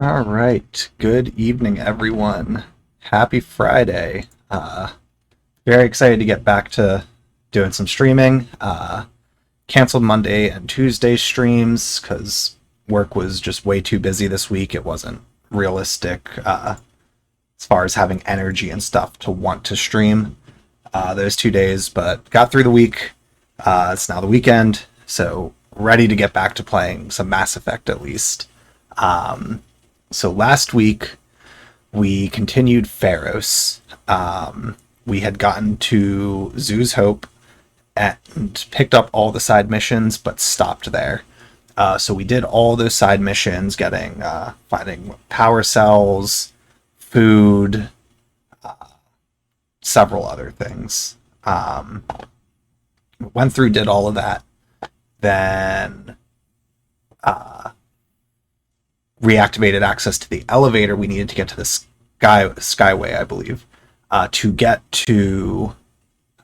All right. Good evening, everyone. Happy Friday. Very excited to get back to doing some streaming. Canceled Monday and Tuesday streams because work was just way too busy this week. It wasn't realistic as far as having energy and stuff to want to stream those 2 days, but got through the week. It's now the weekend, so ready to get back to playing some Mass Effect at least. So last week we continued Pharos. We had gotten to Zoo's Hope and picked up all the side missions, but stopped there. So we did all those side missions, getting finding power cells, food, several other things. Went through, did all of that, then reactivated access to the elevator we needed to get to the Skyway, I believe, to get to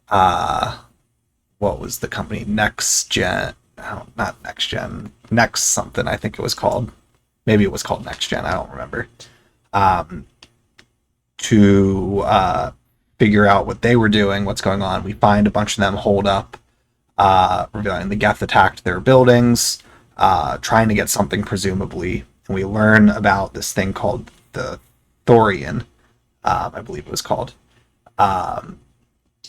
what was the company? Next Gen. Oh, not Next Gen. Next something, I think it was called. Maybe it was called Next Gen. I don't remember. To figure out what they were doing, what's going on. We find a bunch of them holed up, revealing the Geth attacked their buildings, trying to get something presumably. And we learn about this thing called the Thorian, I believe it was called.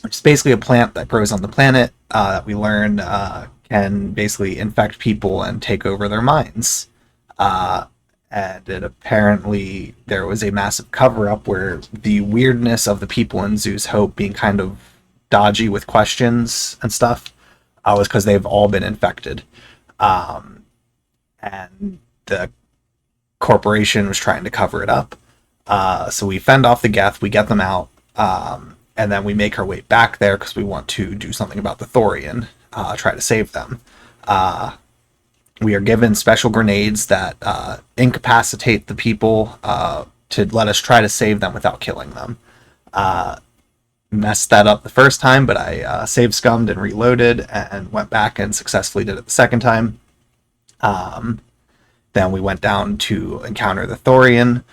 Which is basically a plant that grows on the planet that we learn can basically infect people and take over their minds. And it apparently there was a massive cover up where the weirdness of the people in Zoo's Hope being kind of dodgy with questions and stuff was because they've all been infected. And the corporation was trying to cover it up. So we fend off the Geth, we get them out, and then we make our way back there because we want to do something about the Thorian, try to save them. We are given special grenades that incapacitate the people to let us try to save them without killing them. Messed that up the first time, but I save scummed and reloaded and went back and successfully did it the second time. Then we went down to encounter the Thorian,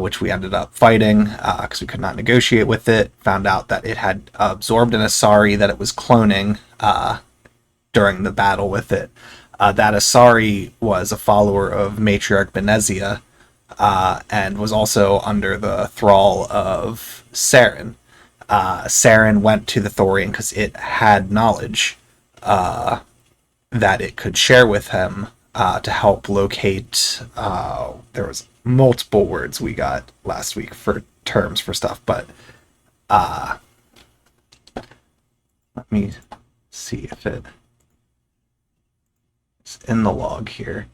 which we ended up fighting because we could not negotiate with it. Found out that it had absorbed an Asari that it was cloning during the battle with it. That Asari was a follower of Matriarch Benezia and was also under the thrall of Saren. Saren went to the Thorian because it had knowledge that it could share with him to help locate. There was multiple words we got last week for terms for stuff, but let me see if it's in the log here.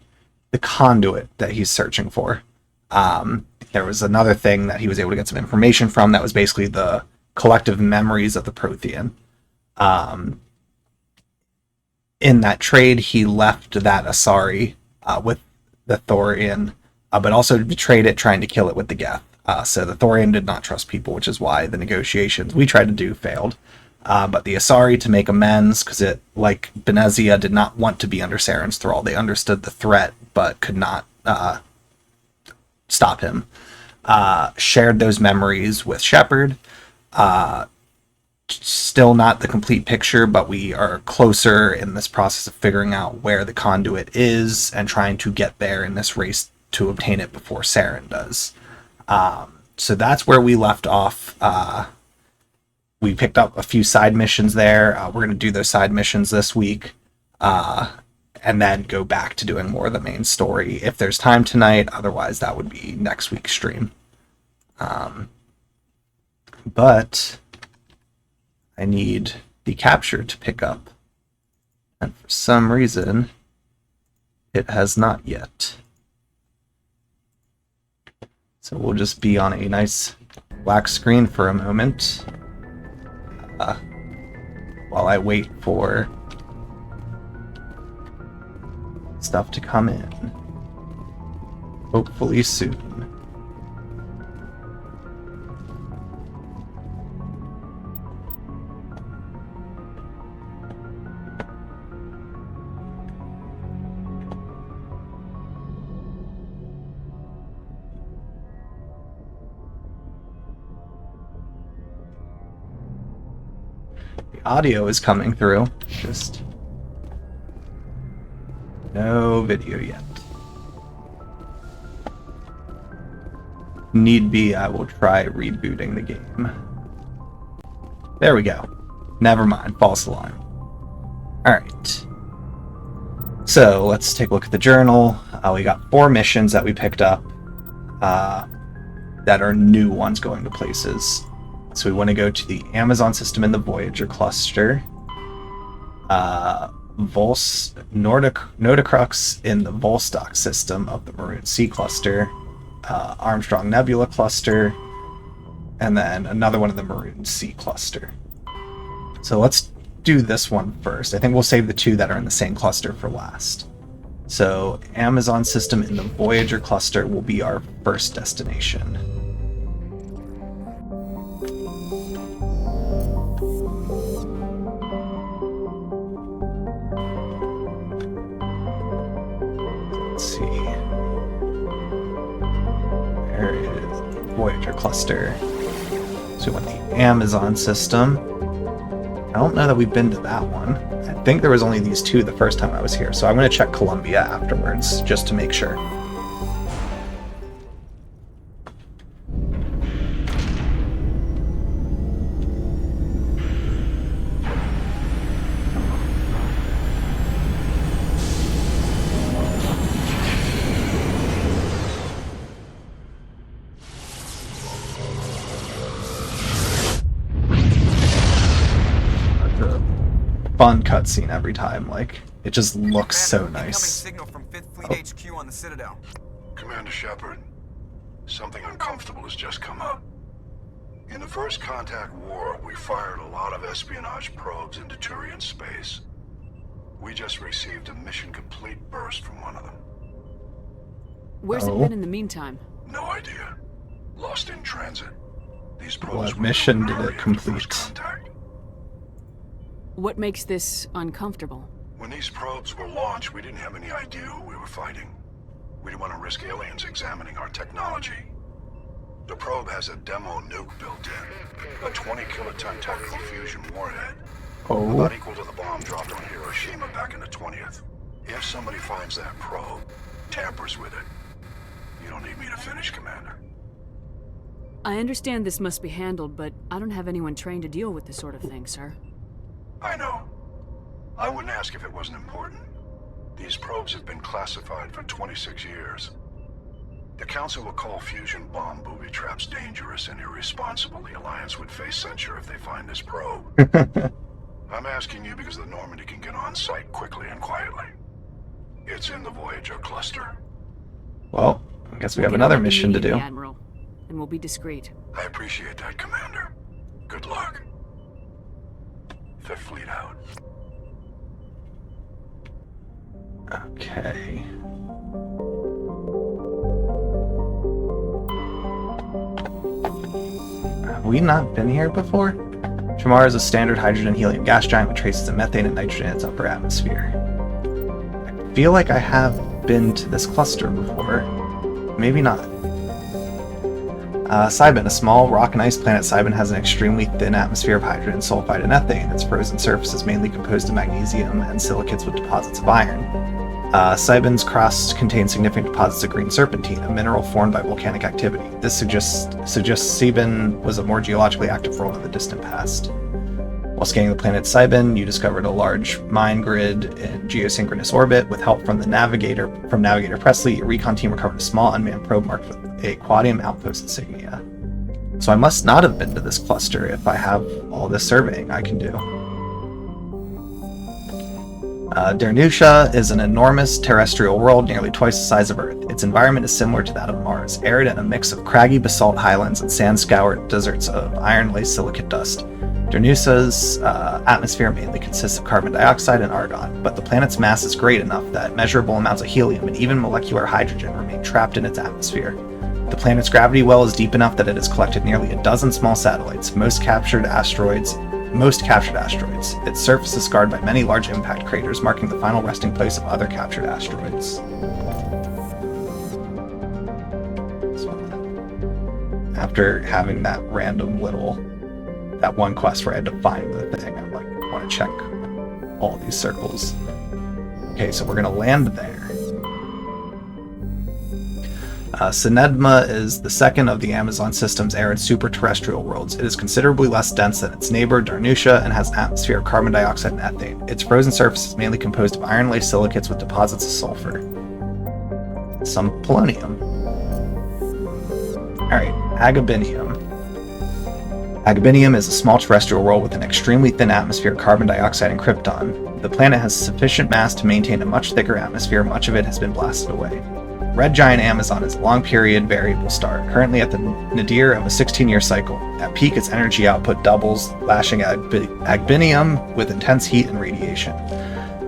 The conduit that he's searching for. There was another thing that he was able to get some information from that was basically the collective memories of the Prothean. In that trade, he left that Asari with the Thorian, but also betrayed it trying to kill it with the Geth. So the Thorian did not trust people, which is why the negotiations we tried to do failed. But the Asari, to make amends, because it, like Benezia, did not want to be under Saren's thrall. They understood the threat, but could not stop him. Shared those memories with Shepard. Still not the complete picture, but we are closer in this process of figuring out where the conduit is and trying to get there in this race to obtain it before Saren does. So that's where we left off. We picked up a few side missions there. We're going to do those side missions this week and then go back to doing more of the main story if there's time tonight. Otherwise, that would be next week's stream. But I need the capture to pick up. And for some reason, it has not yet. So we'll just be on a nice black screen for a moment while I wait for stuff to come in. Hopefully soon. The audio is coming through, just no video yet. Need be, I will try rebooting the game. There we go. Never mind, false alarm. Alright. So, let's take a look at the journal. We got 4 missions that we picked up that are new ones going to places. So we want to go to the Amazon system in the Voyager cluster, Nordicrux in the Volstock system of the Maroon Sea cluster, Armstrong Nebula cluster, and then another one in the Maroon Sea cluster. So let's do this one first. I think we'll save the 2 that are in the same cluster for last. So Amazon system in the Voyager cluster will be our first destination. Let's see. There is the Voyager cluster. So we want the Amazon system. I don't know that we've been to that one. I think there was only these 2 the first time I was here, so I'm going to check Columbia afterwards, just to make sure. Fun cutscene every time, like, it just looks so nice. Signal from 5th Fleet HQ on the Citadel. Commander Shepard, something uncomfortable has just come up. In the First Contact War, we fired a lot of espionage probes into Turian space. We just received a mission complete burst from one of them. Where's it been in the meantime? No idea. Lost in transit. These probes What were mission did early it after complete? First Contact. What makes this uncomfortable? When these probes were launched, we didn't have any idea who we were fighting. We didn't want to risk aliens examining our technology. The probe has a demo nuke built in, a 20-kiloton tactical fusion warhead, about equal to the bomb dropped on Hiroshima back in the 20th. If somebody finds that probe, tampers with it, you don't need me to finish, Commander. I understand this must be handled, but I don't have anyone trained to deal with this sort of thing, sir. I know. I wouldn't ask if it wasn't important. These probes have been classified for 26 years. The Council will call fusion bomb booby traps dangerous and irresponsible. The Alliance would face censure if they find this probe. I'm asking you because the Normandy can get on site quickly and quietly. It's in the Voyager cluster. Well, I guess we have another mission to do. Admiral, and we'll be discreet. I appreciate that, Commander. Good luck. Fifth Fleet out. Okay. Have we not been here before? Tramar is a standard hydrogen-helium gas giant with traces of methane and nitrogen in its upper atmosphere. I feel like I have been to this cluster before. Maybe not. Cybin, a small rock and ice planet. Cybin has an extremely thin atmosphere of hydrogen, sulfide, and ethane. Its frozen surface is mainly composed of magnesium and silicates with deposits of iron. Cybin's crust contains significant deposits of green serpentine, a mineral formed by volcanic activity. This suggests Cybin was a more geologically active world in the distant past. While scanning the planet Cybin, you discovered a large mine grid in geosynchronous orbit. With help from Navigator Presley, your recon team recovered a small unmanned probe marked with a Quadium outpost insignia. So I must not have been to this cluster if I have all this surveying I can do. Dernutia is an enormous terrestrial world nearly twice the size of Earth. Its environment is similar to that of Mars, arid and a mix of craggy basalt highlands and sand-scoured deserts of iron-laced silicate dust. Dernutia's atmosphere mainly consists of carbon dioxide and argon, but the planet's mass is great enough that measurable amounts of helium and even molecular hydrogen remain trapped in its atmosphere. The planet's gravity well is deep enough that it has collected nearly a dozen small satellites, most captured asteroids. Its surface is scarred by many large impact craters, marking the final resting place of other captured asteroids. After having that random little that one quest where I had to find the thing. I'm like, I want to check all these circles. Okay, so we're going to land there. Synedma is the second of the Amazon system's arid superterrestrial worlds. It is considerably less dense than its neighbor, Darnusha, and has an atmosphere of carbon dioxide and ethane. Its frozen surface is mainly composed of iron-laced silicates with deposits of sulfur. Some polonium. Alright, Agabinium. Agabinium is a small terrestrial world with an extremely thin atmosphere of carbon dioxide and krypton. The planet has sufficient mass to maintain a much thicker atmosphere, much of it has been blasted away. Red Giant Amazon is a long-period variable star, currently at the nadir of a 16-year cycle. At peak, its energy output doubles, lashing Agabinium with intense heat and radiation.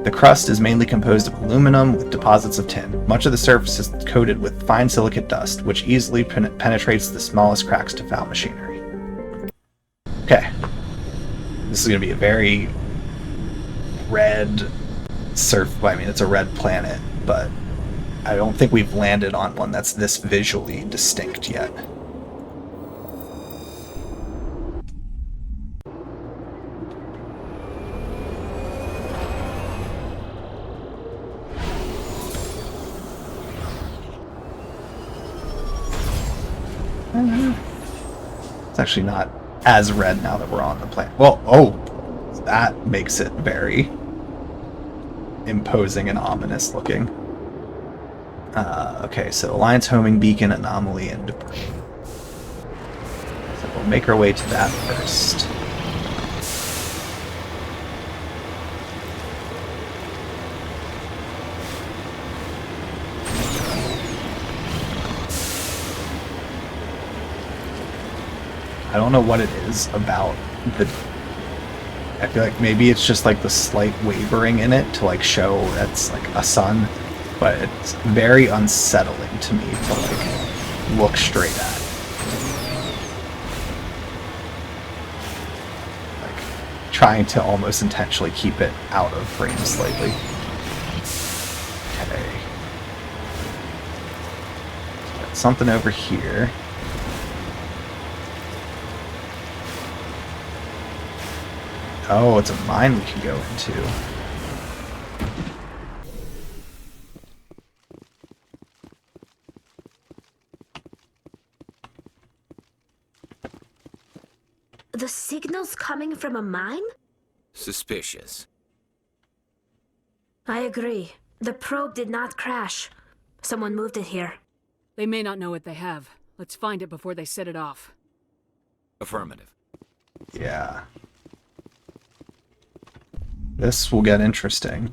The crust is mainly composed of aluminum with deposits of tin. Much of the surface is coated with fine silicate dust, which easily penetrates the smallest cracks to foul machinery. Okay. This is going to be a very red it's a red planet, but I don't think we've landed on one that's this visually distinct yet. It's actually not as red now that we're on the planet. Well, oh, that makes it very imposing and ominous looking. Okay, so Alliance homing beacon, anomaly, and debris. So we'll make our way to that first. I don't know what it is about the... I feel like maybe it's just like the slight wavering in it to like show that's like a sun, but it's very unsettling to me to like look straight at. Like trying to almost intentionally keep it out of frame slightly. Okay. Got something over here. Oh, it's a mine we can go into. The signal's coming from a mine? Suspicious. I agree. The probe did not crash. Someone moved it here. They may not know what they have. Let's find it before they set it off. Affirmative. Yeah. This will get interesting.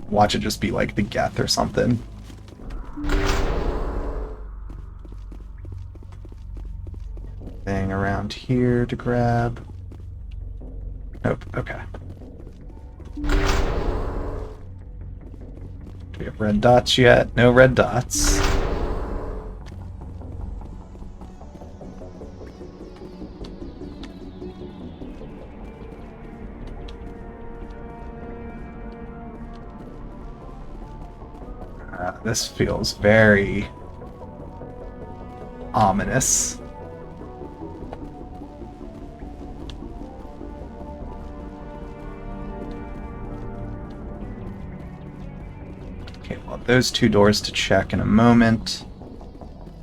Watch it just be like the Geth or something. Thing around here to grab. Nope, okay. Do we have red dots yet? No red dots. This feels very ominous. Okay, well, those two doors to check in a moment.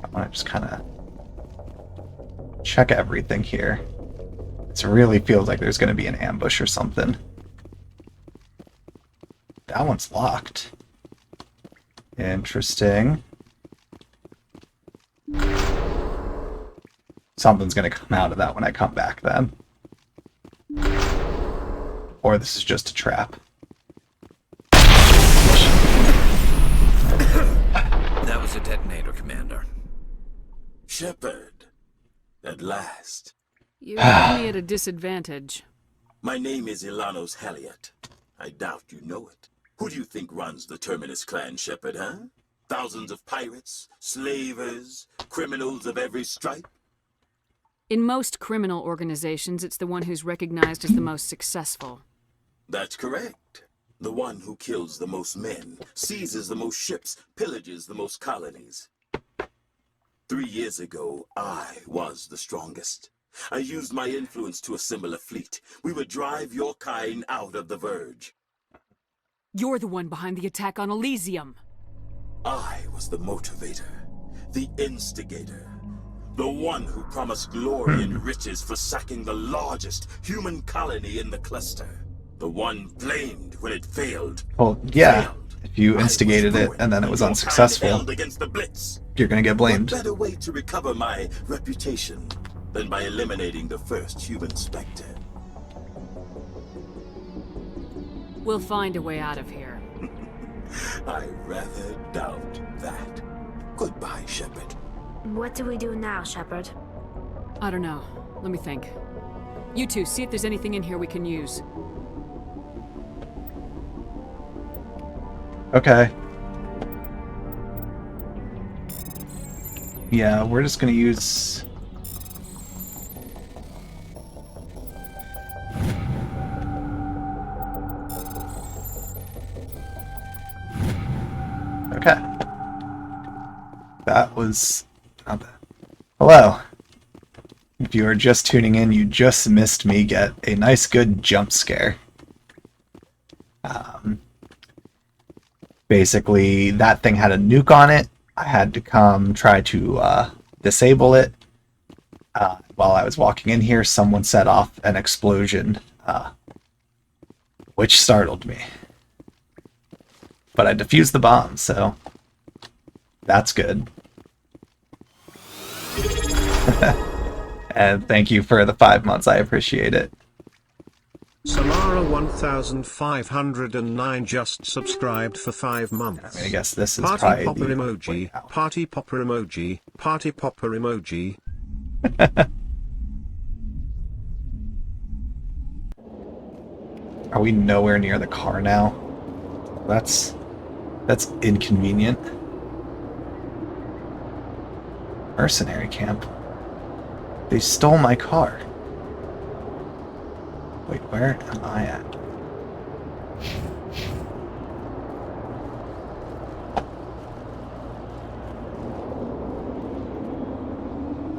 I want to just kind of check everything here. It really feels like there's going to be an ambush or something. That one's locked. Interesting. Something's gonna come out of that when I come back then. Or this is just a trap. That was a detonator, Commander. Shepard, at last. You have me at a disadvantage. My name is Ilanos Halliot. I doubt you know it. Who do you think runs the Terminus clan, Shepard, huh? Thousands of pirates, slavers, criminals of every stripe? In most criminal organizations, it's the one who's recognized as the most successful. That's correct. The one who kills the most men, seizes the most ships, pillages the most colonies. 3 years ago, I was the strongest. I used my influence to assemble a fleet. We would drive your kind out of the Verge. You're the one behind the attack on Elysium. I was the motivator, the instigator, the one who promised glory and riches for sacking the largest human colony in the cluster. The one blamed when it failed. Well, yeah. Failed. If you instigated it and then it was unsuccessful, Against the Blitz. you're gonna get blamed. What better way to recover my reputation than by eliminating the first human Spectre? We'll find a way out of here. I rather doubt that. Goodbye, Shepard. What do we do now, Shepard? I don't know. Let me think. You two, see if there's anything in here we can use. Okay. Yeah, we're just gonna use... Okay. That was not bad. Hello. If you are just tuning in, you just missed me get a nice good jump scare. Basically, that thing had a nuke on it. I had to come try to disable it. While I was walking in here, someone set off an explosion, which startled me. But I defused the bomb, so that's good. And thank you for the 5 months. I appreciate it. Samara 1509 just subscribed for 5 months. I guess this is Party probably popper the emoji, way out. party popper emoji, party popper emoji. Are we nowhere near the car now? That's inconvenient. Mercenary camp. They stole my car. Wait, where am I at?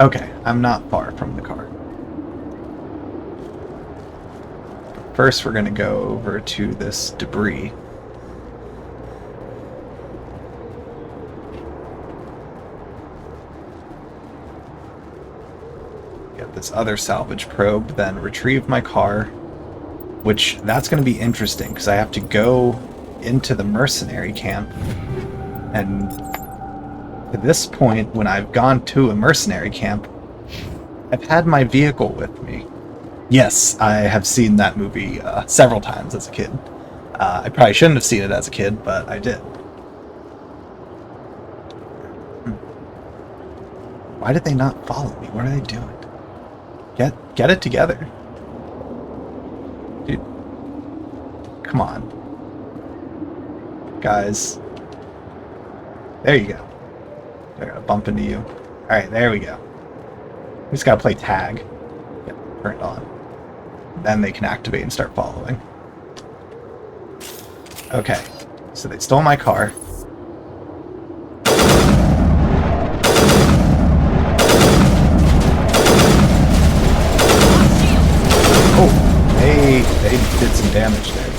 Okay, I'm not far from the car. First, we're going to go over to this debris. Get this other salvage probe, then retrieve my car, which that's going to be interesting because I have to go into the mercenary camp. And to this point, when I've gone to a mercenary camp, I've had my vehicle with me. Yes, I have seen that movie several times as a kid. I probably shouldn't have seen it as a kid, but I did. Why did they not follow me? What are they doing? Get it together. Dude. Come on. Guys. There you go. They're gonna bump into you. Alright, there we go. We just gotta play tag. Get turned on. Then they can activate and start following. Okay. So they stole my car. Oh, they did some damage there.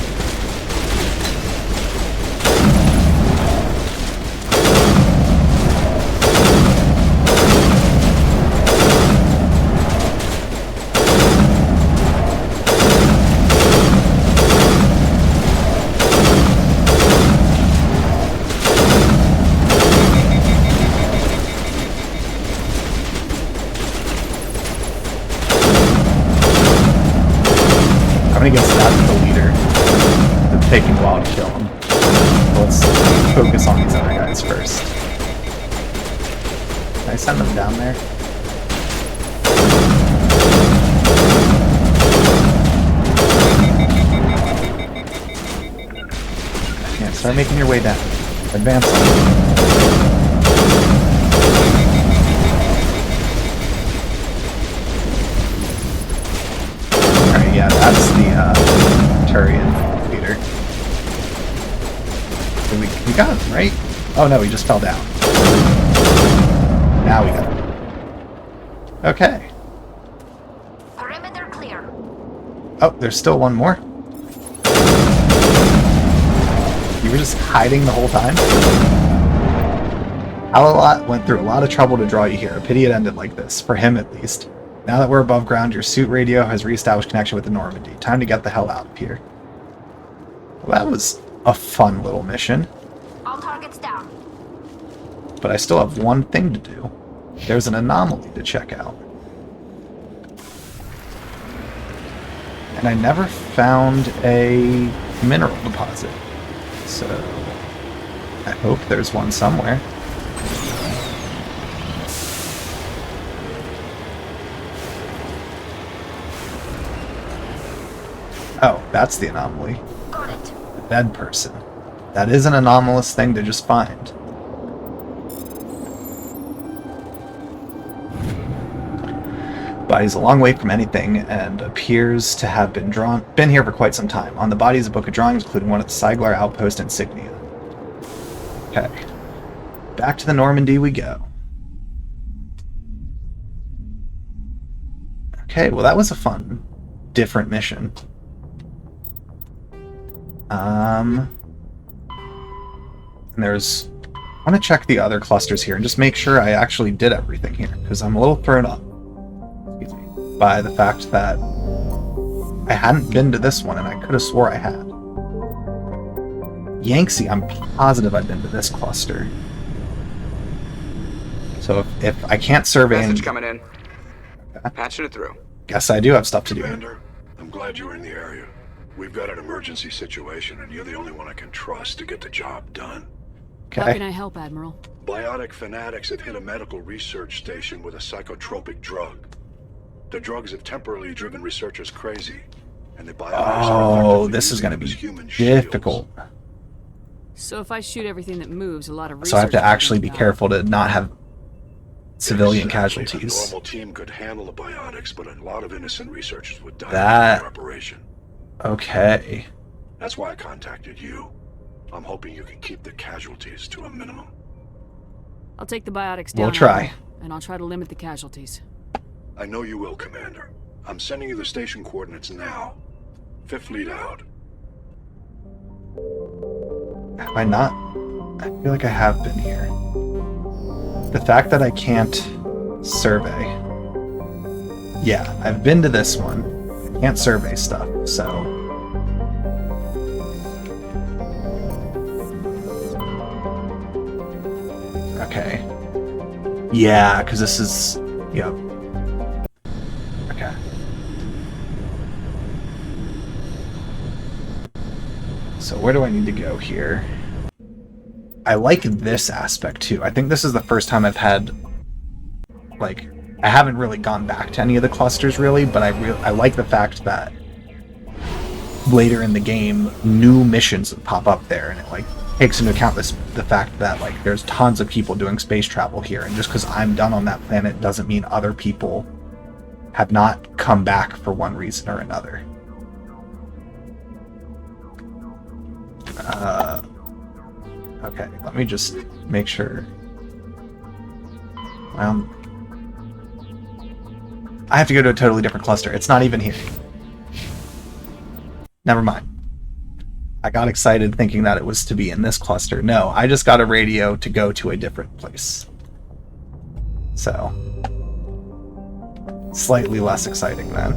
I guess that's the leader. It's taking a while to kill him. Let's focus on these other guys first. Can I send them down there? Yeah, start making your way down. Advance on them. Yeah, that's the Turian leader. We got him, right? Oh no, he just fell down. now we go. Okay. Perimeter clear. Oh, there's still one more. You were just hiding the whole time? Alalot went through a lot of trouble to draw you here. A pity it ended like this, for him at least. Now that we're above ground, your suit radio has reestablished connection with the Normandy. Time to get the hell out of here. Well, that was a fun little mission. All targets down. But I still have one thing to do. There's an anomaly to check out. And I never found a mineral deposit. So I hope there's one somewhere. Oh, that's the anomaly. Got it. The dead person. That is an anomalous thing to just find. Body's a long way from anything and appears to have been here for quite some time. On the body is a book of drawings, including one of the Siglar outpost insignia. Okay. Back to the Normandy we go. Okay, well that was a fun, different mission. And there's... I want to check the other clusters here and just make sure I actually did everything here, because I'm a little thrown up. Excuse me. By the fact that I hadn't been to this one and I could have swore I had. Yangtze, I'm positive I've been to this cluster. So if I can't survey... Message coming in. Patching it through. Guess I do have stuff to do. Commander, I'm glad you were in the area. We've got an emergency situation, and you're the only one I can trust to get the job done. How can Okay. I help, Admiral? Biotic fanatics have hit a medical research station with a psychotropic drug. The drugs have temporarily driven researchers crazy, and the biotics are Oh, effectively this is using going to them be as human shields. difficult. So if I shoot everything that moves, a lot of research... So I have to will actually be be done. careful to not have civilian Exactly. casualties. A normal team could handle the biotics, but a lot of innocent researchers would die That- in their operation. Okay. That's why I contacted you. I'm hoping you can keep the casualties to a minimum. I'll take the biotics down. We'll try. Admiral, and I'll try to limit the casualties. I know you will, Commander. I'm sending you the station coordinates now. Fifth lead out. Have I not? I feel like I have been here. The fact that I can't survey. Yeah, I've been to this one. I can't survey stuff, so... Okay. Yeah, because this is... Yep. Okay. So where do I need to go here? I like this aspect too. I think this is the first time I've had, like, I haven't really gone back to any of the clusters really, but I like the fact that later in the game, new missions pop up there, and it like takes into account the fact that like there's tons of people doing space travel here, and just because I'm done on that planet doesn't mean other people have not come back for one reason or another. Okay, let me just make sure. I have to go to a totally different cluster. It's not even here. Never mind. I got excited thinking that it was to be in this cluster. No, I just got a radio to go to a different place. So, slightly less exciting then.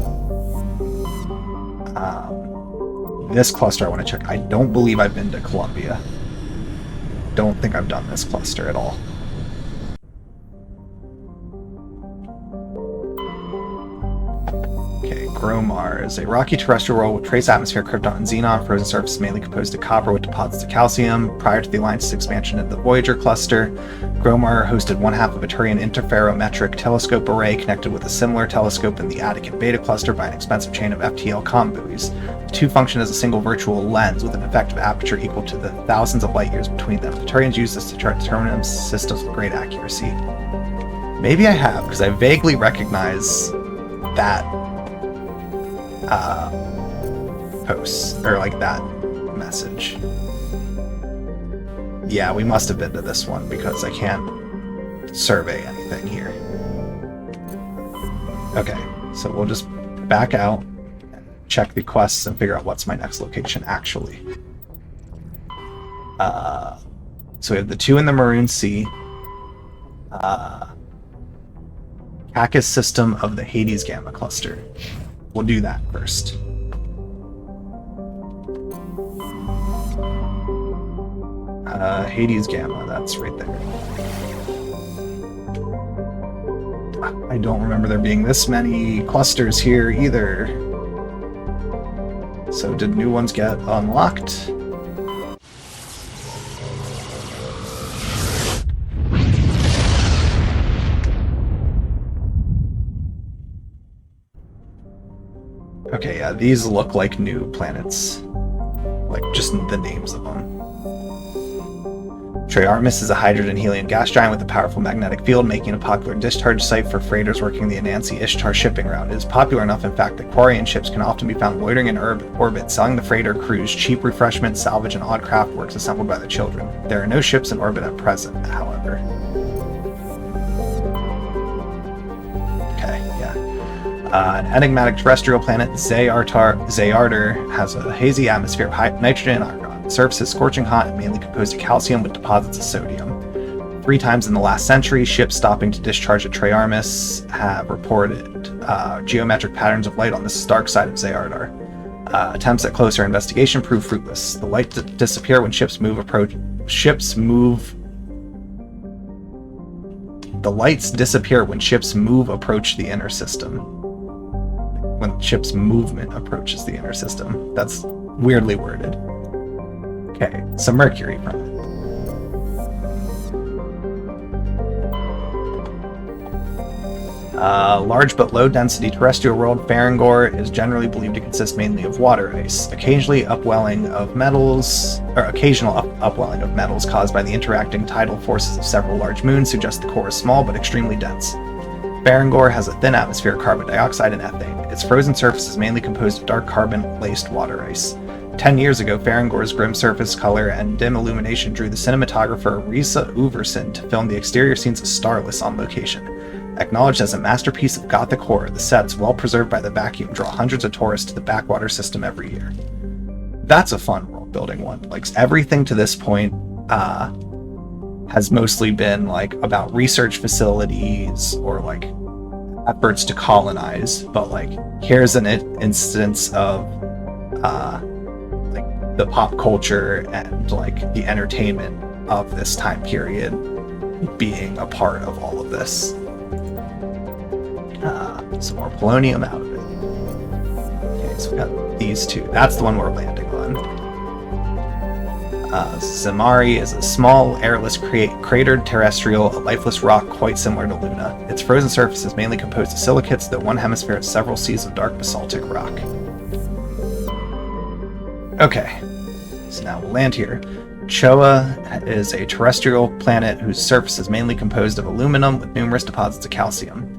This cluster I want to check. I don't believe I've been to Columbia. Don't think I've done this cluster at all. Okay, Gromar is a rocky terrestrial world with trace atmosphere, krypton, and xenon. Frozen surface mainly composed of copper with deposits of calcium. Prior to the Alliance's expansion into the Voyager cluster, Gromar hosted one half of a Turian interferometric telescope array connected with a similar telescope in the Attic and Beta cluster by an expensive chain of FTL comm buoys. The two function as a single virtual lens with an effective aperture equal to the thousands of light years between them. The Turians use this to chart determinate systems with great accuracy. Maybe I have, because I vaguely recognize that post, or like that message. Yeah, we must have been to this one because I can't survey anything. anything here. Okay, so we'll just back out, and check the quests, and figure out what's my next location, actually. So we have the 2 in the Maroon Sea. Cacus system of the Hades Gamma Cluster. We'll do that first. Hades Gamma, that's right there. I don't remember there being this many clusters here either. So did new ones get unlocked? Okay, yeah, these look like new planets. Like, just the names of them. Triarmus is a hydrogen-helium gas giant with a powerful magnetic field, making it a popular discharge site for freighters working the Anansi-Ishtar shipping route. It is popular enough, in fact, that Quarian ships can often be found loitering in orbit, selling the freighter crews cheap refreshments, salvage, and odd craft works assembled by the children. There are no ships in orbit at present, however. Okay, yeah. An enigmatic terrestrial planet, Zayarder, has a hazy atmosphere of nitrogen and argon. The surface is scorching hot and mainly composed of calcium with deposits of sodium. 3 times in the last century, ships stopping to discharge at Triarmus have reported geometric patterns of light on the dark side of Zayardar. Attempts at closer investigation prove fruitless. The light disappear when The lights disappear when ships approach the inner system. When ship's movement approaches the inner system. That's weirdly worded. Okay, some mercury from it. Large but low-density terrestrial world, Farangor is generally believed to consist mainly of water ice. Occasional upwelling of metals caused by the interacting tidal forces of several large moons suggest the core is small but extremely dense. Farangor has a thin atmosphere of carbon dioxide and ethane. Its frozen surface is mainly composed of dark carbon-laced water ice. 10 years ago, Farangor's grim surface color and dim illumination drew the cinematographer Risa Uverson to film the exterior scenes of Starless on location. Acknowledged as a masterpiece of Gothic horror, the sets, well preserved by the vacuum, draw hundreds of tourists to the backwater system every year. That's a fun world-building one. Like, everything to this point has mostly been like about research facilities or like efforts to colonize, but like here's an instance of like the pop culture and like the entertainment of this time period being a part of all of this. Some more polonium out of it. Okay, so we got these 2. That's the one we're landing on. Zamari is a small, airless, cratered terrestrial, a lifeless rock quite similar to Luna. Its frozen surface is mainly composed of silicates, though one hemisphere has several seas of dark basaltic rock. Okay, so now we'll land here. Choa is a terrestrial planet whose surface is mainly composed of aluminum with numerous deposits of calcium.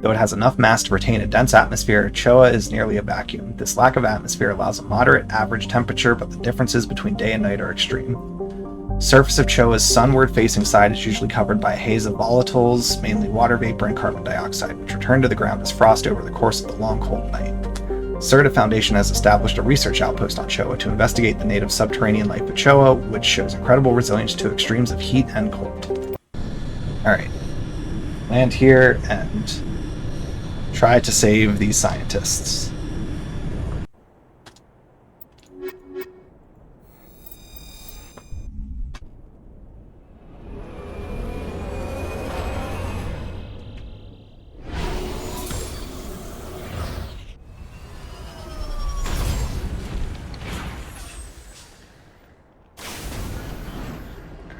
Though it has enough mass to retain a dense atmosphere, Choa is nearly a vacuum. This lack of atmosphere allows a moderate average temperature, but the differences between day and night are extreme. Surface of Choa's sunward-facing side is usually covered by a haze of volatiles, mainly water vapor and carbon dioxide, which return to the ground as frost over the course of the long, cold night. Serta Foundation has established a research outpost on Choa to investigate the native subterranean life of Choa, which shows incredible resilience to extremes of heat and cold. Alright. Land here and try to save these scientists.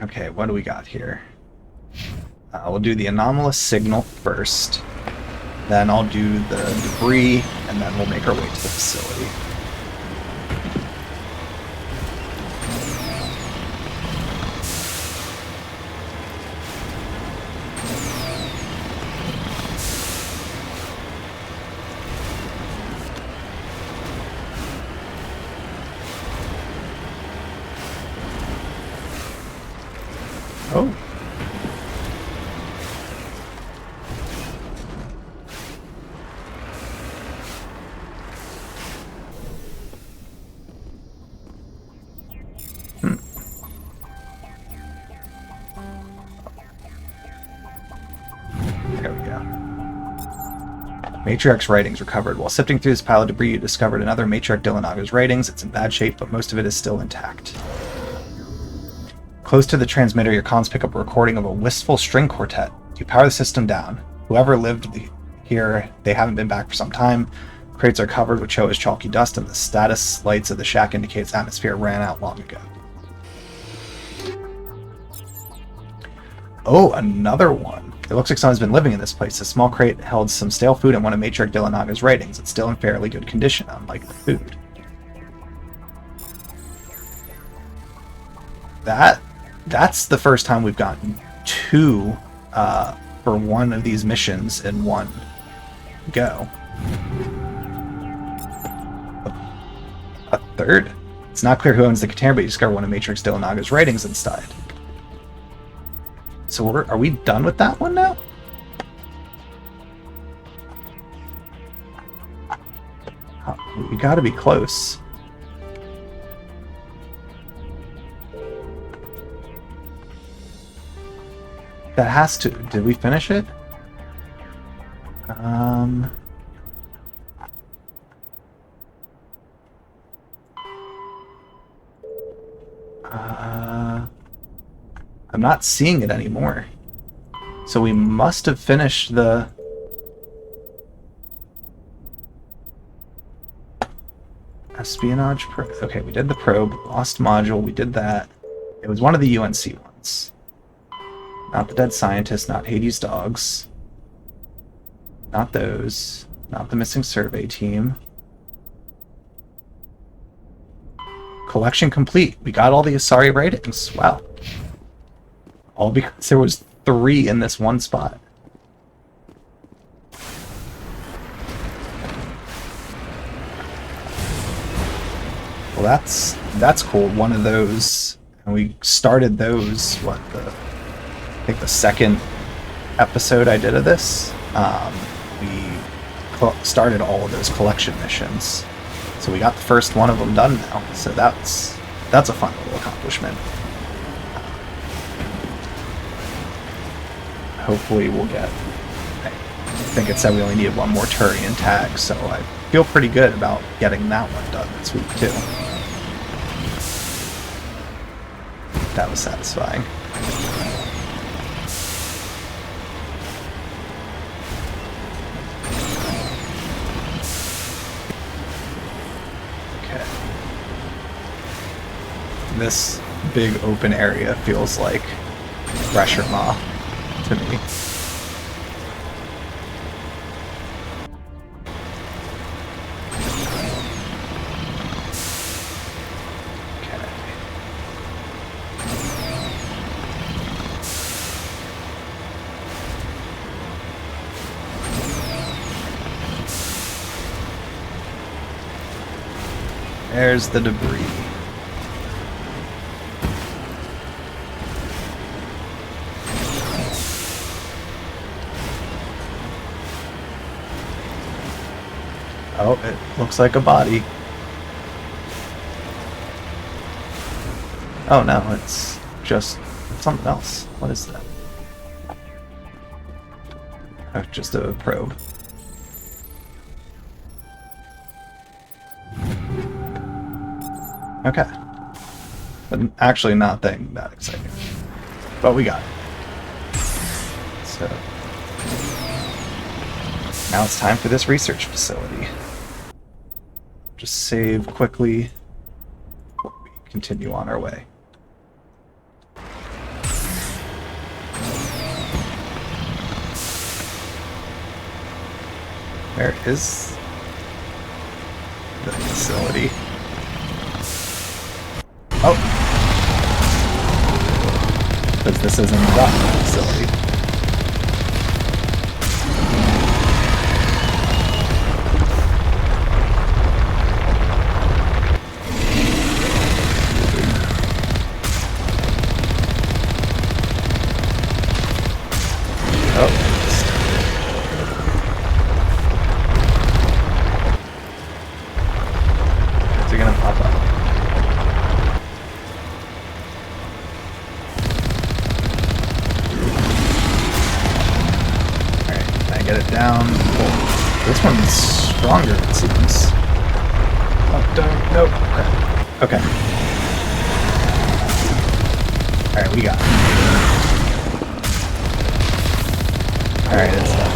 Okay, what do we got here? We'll do the anomalous signal first. Then I'll do the debris, and then we'll make our way to the facility. Oh. Matriarch's writings recovered. While sifting through this pile of debris, you discovered another Matriarch Dillinaga's writings. It's in bad shape, but most of it is still intact. Close to the transmitter, your comms pick up a recording of a wistful string quartet. You power the system down. Whoever lived here, they haven't been back for some time. Crates are covered with Choa's chalky dust, and the status lights of the shack indicates atmosphere ran out long ago. Oh, another one. It looks like someone's been living in this place. A small crate held some stale food and one of Matriarch Dillinaga's writings. It's still in fairly good condition, unlike the food. That's the first time we've gotten two for one of these missions in one go. A third? It's not clear who owns the container, but you discover one of Matriarch Dillinaga's writings inside. So are we done with that one now? Oh, we gotta be close. That has to... Did we finish it? I'm not seeing it anymore. So we must have finished the... Espionage probe. Okay, we did the probe. Lost module, we did that. It was one of the UNC ones. Not the dead scientist, not Hades' dogs. Not those. Not the missing survey team. Collection complete. We got all the Asari writings. Wow. All because there was 3 in this one spot. Well, that's cool. One of those, and we started those. I think the second episode I did of this. We started all of those collection missions, so we got the first one of them done now. So that's a fun little accomplishment. Hopefully we'll get... I think it said we only needed one more Turian tag, so I feel pretty good about getting that one done this week too. That was satisfying. Okay. This big open area feels like Thresher Maw to me. Okay. There's the debris. Oh, it looks like a body. Oh no, it's just something else. What is that? Oh, just a probe. Okay. But actually not that exciting. But we got it. So now it's time for this research facility. Just save quickly before we continue on our way. Where is the facility? Oh! Because this isn't the docking facility. Get it down. Pull. This one's stronger, it seems. Oh, don't, nope. Crap. Okay. Alright, we got it. Alright, it's done.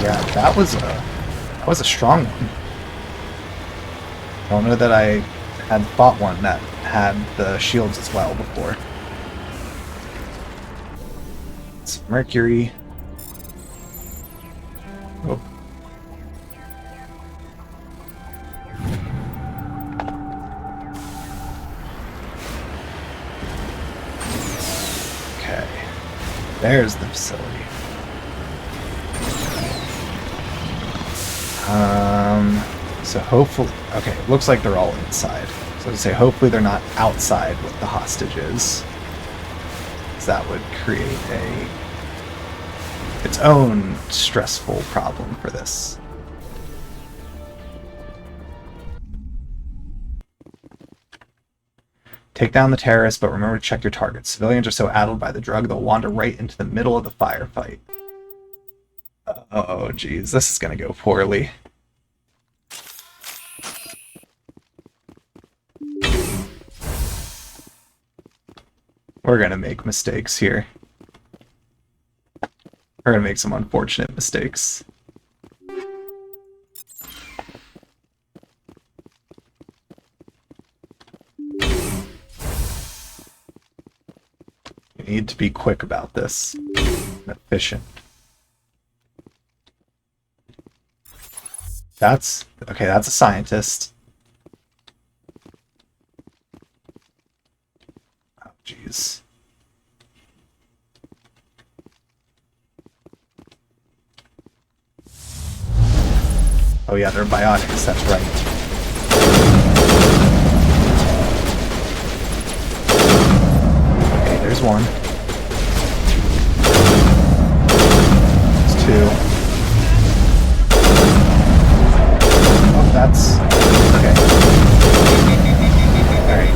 Yeah, that was a strong one. I don't know that I had fought one that had the shields as well before. It's Mercury. Oh. Okay. There's the facility. So hopefully, okay, it looks like they're all inside. So to say, hopefully they're not outside with the hostages. Because that would create its own stressful problem for this. Take down the terrorists, but remember to check your targets. Civilians are so addled by the drug, they'll wander right into the middle of the firefight. Oh, geez, this is going to go poorly. We're going to make mistakes here. We're going to make some unfortunate mistakes. We need to be quick about this. And efficient. That's a scientist. Oh, jeez. Oh yeah, they're biotics, that's right. Okay, there's one. There's two. Oh, that's... okay. Alright.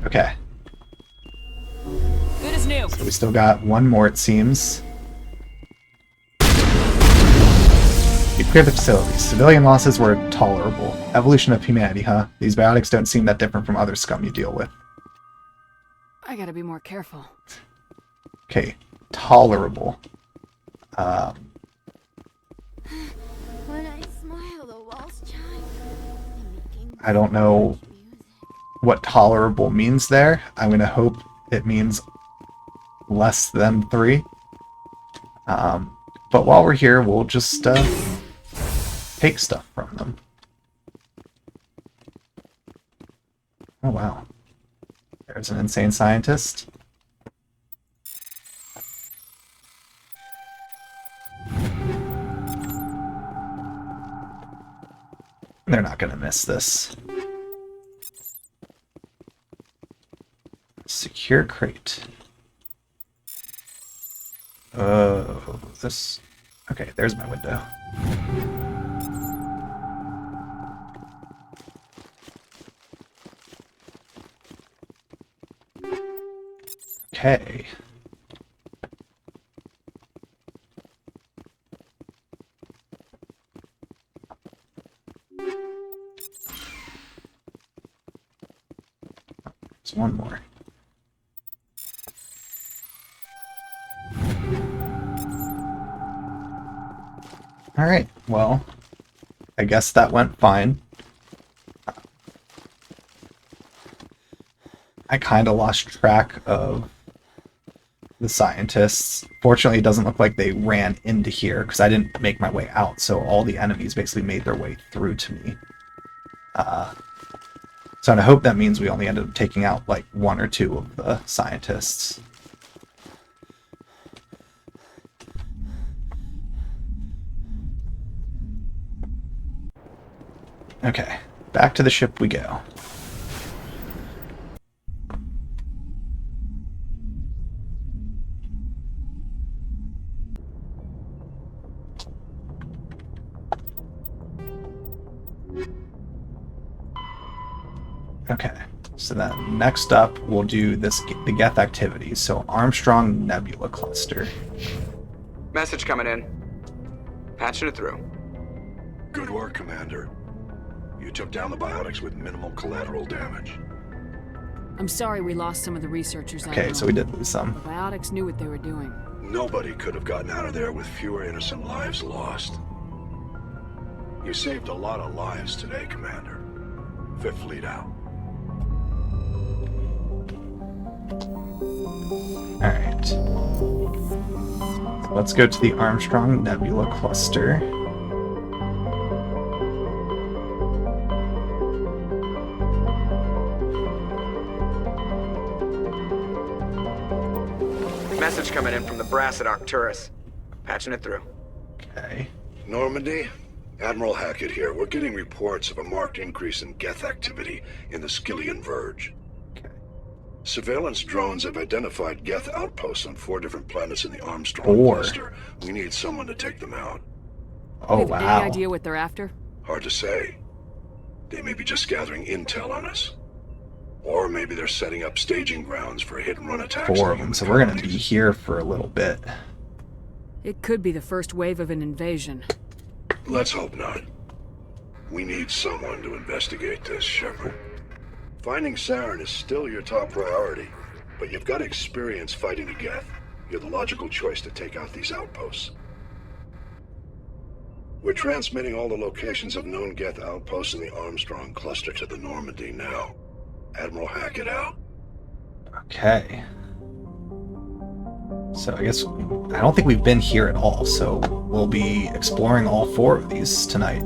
Okay. Good as new. So we still got one more, it seems. You cleared the facility. Civilian losses were tolerable. Evolution of humanity, huh? These biotics don't seem that different from other scum you deal with. I gotta be more careful. Okay. Tolerable. When I smile, the walls chime. I don't know what tolerable means there. I'm gonna hope it means less than 3. But while we're here, we'll just take stuff from them. Oh wow. There's an insane scientist. They're not gonna miss this. Secure crate. Oh, this... okay, there's my window. Okay. There's one more. Alright, well, I guess that went fine. I kind of lost track of the scientists. Fortunately, it doesn't look like they ran into here, because I didn't make my way out, so all the enemies basically made their way through to me. So I hope that means we only ended up taking out, like, 1 or 2 of the scientists. Okay, back to the ship we go. Okay, so then next up we'll do the Geth activities. So Armstrong Nebula Cluster. Message coming in. Patching it through. Good work, Commander. You took down the biotics with minimal collateral damage. I'm sorry we lost some of the researchers. I Okay, know. so we did lose The some. biotics knew what they were doing. Nobody could have gotten out of there with fewer innocent lives lost. You saved a lot of lives today, Commander. Fifth Fleet out. Alright. So let's go to the Armstrong Nebula Cluster. Message coming in from the brass at Arcturus. Patching it through. Okay. Normandy, Admiral Hackett here. We're getting reports of a marked increase in Geth activity in the Skyllian Verge. Okay. Surveillance drones have identified Geth outposts on 4 different planets in the Armstrong 4? cluster. We need someone to take them out. Oh, You have wow. any idea what they're after? Hard to say. They may be just gathering intel on us. Or maybe they're setting up staging grounds for hit-and-run attacks. 4 on of them, human so we're gonna be colonies. here for a little bit. It could be the first wave of an invasion. Let's hope not. We need someone to investigate this, Shepard. Finding Saren is still your top priority, but you've got experience fighting the Geth. You're the logical choice to take out these outposts. We're transmitting all the locations of known Geth outposts in the Armstrong cluster to the Normandy now. Admiral Hackett out. Okay. So I guess I don't think we've been here at all, so we'll be exploring all 4 of these tonight.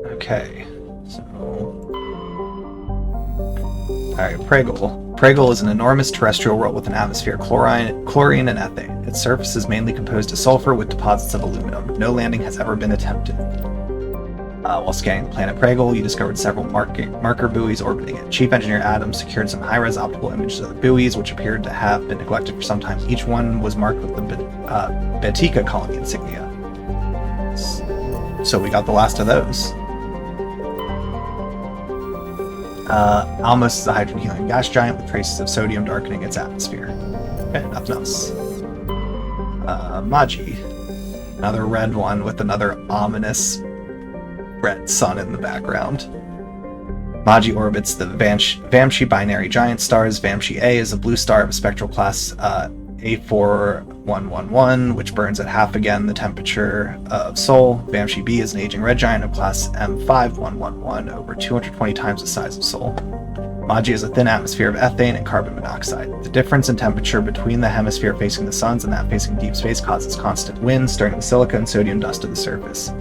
Okay, so... Alright, Pregol. Pregol is an enormous terrestrial world with an atmosphere of chlorine and ethane. Its surface is mainly composed of sulfur with deposits of aluminum. No landing has ever been attempted. While scanning the planet Pregol, you discovered several marker buoys orbiting it. Chief Engineer Adams secured some high-res optical images of the buoys, which appeared to have been neglected for some time. Each one was marked with the Batika colony insignia. So we got the last of those. Almos is a hydrogen-helium gas giant with traces of sodium darkening its atmosphere. Okay, nothing else. Maji. Another red one with another ominous red sun in the background. Maji orbits the Vamshi binary giant stars. Vamshi A is a blue star of a spectral class A4111, which burns at half again the temperature of Sol. Vamshi B is an aging red giant of class M5111, over 220 times the size of Sol. Maji has a thin atmosphere of ethane and carbon monoxide. The difference in temperature between the hemisphere facing the suns and that facing deep space causes constant winds, stirring the silica and sodium dust to the surface.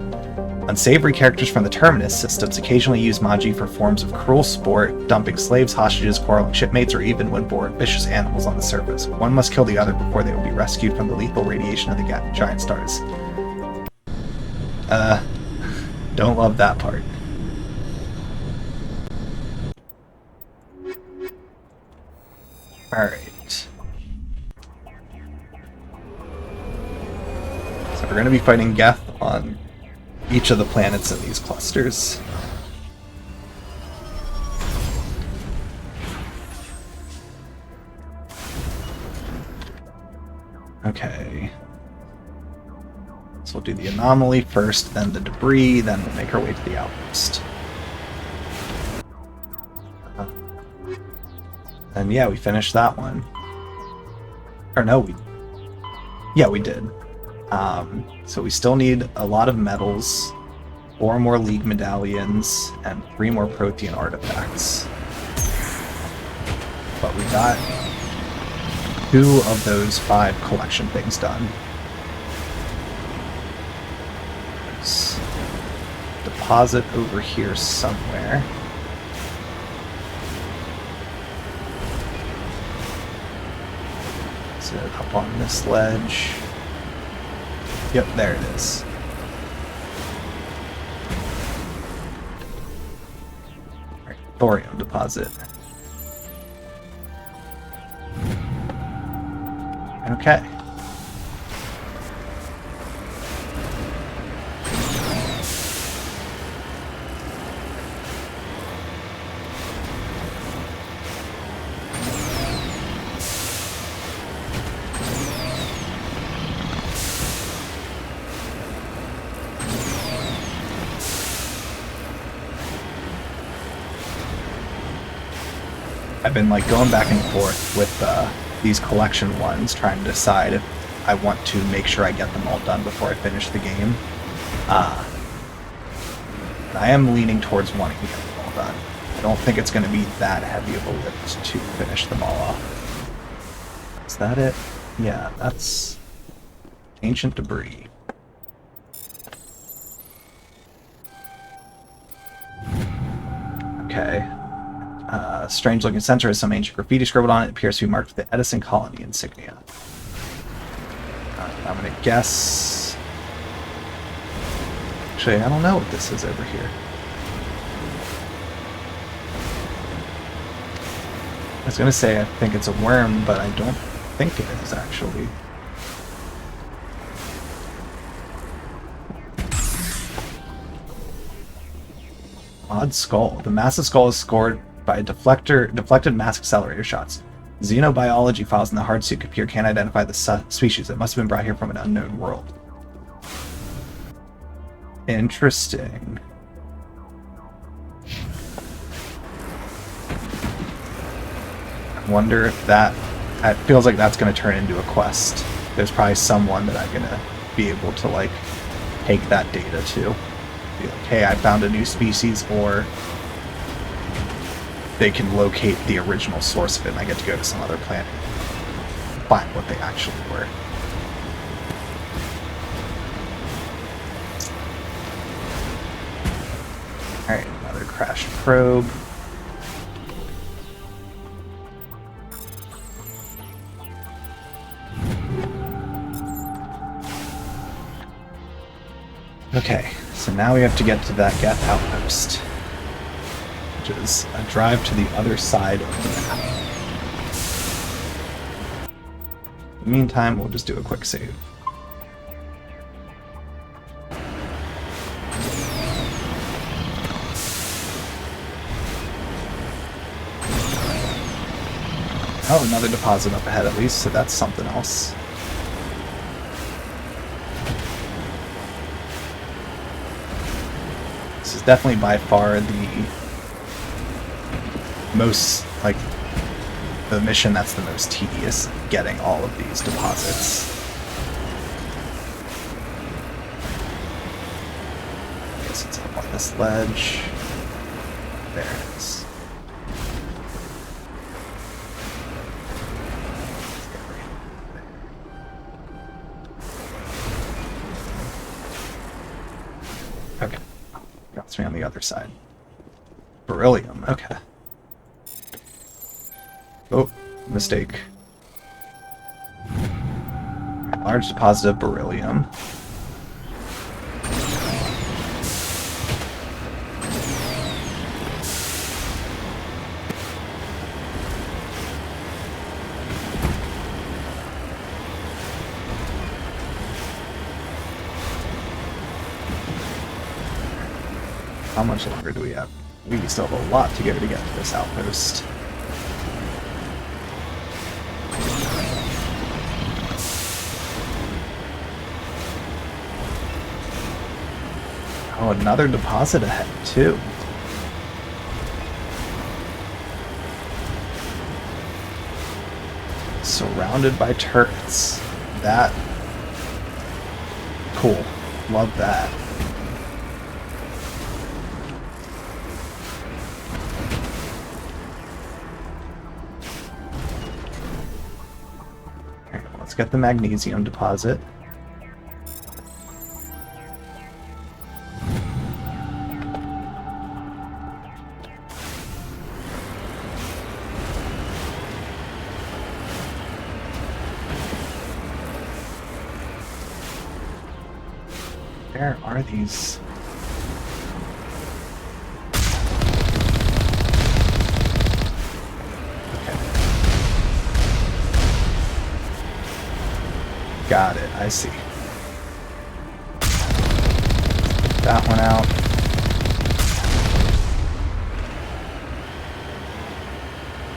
Unsavory characters from the Terminus systems occasionally use Maji for forms of cruel sport, dumping slaves, hostages, quarreling shipmates, or even when bored vicious animals on the surface. One must kill the other before they will be rescued from the lethal radiation of the giant stars. Don't love that part. Alright. So we're going to be fighting Geth on each of the planets in these clusters. Okay. So we'll do the anomaly first, then the debris, then we'll make our way to the outpost. And yeah, we finished that one. Or no, yeah, we did. So we still need a lot of medals, 4 more League medallions, and 3 more Protean artifacts. But we got 2 of those 5 collection things done. There's a deposit over here somewhere. Is it up on this ledge? Yep, there it is. Alright, thorium deposit. Okay. I've been like going back and forth with these collection ones, trying to decide if I want to make sure I get them all done before I finish the game. I am leaning towards wanting to get them all done. I don't think it's going to be that heavy of a lift to finish them all off. Is that it? Yeah, that's ancient debris. Okay. Strange looking sensor has some ancient graffiti scribbled on it. It appears to be marked with the Edison Colony insignia. I'm gonna guess... Actually, I don't know what this is over here. I was gonna say I think it's a worm, but I don't think it is actually. Odd skull. The massive skull is scored by deflected mass accelerator shots. Xenobiology files in the hard suit computer can't identify the species. It must have been brought here from an unknown world. Interesting. I wonder if that... It feels like that's going to turn into a quest. There's probably someone that I'm going to be able to, like, take that data to. Be like, hey, I found a new species, or they can locate the original source of it, and I get to go to some other planet and find what they actually were. Alright, another crashed probe. Okay, so now we have to get to that Geth outpost, which is a drive to the other side of the map. In the meantime, we'll just do a quick save. Oh, another deposit up ahead at least, so that's something else. This is definitely by far the most, like, the mission that's the most tedious, getting all of these deposits. I guess it's up on this ledge. There it is. Okay. Got me on the other side. Beryllium, okay. Oh, mistake. Large deposit of beryllium. How much longer do we have? We still have a lot to go to get to this outpost. Oh, another deposit ahead, too. Surrounded by turrets. That... Cool. Love that. Alright, let's get the magnesium deposit. Where are these? Okay. Got it, I see. That one out.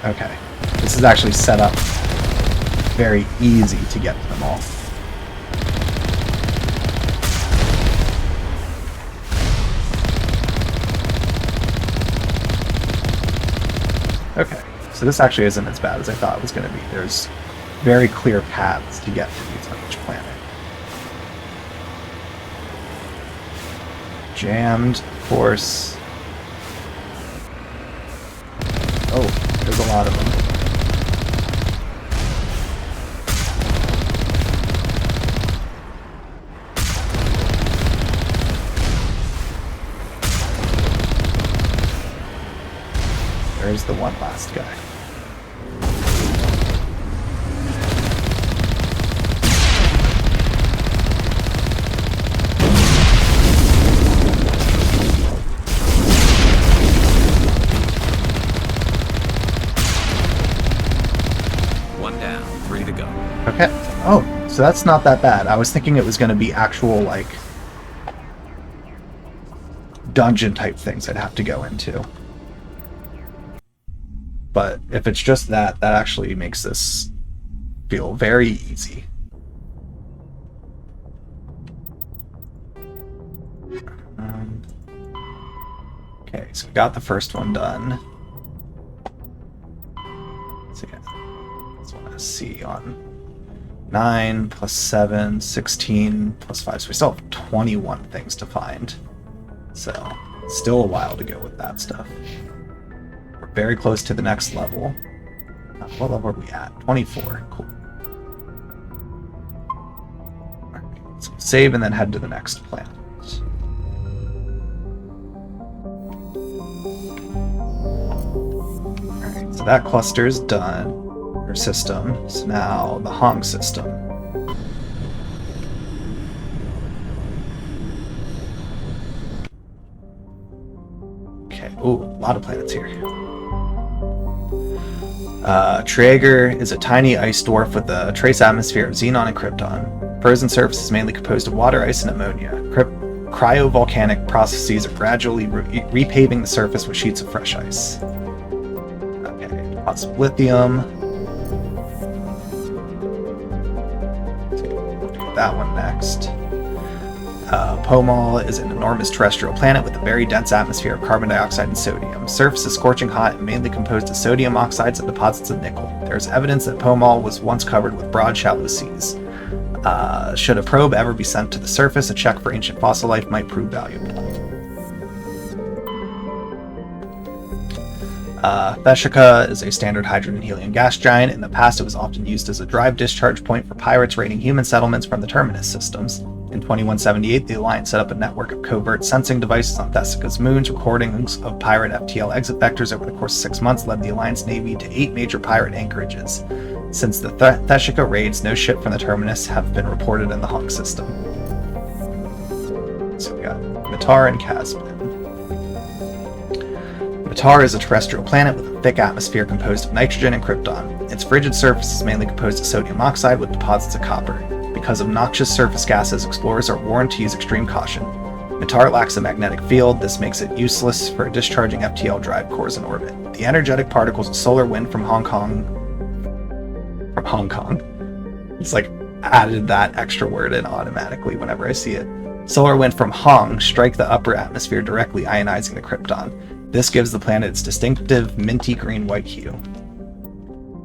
Okay. This is actually set up very easy to get to them all. Okay, so this actually isn't as bad as I thought it was going to be. There's very clear paths to get to these on each planet. Jammed, of course. Oh, there's a lot of them. There's the one last guy. One down, 3 to go. Okay. Oh, so that's not that bad. I was thinking it was going to be actual, like, dungeon type things I'd have to go into. But if it's just that, that actually makes this feel very easy. Okay, so we got the first one done. So yeah, that's what I see on 9 plus 7, 16 plus 5. So we still have 21 things to find. So still a while to go with that stuff. Very close to the next level. What level are we at? 24. Cool. Alright, so save and then head to the next planet. Alright, so that cluster's done. Or system. So now the Hong system. Okay, ooh, a lot of planets here. Traeger is a tiny ice dwarf with a trace atmosphere of xenon and krypton. Frozen surface is mainly composed of water, ice, and ammonia. Cryovolcanic processes are gradually repaving the surface with sheets of fresh ice. Okay, lots of lithium. Do that one next. Pomal is an enormous terrestrial planet with a very dense atmosphere of carbon dioxide and sodium. Surface is scorching hot and mainly composed of sodium oxides and deposits of nickel. There is evidence that Pomal was once covered with broad, shallow seas. Should a probe ever be sent to the surface, a check for ancient fossil life might prove valuable. Theshika is a standard hydrogen and helium gas giant. In the past, it was often used as a drive discharge point for pirates raiding human settlements from the Terminus systems. In 2178, the Alliance set up a network of covert sensing devices on Theshika's moons. Recordings of pirate FTL exit vectors over the course of 6 months led the Alliance Navy to 8 major pirate anchorages. Since the Theshika raids, no ship from the Terminus have been reported in the Hong system. So we got Matar and Casbin. Matar is a terrestrial planet with a thick atmosphere composed of nitrogen and krypton. Its frigid surface is mainly composed of sodium oxide with deposits of copper. Because of noxious surface gases, explorers are warned to use extreme caution. Matar lacks a magnetic field. This makes it useless for discharging FTL drive cores in orbit. The energetic particles of solar wind from Hong Kong. It's like added that extra word in automatically whenever I see it. Solar wind from Hong strike the upper atmosphere directly, ionizing the krypton. This gives the planet its distinctive minty green-white hue.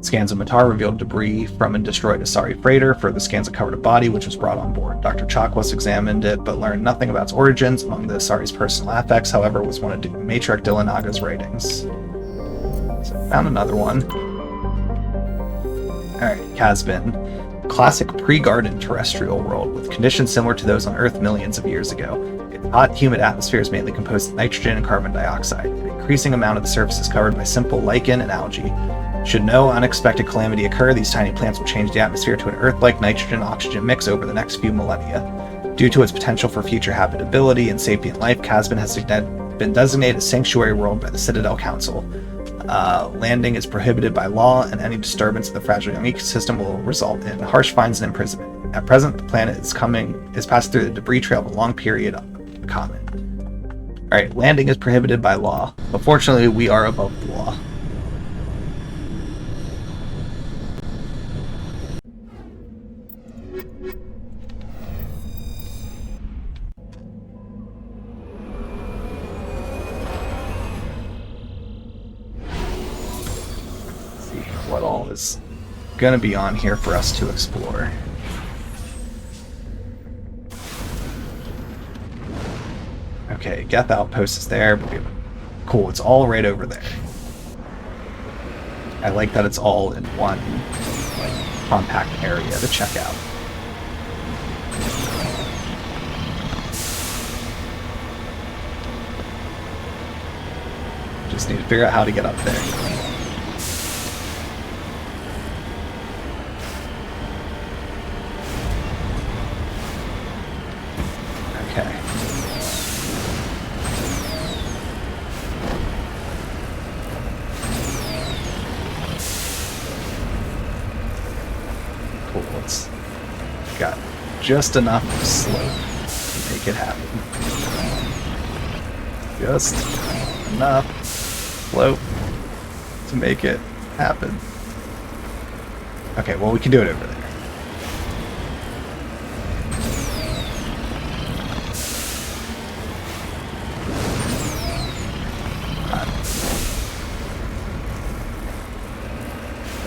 Scans of Matar revealed debris from a destroyed Asari freighter. Further scans uncovered a body which was brought on board. Dr. Chakwas examined it, but learned nothing about its origins. Among the Asari's personal affects, however, was one of Matriarch Dillinaga's writings. So found another one. Alright, Casbin. Classic pre-garden terrestrial world with conditions similar to those on Earth millions of years ago. Its hot, humid atmosphere is mainly composed of nitrogen and carbon dioxide. An increasing amount of the surface is covered by simple lichen and algae. Should no unexpected calamity occur, these tiny plants will change the atmosphere to an Earth-like nitrogen-oxygen mix over the next few millennia. Due to its potential for future habitability and sapient life, Casbin has been designated a sanctuary world by the Citadel Council. Landing is prohibited by law, and any disturbance of the fragile young ecosystem will result in harsh fines and imprisonment. At present, the planet is passing through the debris trail of a long period of comet. Alright, landing is prohibited by law, but fortunately we are above the law. What all is going to be on here for us to explore. Okay, Geth Outpost is there, but cool, it's all right over there. I like that it's all in one compact area to check out. Just need to figure out how to get up there. Got just enough slope to make it happen. Just enough slope to make it happen. Okay, well, we can do it over there.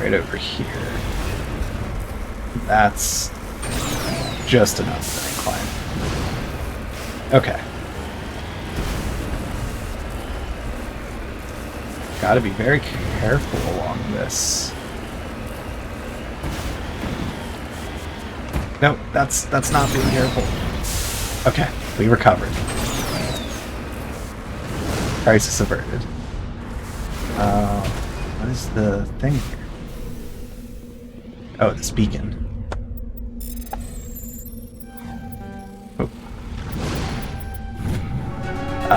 Right over here. That's just enough to climb. Okay. Gotta be very careful along this. No, that's not being careful. Okay, we recovered. Crisis averted. What is the thing here? Oh, this beacon.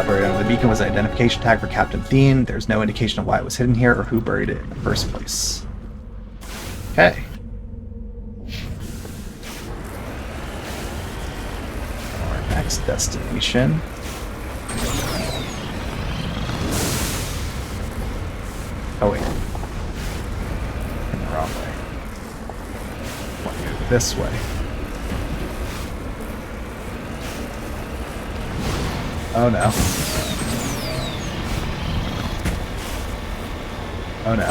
The beacon was an identification tag for Captain Thien. There's no indication of why it was hidden here or who buried it in the first place. Okay. Our next destination. Oh wait. In the wrong way. I want to go this way. Oh no. Oh no.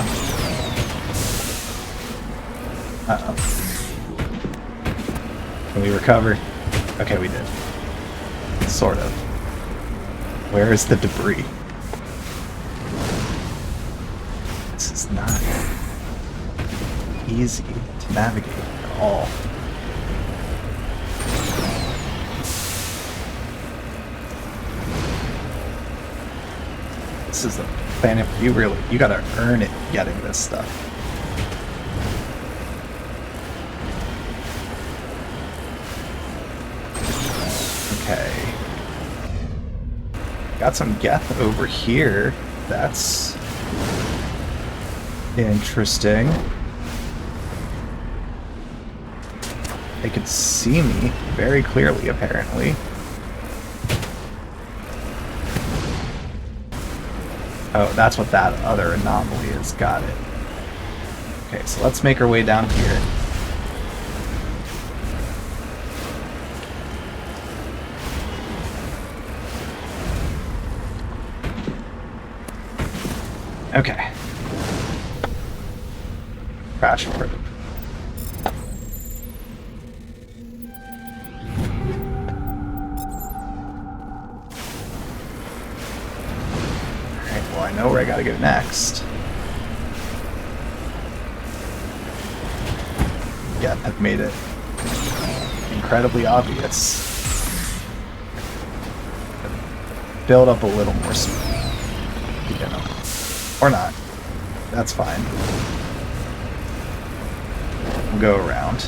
Uh-oh. Can we recover? Okay, we did. Sort of. Where is the debris? This is not easy to navigate at all. This is the planet you gotta earn it getting this stuff. Okay. Got some Geth over here. That's interesting. They could see me very clearly, apparently. Oh, that's what that other anomaly is. Got it. Okay, so let's make our way down here. Okay. Crash probe. I know where I gotta go next. Yeah, I've made it incredibly obvious. Build up a little more speed. You know. Or not. That's fine. We'll go around.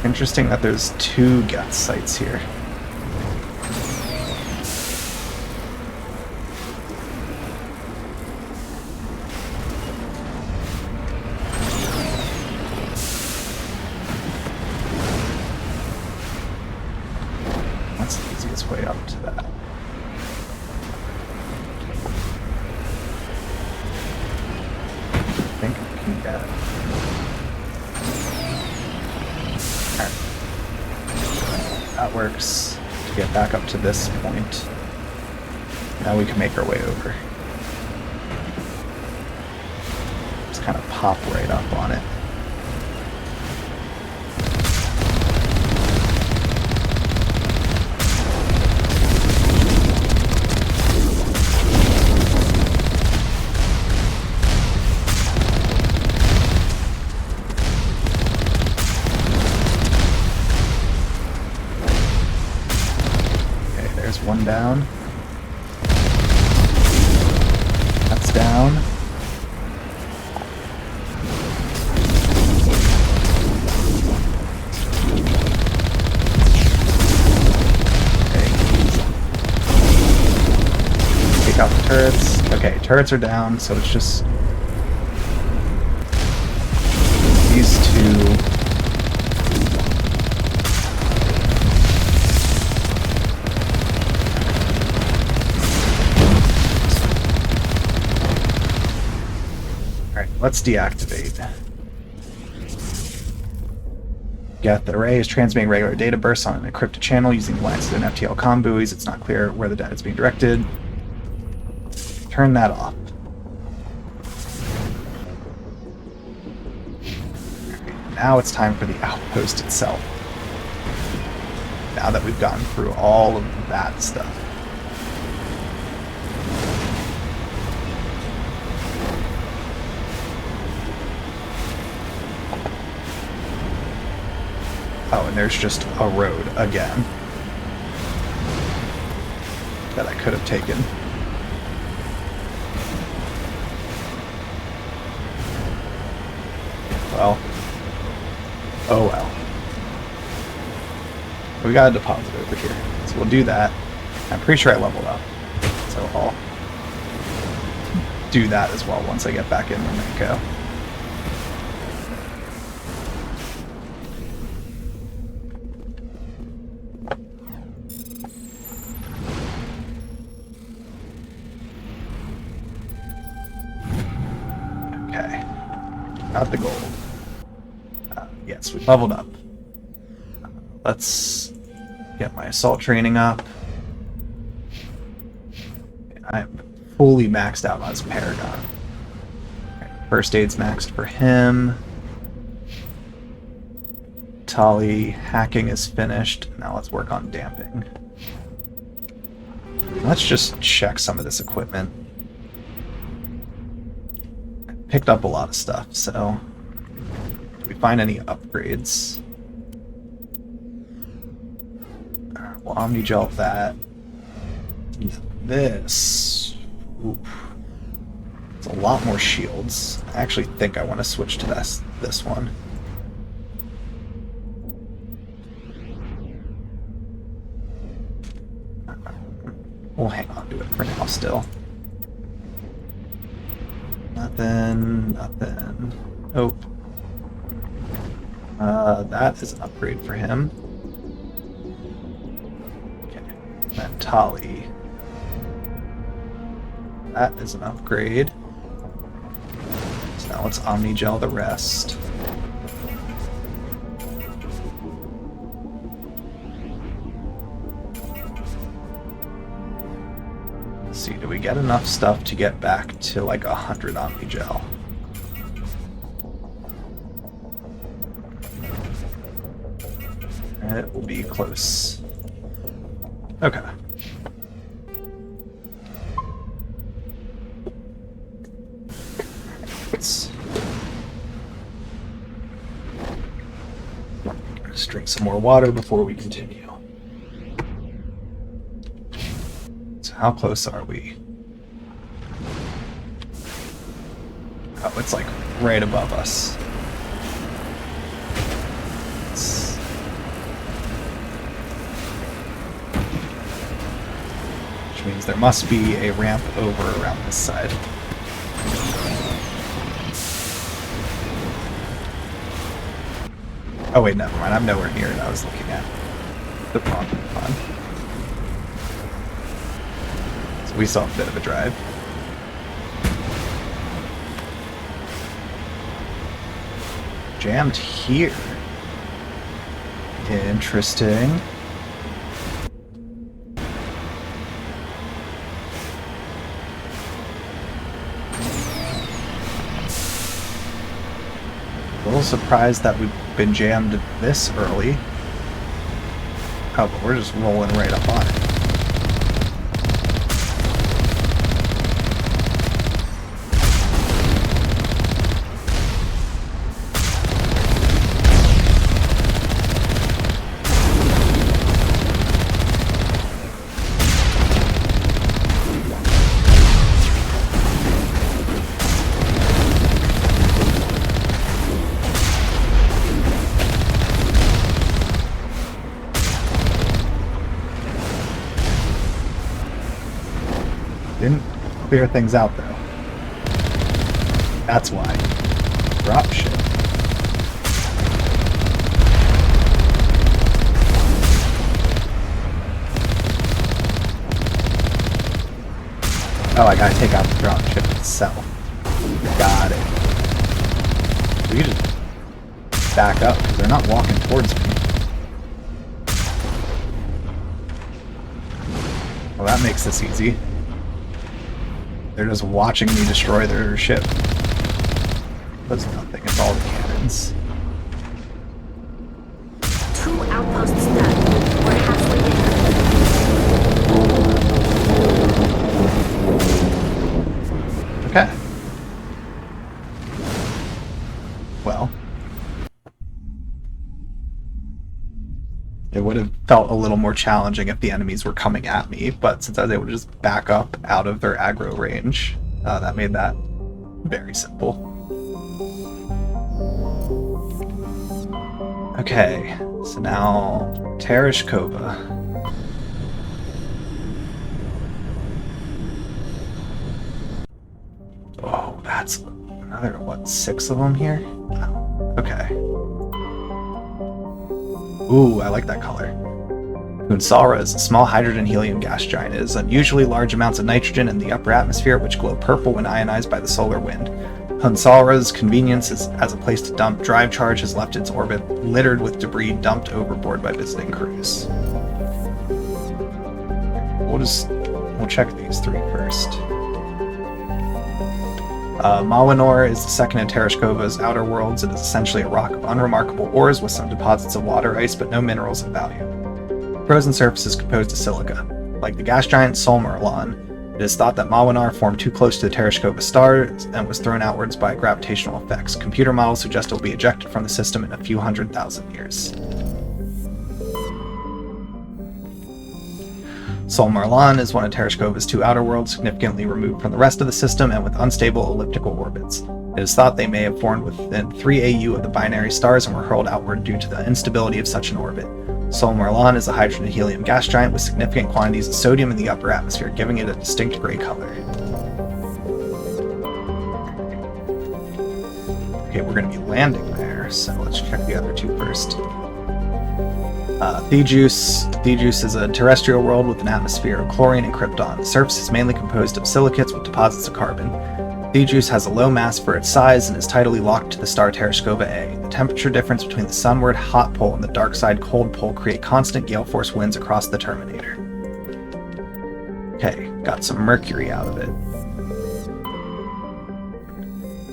Interesting that there's 2 Geth sites here. That's the easiest way up to that. I think I can get it. Alright. That works to get back up to this point. Now we can make our way over. Just kind of pop right up on it. One down. That's down. Okay. Take out the turrets. Okay, turrets are down, so it's just these 2. Let's deactivate. Geth array is transmitting regular data bursts on an encrypted channel using lines and FTL comm buoys. It's not clear where the data is being directed. Turn that off. Now it's time for the outpost itself. Now that we've gone through all of that stuff. Oh, and there's just a road again that I could have taken. Well. Oh well. We got a deposit over here, so we'll do that. I'm pretty sure I leveled up, so I'll do that as well once I get back in Mako. Got the gold. Yes, we leveled up. Let's get my assault training up. I'm fully maxed out on his Paragon. First aid's maxed for him. Tali hacking is finished. Now let's work on damping. Let's just check some of this equipment. Picked up a lot of stuff, so did we find any upgrades? We'll Omnigel that. This. Oof. It's a lot more shields. I actually think I want to switch to this one. We'll hang on to it for now still. Nothing. Oh. That is an upgrade for him. Okay. And Tali. That is an upgrade. So now let's Omnigel the rest. Let's see, do we get enough stuff to get back to like 100 Omnigel? It will be close. Okay. Let's drink some more water before we continue. So how close are we? Oh, it's like right above us. which means there must be a ramp over around this side. Oh wait, never mind. I'm nowhere near it. I was looking at the wrong one. So we saw a bit of a drive. Jammed here. Interesting. A little surprised that we've been jammed this early. Oh, but we're just rolling right up on it. Didn't clear things out though. That's why. Drop ship. Oh, I gotta take out the drop ship itself. Got it. We can just back up because they're not walking towards me. Well, that makes this easy. They're just watching me destroy their ship. That's nothing, it's all the cannons. 2 outposts done. We're halfway there. Okay. Well. It would have felt a little more challenging if the enemies were coming at me, but since I was able to just back up out of their aggro range, that made that very simple. Okay, so now Tereshkova. Oh, that's another, what, 6 of them here? Oh, okay. Ooh, I like that color. Hunsara is a small hydrogen-helium gas giant. It is unusually large amounts of nitrogen in the upper atmosphere, which glow purple when ionized by the solar wind. Hunsara's convenience as a place to dump drive charge has left its orbit littered with debris dumped overboard by visiting crews. We'll check these 3 first. Mawinor is the second in Tereshkova's outer worlds. It is essentially a rock of unremarkable ores with some deposits of water ice, but no minerals of value. Frozen surface is composed of silica. Like the gas giant Solmerlon, it is thought that Mawinor formed too close to the Tereshkova star and was thrown outwards by gravitational effects. Computer models suggest it will be ejected from the system in a few 100,000 years. Solmerlon is one of Tereshkova's 2 outer worlds, significantly removed from the rest of the system and with unstable elliptical orbits. It is thought they may have formed within 3 AU of the binary stars and were hurled outward due to the instability of such an orbit. Solmerlon is a hydrogen-helium gas giant with significant quantities of sodium in the upper atmosphere, giving it a distinct gray color. Okay, we're going to be landing there, so let's check the other 2 first. Thejus is a terrestrial world with an atmosphere of chlorine and krypton. The surface is mainly composed of silicates with deposits of carbon. Thejus has a low mass for its size and is tidally locked to the star Tereshkova A. The temperature difference between the sunward hot pole and the dark side cold pole create constant gale force winds across the Terminator. Okay, got some mercury out of it.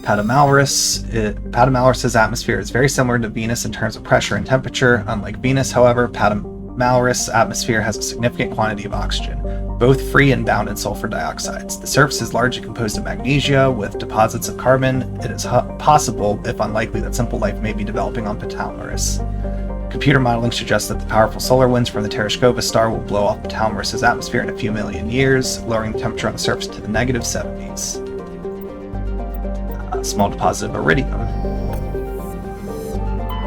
Patamalris's atmosphere is very similar to Venus in terms of pressure and temperature. Unlike Venus, however, Patamalris's atmosphere has a significant quantity of oxygen, both free and bound in sulfur dioxides. The surface is largely composed of magnesia with deposits of carbon. It is possible, if unlikely, that simple life may be developing on Patamalris. Computer modeling suggests that the powerful solar winds from the Tereshkova star will blow off Patamalris's atmosphere in a few million years, lowering the temperature on the surface to the negative 70s. Small deposit of iridium.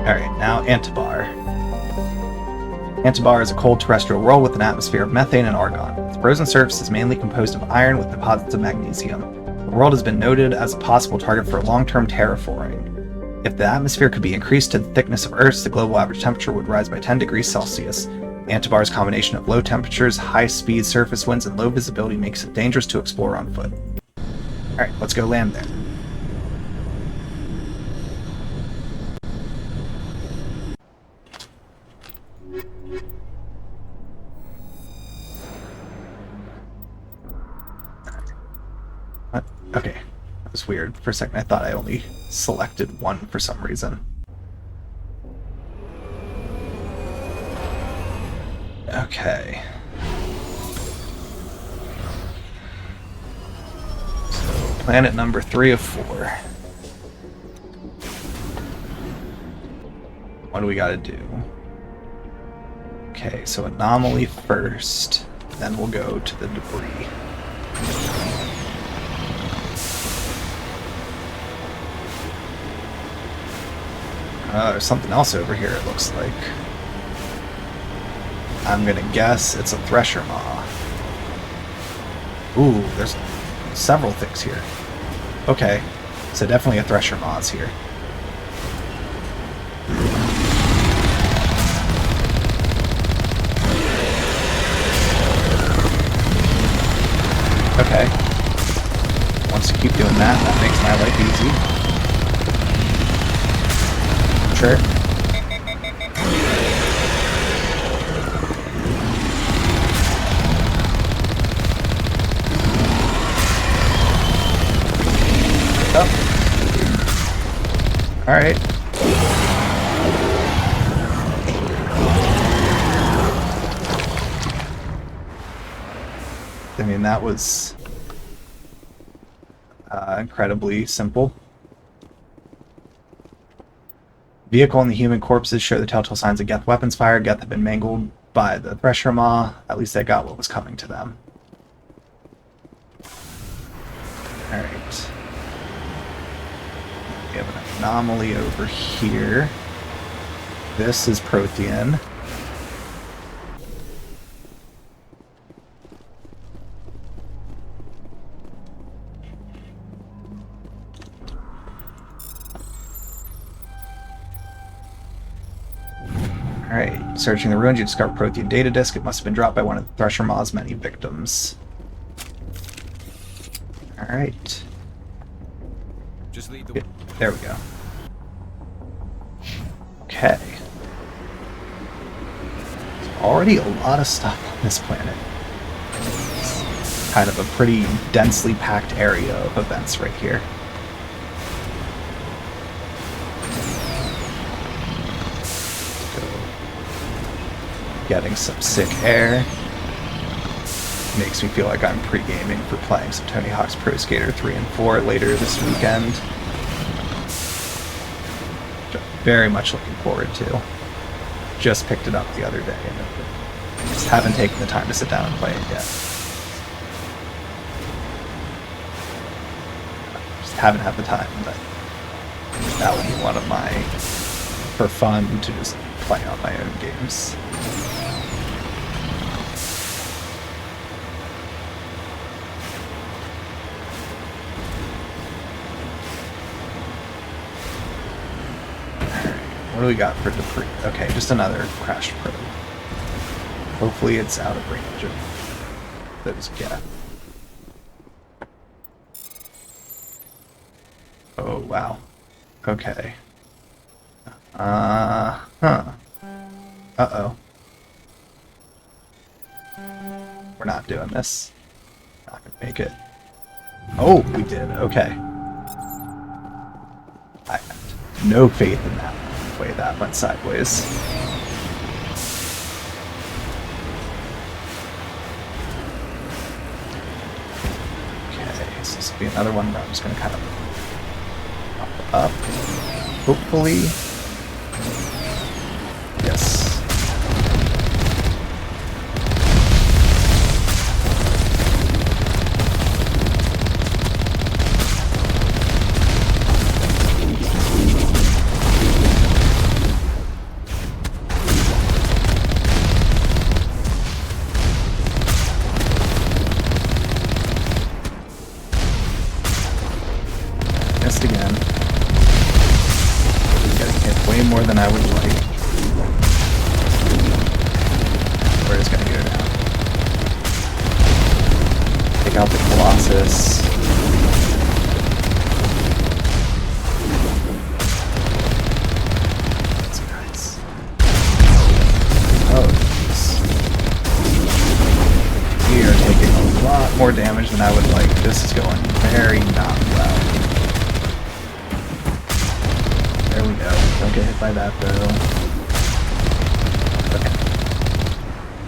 Alright, now Antibar. Antibar is a cold terrestrial world with an atmosphere of methane and argon. Its frozen surface is mainly composed of iron with deposits of magnesium. The world has been noted as a possible target for long-term terraforming. If the atmosphere could be increased to the thickness of Earth's, the global average temperature would rise by 10 degrees Celsius. Antibar's combination of low temperatures, high-speed surface winds, and low visibility makes it dangerous to explore on foot. Alright, let's go land there. Okay, that was weird. For a second I thought I only selected one for some reason. Okay. So, planet number 3 of 4. What do we gotta do? Okay, so anomaly first, then we'll go to the debris. There's something else over here, it looks like. I'm gonna guess it's a thresher maw. Ooh, there's several things here. Okay, so definitely a thresher maw's here. Okay. Once you keep doing that, that makes my life easy. Sure. Oh. All right. I mean, that was incredibly simple. Vehicle and the human corpses show the telltale signs of Geth weapons fire. Geth have been mangled by the thresher maw. At least they got what was coming to them. Alright. We have an anomaly over here. This is Prothean. Alright, searching the ruins, you discover Prothean data disk. It must have been dropped by one of the Thresher Maw's many victims. Alright. Just lead the way. There we go. Okay. There's already a lot of stuff on this planet. It's kind of a pretty densely packed area of events right here. Getting some sick air. Makes me feel like I'm pre-gaming for playing some Tony Hawk's Pro Skater 3 and 4 later this weekend. Which I'm very much looking forward to. Just picked it up the other day and just haven't taken the time to sit down and play it yet. Just haven't had the time, but that would be one of my, for fun, to just play on my own games. What do we got for debris? Okay, just another crashed probe. Hopefully it's out of range of those Geth. Oh, wow. Okay. Uh-oh. We're not doing this. Not gonna make it. Oh, we did. Okay. I have no faith in that way that went sideways. Okay, so this will be another one where I'm just gonna kind of pop up. Hopefully. Yes. more damage than I would like. This is going very not well. There we go. Don't get hit by that though. Okay.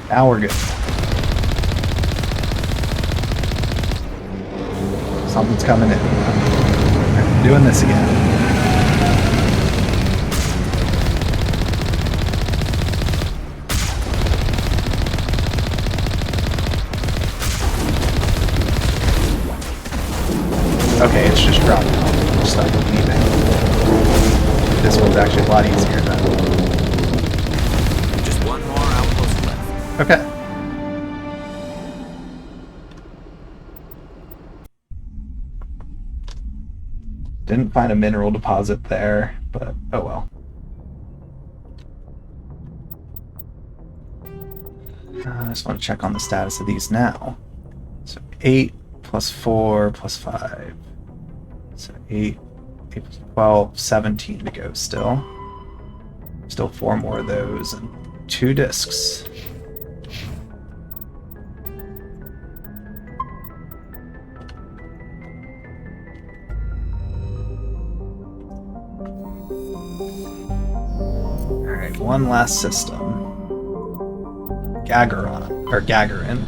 Now we're good. Something's coming in. I'm doing this again. Okay, it's just dropped out. Just like leaving. This one's actually a lot easier than. Just one more outpost left. Okay. Didn't find a mineral deposit there, but oh well. I just want to check on the status of these now. So 8 plus 4 plus 5. So 8 plus 12, 17 to go still. Still 4 more of those and 2 discs. Alright, one last system. Gagarin, or Gagarin.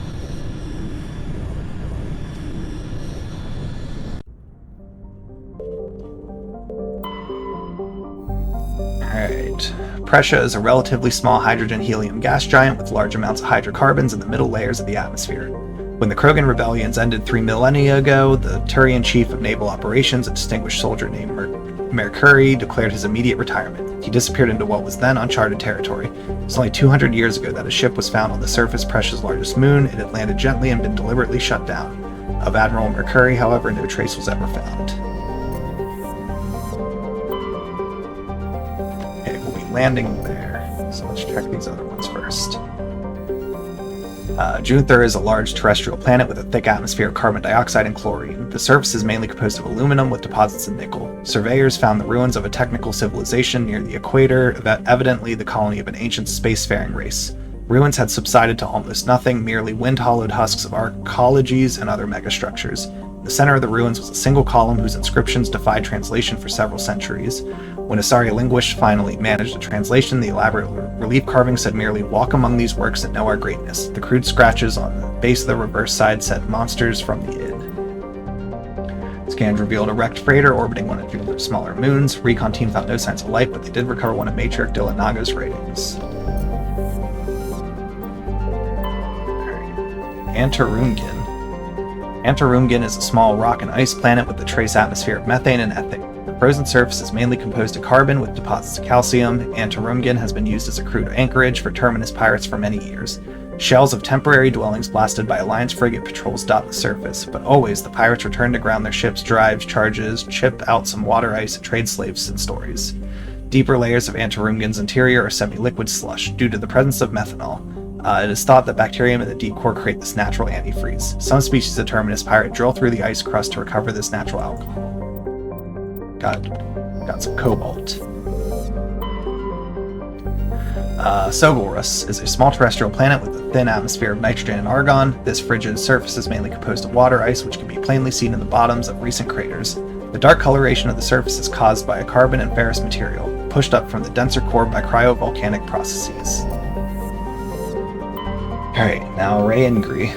Alright. Prescia is a relatively small hydrogen-helium gas giant with large amounts of hydrocarbons in the middle layers of the atmosphere. When the Krogan rebellions ended 3 millennia ago, the Turian chief of naval operations, a distinguished soldier named Mercury, declared his immediate retirement. He disappeared into what was then uncharted territory. It was only 200 years ago that a ship was found on the surface of Prescia's largest moon. It had landed gently and been deliberately shut down. Of Admiral Mercury, however, no trace was ever found. Okay, we'll be landing there. So let's check these other ones first. Junthur is a large terrestrial planet with a thick atmosphere of carbon dioxide and chlorine. The surface is mainly composed of aluminum with deposits of nickel. Surveyors found the ruins of a technical civilization near the equator, evidently the colony of an ancient spacefaring race. Ruins had subsided to almost nothing, merely wind-hollowed husks of arcologies and other megastructures. In the center of the ruins was a single column whose inscriptions defied translation for several centuries. When Asari linguists finally managed a translation, the elaborate relief carvings said merely, "Walk among these works and know our greatness." The crude scratches on the base of the reverse side said, "Monsters from the id." Scans revealed a wrecked freighter orbiting one of Jupiter's smaller moons. Recon team found no signs of life, but they did recover one of Matriarch Dillanaga's writings. Antarungin. Antarungin is a small rock and ice planet with a trace atmosphere of methane and ethane. The frozen surface is mainly composed of carbon with deposits of calcium. Antarungin has been used as a crude anchorage for Terminus pirates for many years. Shells of temporary dwellings blasted by Alliance frigate patrols dot the surface, but always the pirates return to ground their ships, drives, charges, chip out some water ice, and trade slaves and stories. Deeper layers of Antarungin's interior are semi-liquid slush due to the presence of methanol. It is thought that bacterium in the deep core create this natural antifreeze. Some species of Terminus pirate drill through the ice crust to recover this natural alcohol. Got some cobalt. Sogolrus is a small terrestrial planet with a thin atmosphere of nitrogen and argon. This frigid surface is mainly composed of water ice, which can be plainly seen in the bottoms of recent craters. The dark coloration of the surface is caused by a carbon and ferrous material, pushed up from the denser core by cryovolcanic processes. Alright, now Rayangri.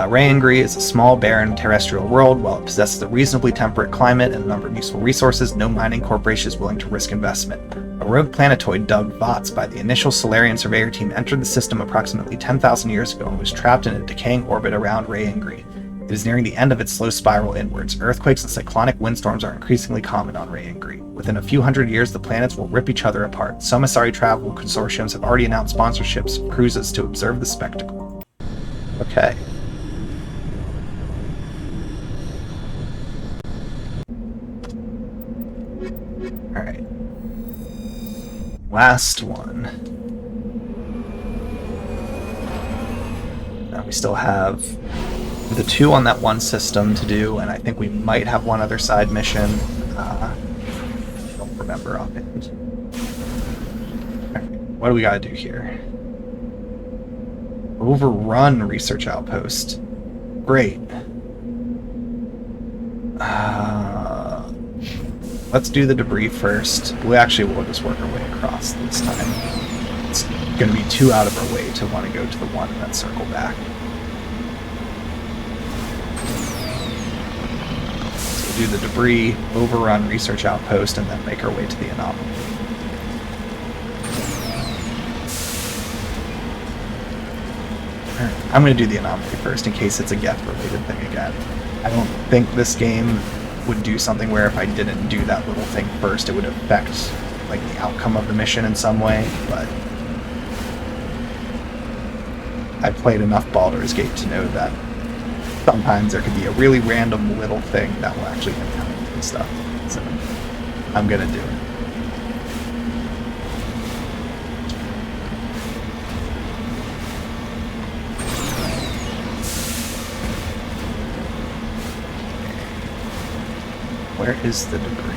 Rayangri is a small, barren terrestrial world. While it possesses a reasonably temperate climate and a number of useful resources, no mining corporation is willing to risk investment. A rogue planetoid dubbed Vots by the initial Solarian surveyor team entered the system approximately 10,000 years ago and was trapped in a decaying orbit around Rayangri. It is nearing the end of its slow spiral inwards. Earthquakes and cyclonic windstorms are increasingly common on Rayangri. Within a few hundred years, the planets will rip each other apart. Some Asari travel consortiums have already announced sponsorships of cruises to observe the spectacle. Okay. Alright. Last one. Now we still have the 2 on that one system to do, and I think we might have one other side mission. I don't remember offhand. Right, what do we gotta do here? Overrun research outpost. Great. Let's do the debris first. We'll just work our way across this time. It's going to be too out of our way to want to go to the one and then circle back. So we'll do the debris, overrun research outpost, and then make our way to the anomaly. I'm going to do the anomaly first in case it's a Geth-related thing again. I don't think this game would do something where if I didn't do that little thing first, it would affect like the outcome of the mission in some way, but I played enough Baldur's Gate to know that sometimes there could be a really random little thing that will actually impact and stuff. So I'm going to do it. Where is the debris?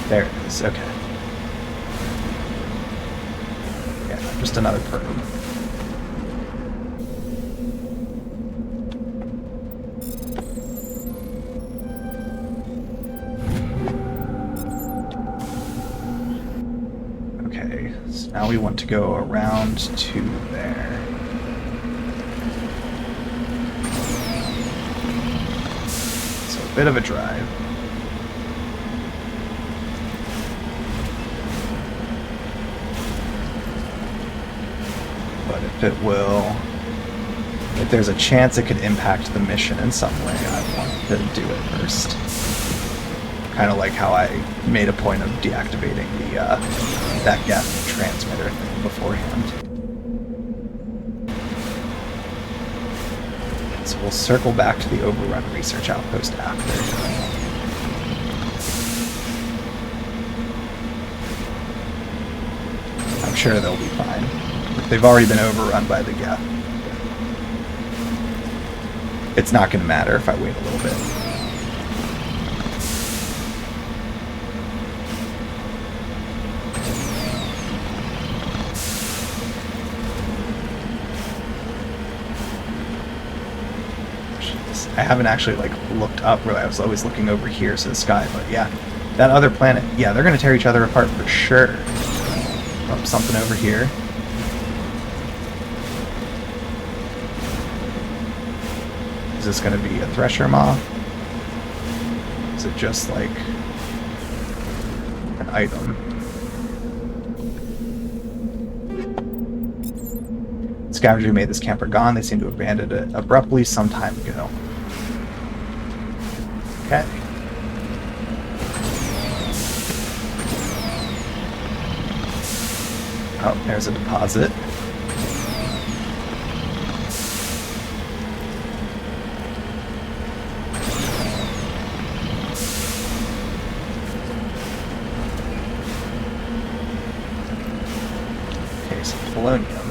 There it is, okay. Yeah, just another probe. Okay, so now we want to go around to there. Bit of a drive. But if there's a chance it could impact the mission in some way, I want to do it first. Kind of like how I made a point of deactivating the that Geth transmitter thing beforehand. So we'll circle back to the overrun research outpost after. I'm sure they'll be fine. They've already been overrun by the Geth. It's not going to matter if I wait a little bit. I haven't actually looked up really. I was always looking over here to the sky, but yeah, that other planet, yeah, they're gonna tear each other apart for sure. Oh, something over here. Is this gonna be a Thresher Maw? Is it just like an item? Scavengers who made this camp are gone. They seem to have abandoned it abruptly some time ago. Okay. Oh, there's a deposit. Okay, so polonium.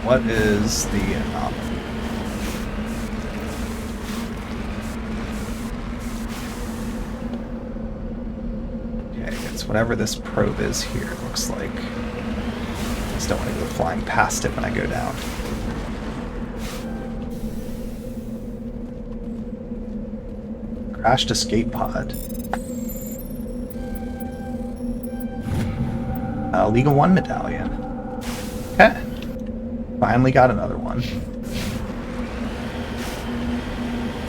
What is the anomaly? Okay, it's whatever this probe is here, it looks like. I just don't want to go flying past it when I go down. Crashed escape pod. League of One medallion. Okay. Finally got another one.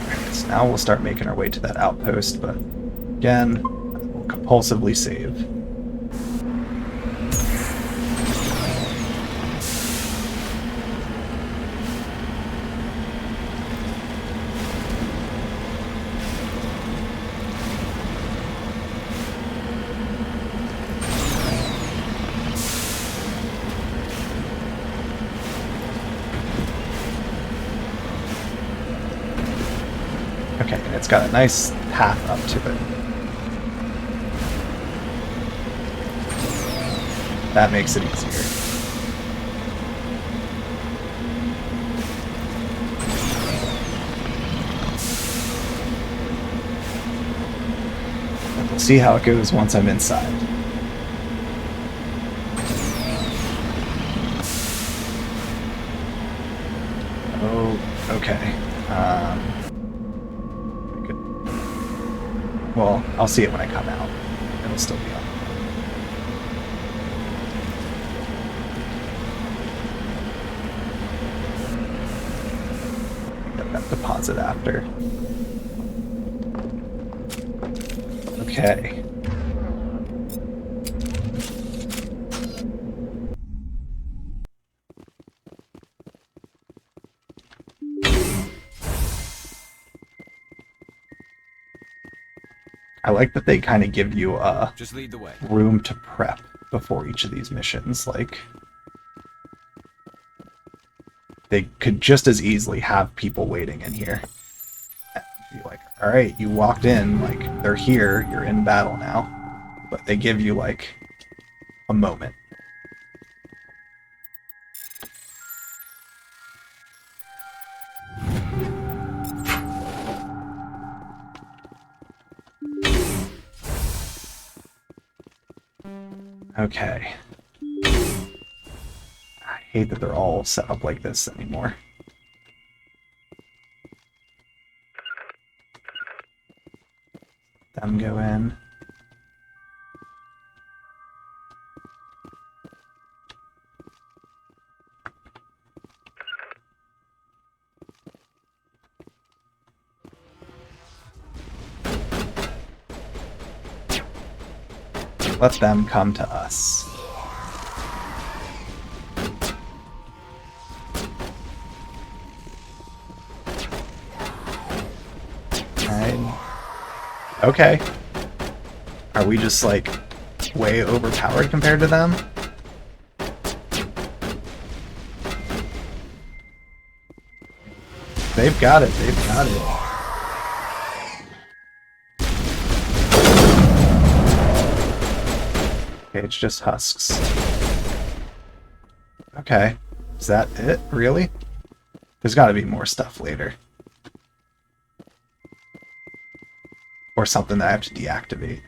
Alright, so now we'll start making our way to that outpost, but again, we'll compulsively save. Okay, and it's got a nice path up to it. That makes it easier. see how it goes once I'm inside. Oh, okay. Well, I'll see it when I come out. It'll still be on. Get that deposit after. Okay. I like that they kind of give you Just lead the way. room to prep before each of these missions. Like, they could just as easily have people waiting in here. Be like, all right, you walked in, like, they're here, you're in battle now. But they give you, like, a moment. Okay. I hate that they're all set up like this anymore. Them go in. Let them come to us. Okay. Are we just, like, way overpowered compared to them? They've got it, they've got it. Okay, it's just husks. Okay. Is that it? Really? There's gotta be more stuff later. Or something that I have to deactivate.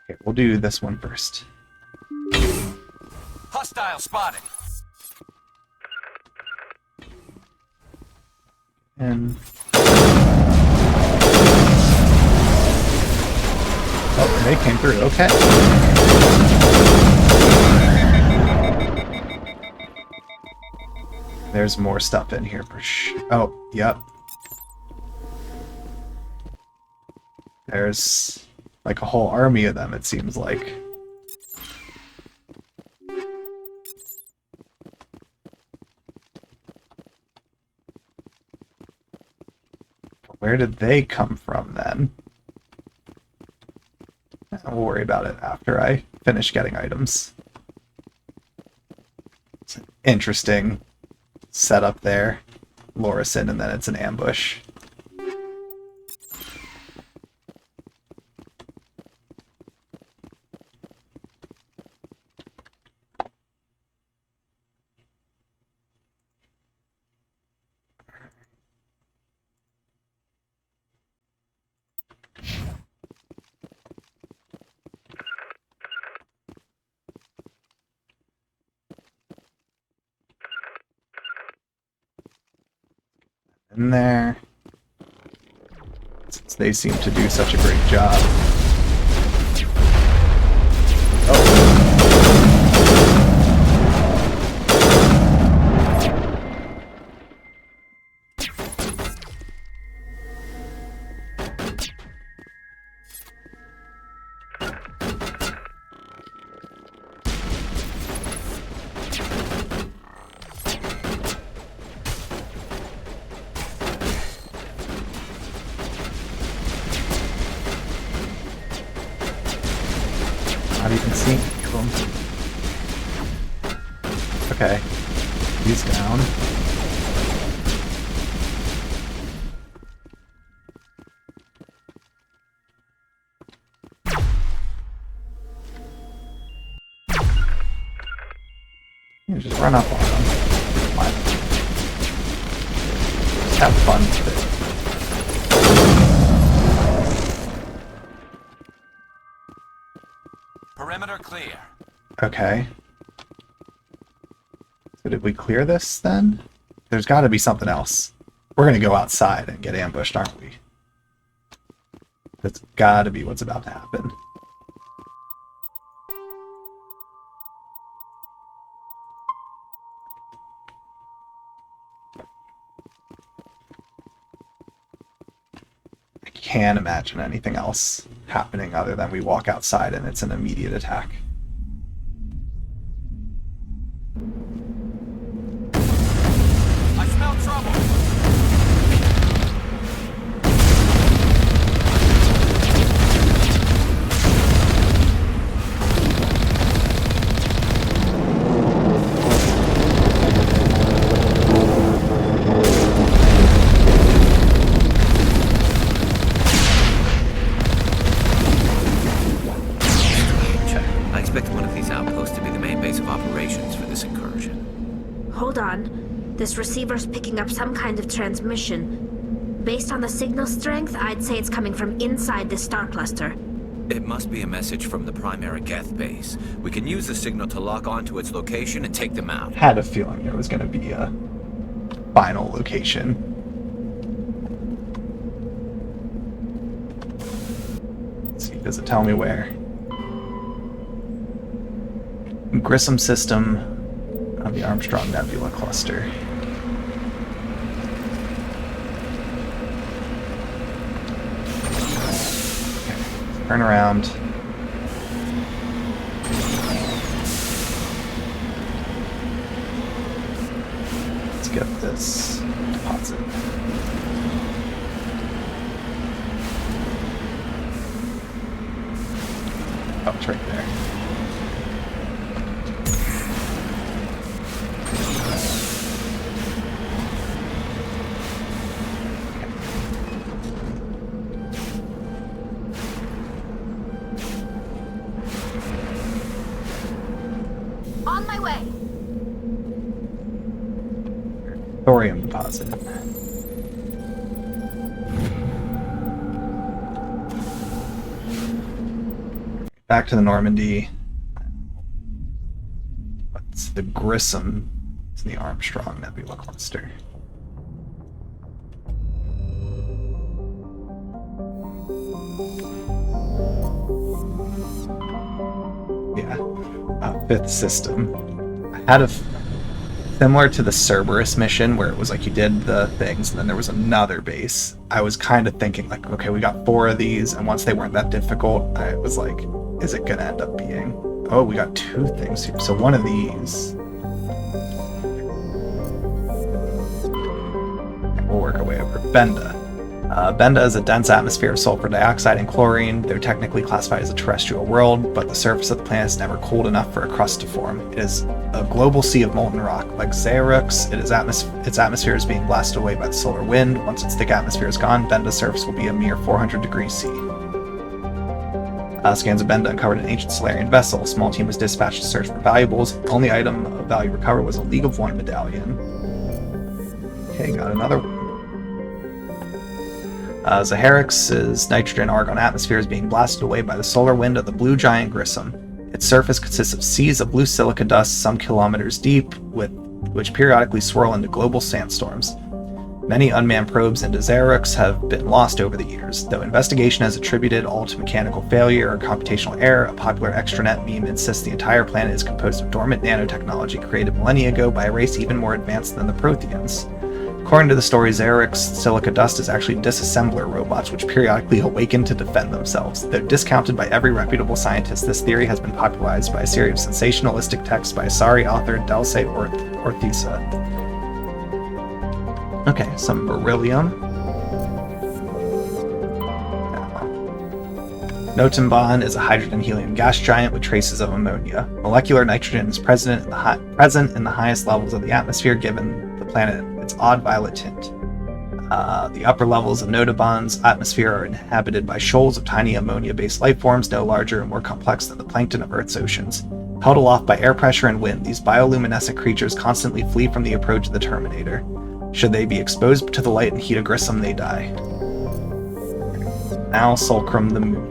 Okay, we'll do this one first. Hostile spotted. And oh, they came through. Okay. There's more stuff in here for sure. Oh, yep. There's like a whole army of them, it seems like. Where did they come from then? We'll worry about it after I finish getting items. It's an interesting setup there. Lorison, and then it's an ambush. In there. Since they seem to do such a great job. Oh. Not even seen. He's down. You just run up on him. Fine. Just have fun with it. Perimeter clear. Okay. So did we clear this then? There's got to be something else. We're going to go outside and get ambushed, aren't we? That's got to be what's about to happen. I can't imagine anything else happening other than we walk outside and it's an immediate attack. I smell trouble. I expect one of these outposts to be the main base of operations for this incursion. Hold on. This receiver's picking up some kind of transmission. Based on the signal strength, I'd say it's coming from inside this star cluster. It must be a message from the primary Geth base. We can use the signal to lock onto its location and take them out. Had a feeling there was going to be a final location. Let's see, does it tell me where? Grissom system of the Armstrong Nebula cluster. Okay, turn around. Let's get this deposit. Oh, it's right there. On my way. Thorium deposit. Back to the Normandy. What's the Grissom? It's the Armstrong Nebula cluster. Yeah, fifth system. I had similar to the Cerberus mission where it was like you did the things and then there was another base. I was kind of thinking like, okay, we got 4 of these, and once they weren't that difficult, I was like, is it gonna end up being? Oh, we got 2 things here. So one of these. We'll work our way over. Benda. Benda is a dense atmosphere of sulfur dioxide and chlorine. They're technically classified as a terrestrial world, but the surface of the planet is never cooled enough for a crust to form. It is a global sea of molten rock. Like Xerux, its atmosphere is being blasted away by the solar wind. Once its thick atmosphere is gone, Benda's surface will be a mere 400 degrees C. Scans of Benda uncovered an ancient Solarian vessel. A small team was dispatched to search for valuables. The only item of value recovered was a League of One medallion. Okay, got another one. Zaharix's nitrogen-argon atmosphere is being blasted away by the solar wind of the blue giant Grissom. Its surface consists of seas of blue silica dust some kilometers deep, which periodically swirl into global sandstorms. Many unmanned probes into Xerux have been lost over the years. Though investigation has attributed all to mechanical failure or computational error, a popular extranet meme insists the entire planet is composed of dormant nanotechnology created millennia ago by a race even more advanced than the Protheans. According to the story, Xerix silica dust is actually disassembler robots which periodically awaken to defend themselves. Though discounted by every reputable scientist, this theory has been popularized by a series of sensationalistic texts by Asari author Dulce Ortiza. Okay, some beryllium. Notenbahn is a hydrogen-helium gas giant with traces of ammonia. Molecular nitrogen is present in the highest levels of the atmosphere, given the planet its odd violet tint. The upper levels of Notenbahn's atmosphere are inhabited by shoals of tiny ammonia-based life forms, no larger and more complex than the plankton of Earth's oceans. Held aloft by air pressure and wind, these bioluminescent creatures constantly flee from the approach of the Terminator. Should they be exposed to the light and heat of Grissom, they die. Now Sulcrum the Moon.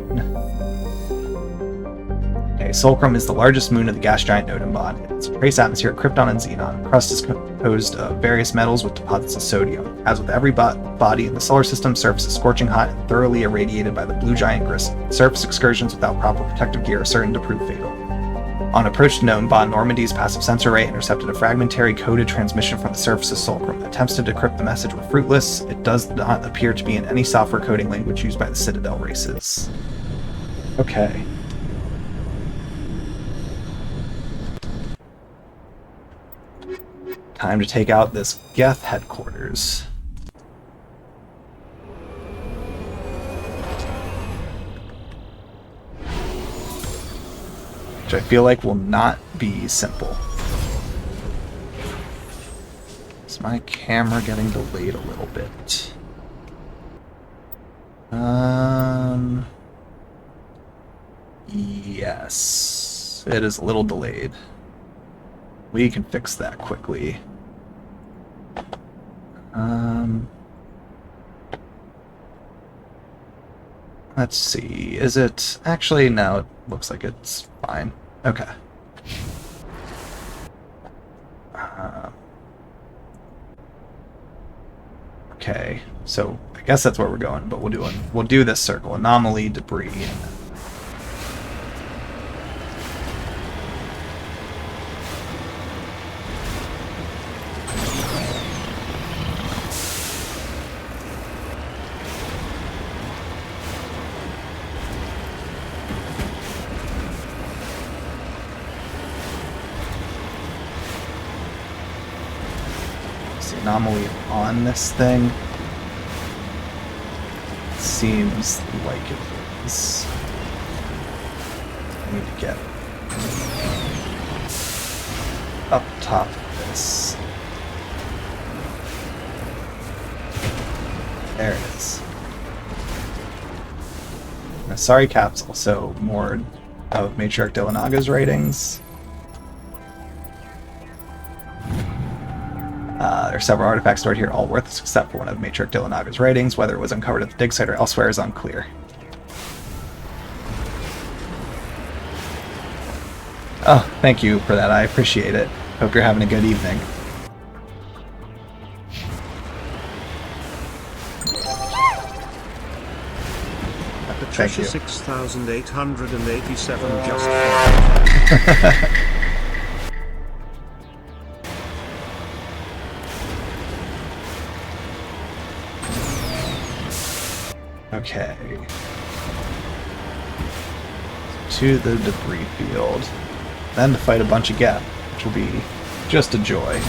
Okay, Sulcrum is the largest moon of the gas giant Notenbahn. Its trace atmosphere, krypton and xenon. Crust is composed of various metals with deposits of sodium. As with every body in the solar system, surface is scorching hot and thoroughly irradiated by the blue giant Grissom. Surface excursions without proper protective gear are certain to prove fatal. On approach to Notenbahn, Normandy's passive sensor array intercepted a fragmentary coded transmission from the surface of Sulcrum. Attempts to decrypt the message were fruitless. It does not appear to be in any software coding language used by the Citadel races. Okay. Time to take out this Geth headquarters. Which I feel like will not be simple. Is my camera getting delayed a little bit? Yes. It is a little delayed. We can fix that quickly. Let's see, is it... Actually, no, it looks like it's fine. Okay. Okay, so I guess that's where we're going, but we'll do this circle. Anomaly, debris, and anomaly on this thing. Seems like it is. I need to get up top of this. There it is. Sorry, Cap's also more of Matriarch Delonaga's writings. There are several artifacts stored here, all worthless except for one of Matriarch Delonaga's writings. Whether it was uncovered at the dig site or elsewhere is unclear. Oh, thank you for that. I appreciate it. Hope you're having a good evening. Patricia 6887 just followed. Okay. To the debris field. Then to fight a bunch of Geth, which will be just a joy.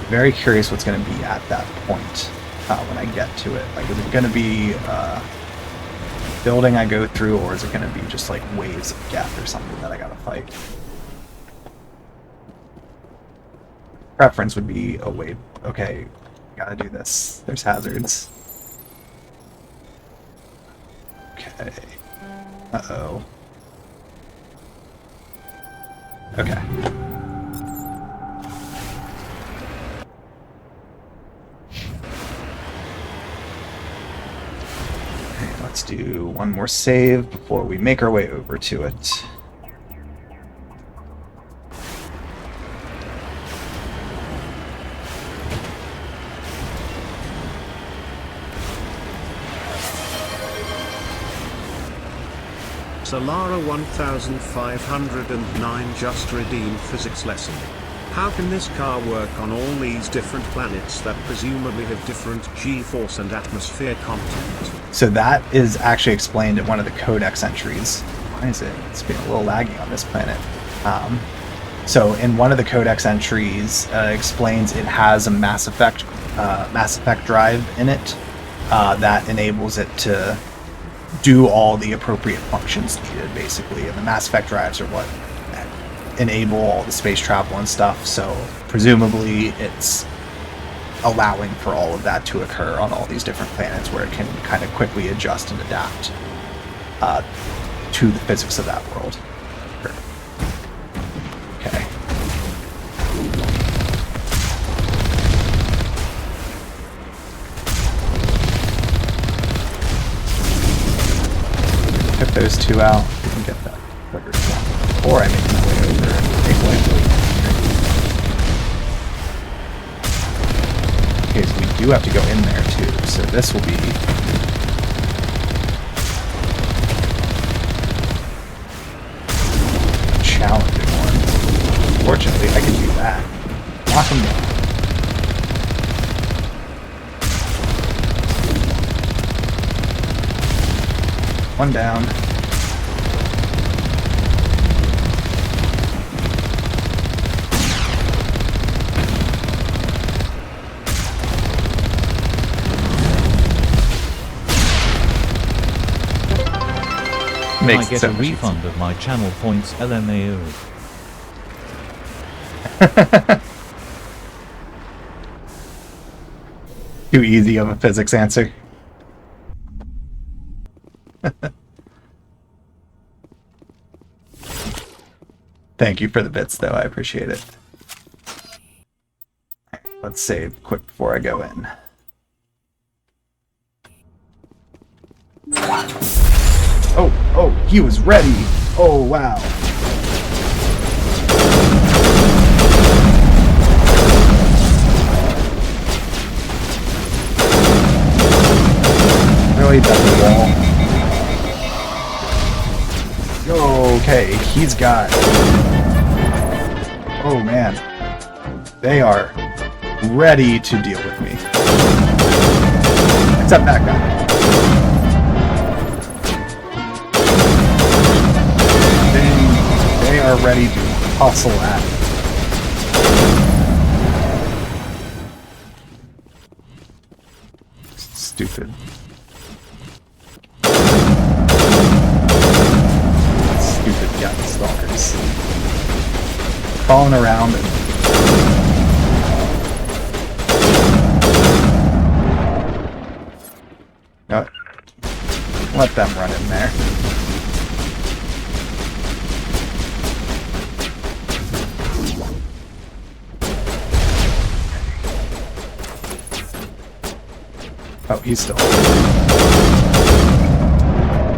Very curious what's going to be at that point when I get to it. Like, is it going to be building I go through, or is it going to be just like waves of Geth or something that I gotta fight? Preference would be a wave. Okay, gotta do this. There's hazards. Okay. Uh-oh. Okay. Let's do one more save before we make our way over to it. Solara 1509 just redeemed physics lesson. How can this car work on all these different planets that presumably have different G-force and atmosphere content? So that is actually explained in one of the codex entries. Why is it? It's being a little laggy on this planet. So in one of the codex entries, explains it has a Mass Effect drive in it that enables it to do all the appropriate functions needed, basically. And the Mass Effect drives are what enable all the space travel and stuff. So presumably it's allowing for all of that to occur on all these different planets, where it can kind of quickly adjust and adapt to the physics of that world. Okay. Took those two out. We can get that triggered before I make my way over and make life really easier. Okay, so we do have to go in there too, so this will be a challenging one. Fortunately, I can do that. Knock him down. One down. Makes I get so a much refund of my channel points LMAO. Too easy of a physics answer. Thank you for the bits, though. I appreciate it. Let's save quick before I go in. Oh, he was ready. Oh, wow. Really double wall. Okay, he's got... Oh, man. They are ready to deal with me. Except that guy. They are ready to hustle at it. Stupid. Stupid gun stalkers. Crawling around and... No, let them run in there. Oh, he's still.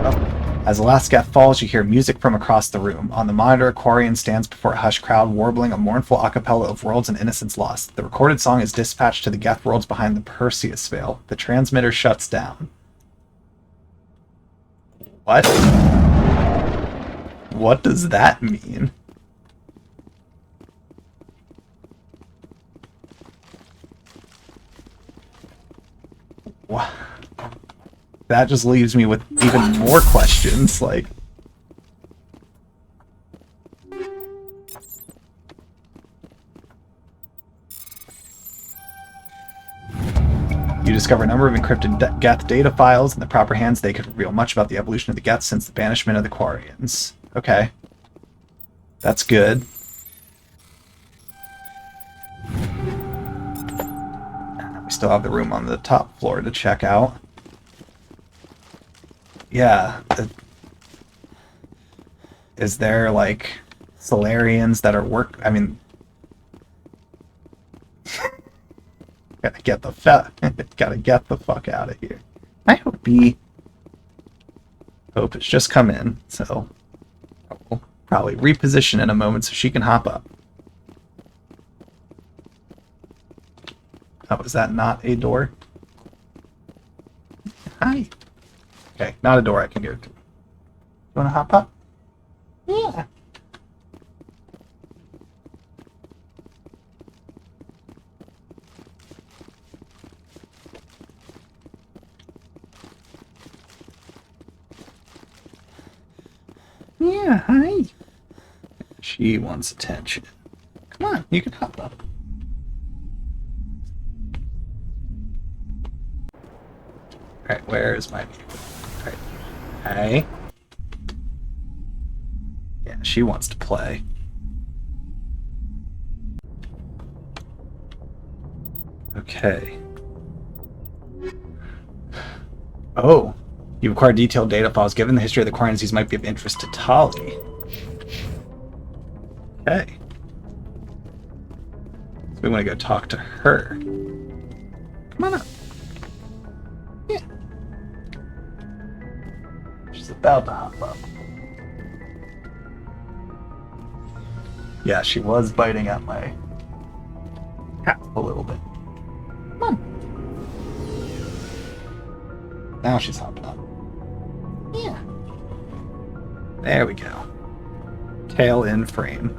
Oh. As the last Geth falls, you hear music from across the room. On the monitor, Quarian stands before a hushed crowd, warbling a mournful a cappella of Worlds and Innocence Lost. The recorded song is dispatched to the Geth worlds behind the Perseus Veil. The transmitter shuts down. What? What does that mean? What? That just leaves me with even more questions, like... You discover a number of encrypted Geth data files. In the proper hands, they could reveal much about the evolution of the Geth since the banishment of the Quarians. Okay. That's good. We still have the room on the top floor to check out. Yeah. Is there, like, Solarians that are I mean... Gotta get the fuck out of here. I hope it's just come in, so I'll probably reposition in a moment so she can hop up. Oh, is that not a door? Hi. Okay, not a door I can go to. You wanna hop up? Yeah. Yeah, hi. She wants attention. Come on, you can hop up. Alright, where is my vehicle? Alright. Hey. Yeah, she wants to play. Okay. Oh. You've acquired detailed data files. Given the history of the quarantine, these might be of interest to Tali. Okay. So we want to go talk to her. Come on up. Yeah. She's about to hop up. Yeah, she was biting at my cap a little bit. Come on. Now she's hopping up. Yeah. There we go. Tail in frame.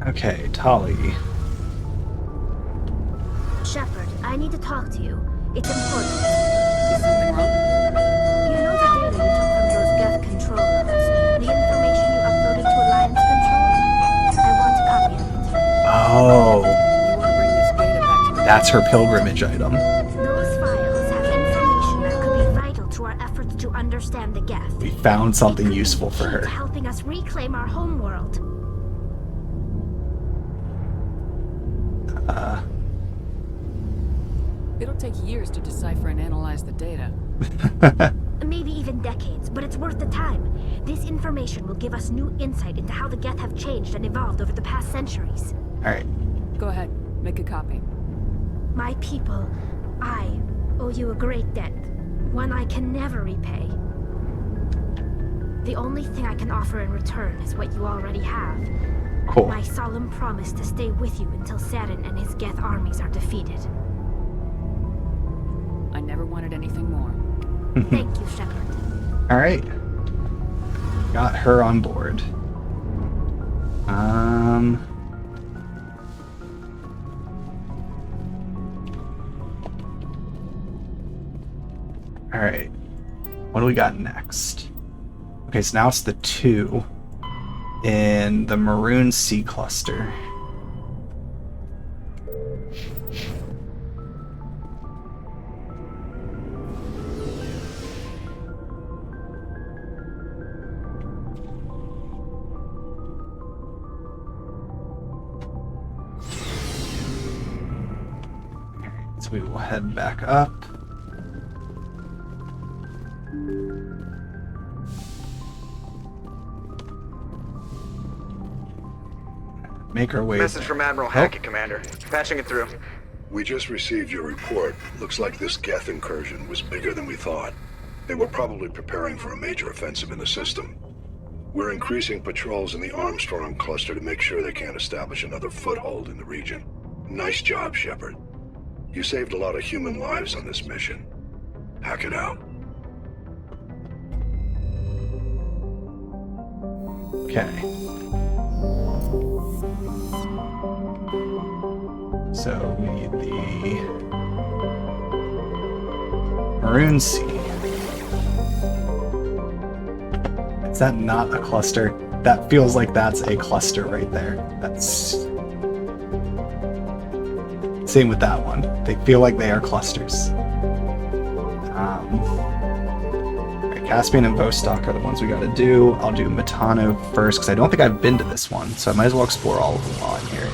Okay, Tali. Shepard, I need to talk to you. It's important. Is something wrong? You know the data you took from those Geth control nodes? The information you uploaded to Alliance Control? I want a copy of it. Oh, You want to bring this data back to me? that's her pilgrimage item. Those files have information that could be vital to our efforts to understand the Geth. We found something useful for her. Helping us reclaim our homeworld. It'll take years to decipher and analyze the data. Maybe even decades, but it's worth the time. This information will give us new insight into how the Geth have changed and evolved over the past centuries. Alright. Go ahead, make a copy. My people, I owe you a great debt. One I can never repay. The only thing I can offer in return is what you already have. Cool. My solemn promise to stay with you until Saren and his Geth armies are defeated. I never wanted anything more. Thank you, Shepard. Alright. Got her on board. Alright. What do we got next? Okay, so now it's the 2 in the Maroon Sea cluster. So we will head back up. Make our way. Message from Admiral Hackett, Commander. Patching it through. We just received your report. Looks like this Geth incursion was bigger than we thought. They were probably preparing for a major offensive in the system. We're increasing patrols in the Armstrong cluster to make sure they can't establish another foothold in the region. Nice job, Shepard. You saved a lot of human lives on this mission. Hackett out. Okay. So we need the Maroon Sea. Is that not a cluster? That feels like that's a cluster right there. That's... Same with that one. They feel like they are clusters. Right, Caspian and Vostok are the ones we gotta do. I'll do Metano first, because I don't think I've been to this one, so I might as well explore all of them while I'm here.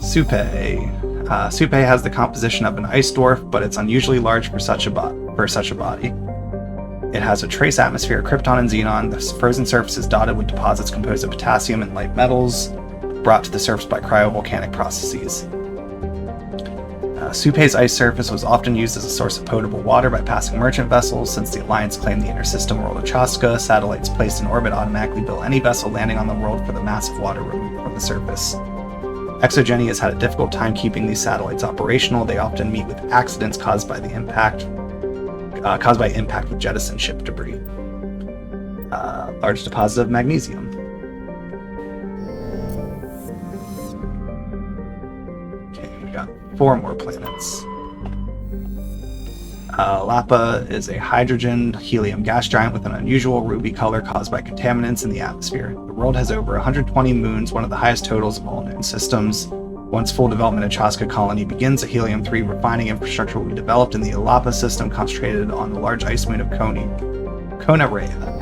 Supe. Supe has the composition of an ice dwarf, but it's unusually large for such a body. It has a trace atmosphere of krypton and xenon. The frozen surface is dotted with deposits composed of potassium and light metals, brought to the surface by cryovolcanic processes. Supe's ice surface was often used as a source of potable water by passing merchant vessels. Since the Alliance claimed the inner system world of Chaska, satellites placed in orbit automatically bill any vessel landing on the world for the massive water removed from the surface. Exogeny has had a difficult time keeping these satellites operational. They often meet with accidents caused by impact with jettison ship debris. Large deposit of magnesium. Okay, we got 4 more planets. Lapa is a hydrogen helium gas giant with an unusual ruby color caused by contaminants in the atmosphere. The world has over 120 moons, one of the highest totals of all known systems. Once full development of Chaska colony begins, a helium-3 refining infrastructure will be developed in the Lapa system, concentrated on the large ice moon of Kona Rhea.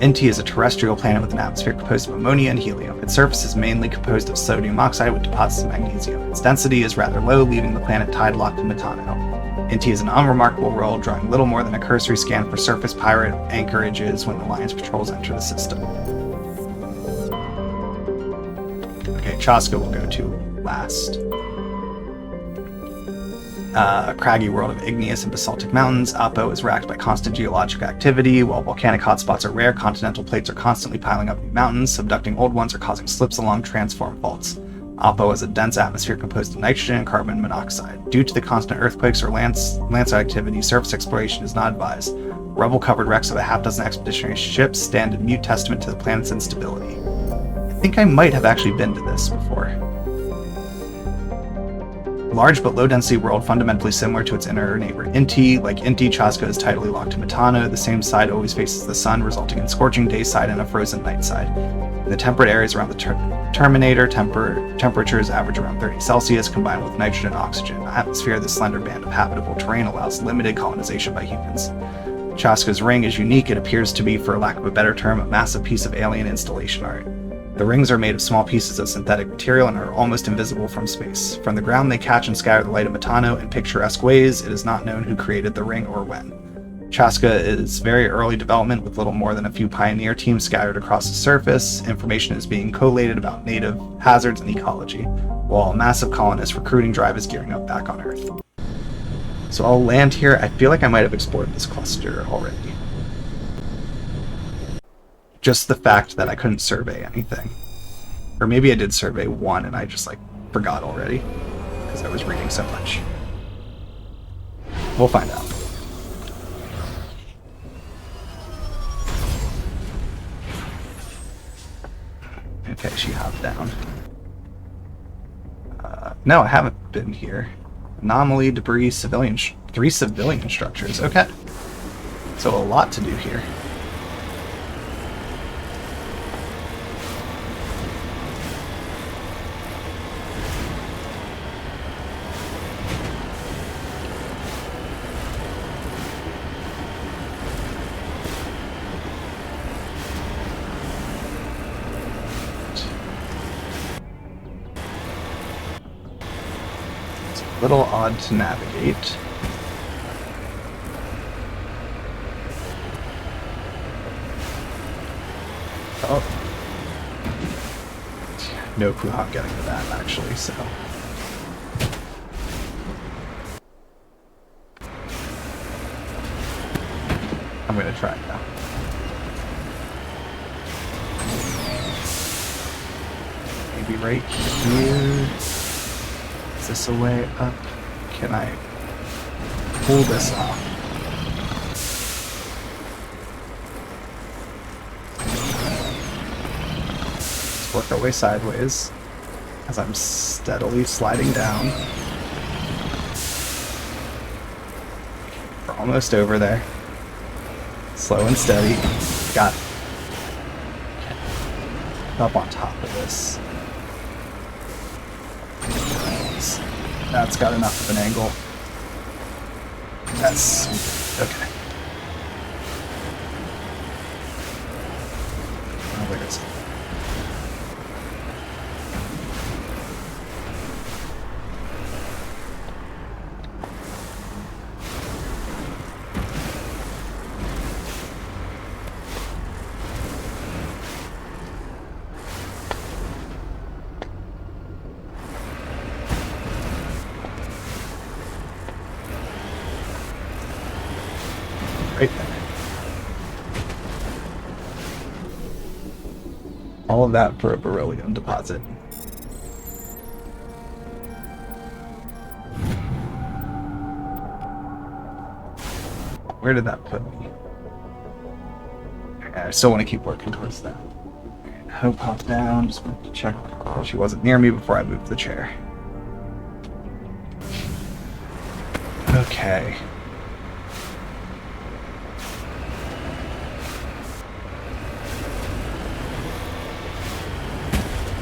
Inti is a terrestrial planet with an atmosphere composed of ammonia and helium. Its surface is mainly composed of sodium oxide with deposits of magnesium. Its density is rather low, leaving the planet tidelocked to Metano. Inti is an unremarkable world, drawing little more than a cursory scan for surface pirate anchorages when Alliance patrols enter the system. Okay, Chaska will go to last. A craggy world of igneous and basaltic mountains. Apo is racked by constant geologic activity. While volcanic hotspots are rare, continental plates are constantly piling up new mountains, subducting old ones or causing slips along transform faults. Apo has a dense atmosphere composed of nitrogen and carbon monoxide. Due to the constant earthquakes or landslide activity, surface exploration is not advised. Rubble-covered wrecks of a half-dozen expeditionary ships stand in mute testament to the planet's instability. I think I might have actually been to this before. Large but low-density world fundamentally similar to its inner neighbor Inti. Like Inti, Chaska is tidally locked to Metano. The same side always faces the sun, resulting in scorching day side and a frozen night side. In the temperate areas around the Terminator, temperatures average around 30 Celsius, combined with nitrogen and oxygen. The atmosphere, this slender band of habitable terrain allows limited colonization by humans. Chaska's ring is unique. It appears to be, for lack of a better term, a massive piece of alien installation art. The rings are made of small pieces of synthetic material and are almost invisible from space. From the ground, they catch and scatter the light of Metano in picturesque ways. It is not known who created the ring or when. Chaska is very early development with little more than a few pioneer teams scattered across the surface. Information is being collated about native hazards and ecology, while a massive colonist recruiting drive is gearing up back on Earth. So I'll land here. I feel like I might have explored this cluster already. Just the fact that I couldn't survey anything. Or maybe I did survey one and I just forgot already because I was reading so much. We'll find out. Okay, she hopped down. No, I haven't been here. Anomaly, debris, 3 civilian structures. Okay. So a lot to do here. A little odd to navigate. Oh. No clue how I'm getting to that, actually, so. I'm gonna try it now. Maybe right here. Is this a way up? Can I pull this off? Let's work our way sideways as I'm steadily sliding down. We're almost over there. Slow and steady. Got it. Okay. Up on top of this. That's got enough of an angle. That's okay. Oh, where is it? Right there. All of that for a beryllium deposit. Where did that put me? I still want to keep working towards that. Hope hop down, just want to check if she wasn't near me before I moved the chair. Okay.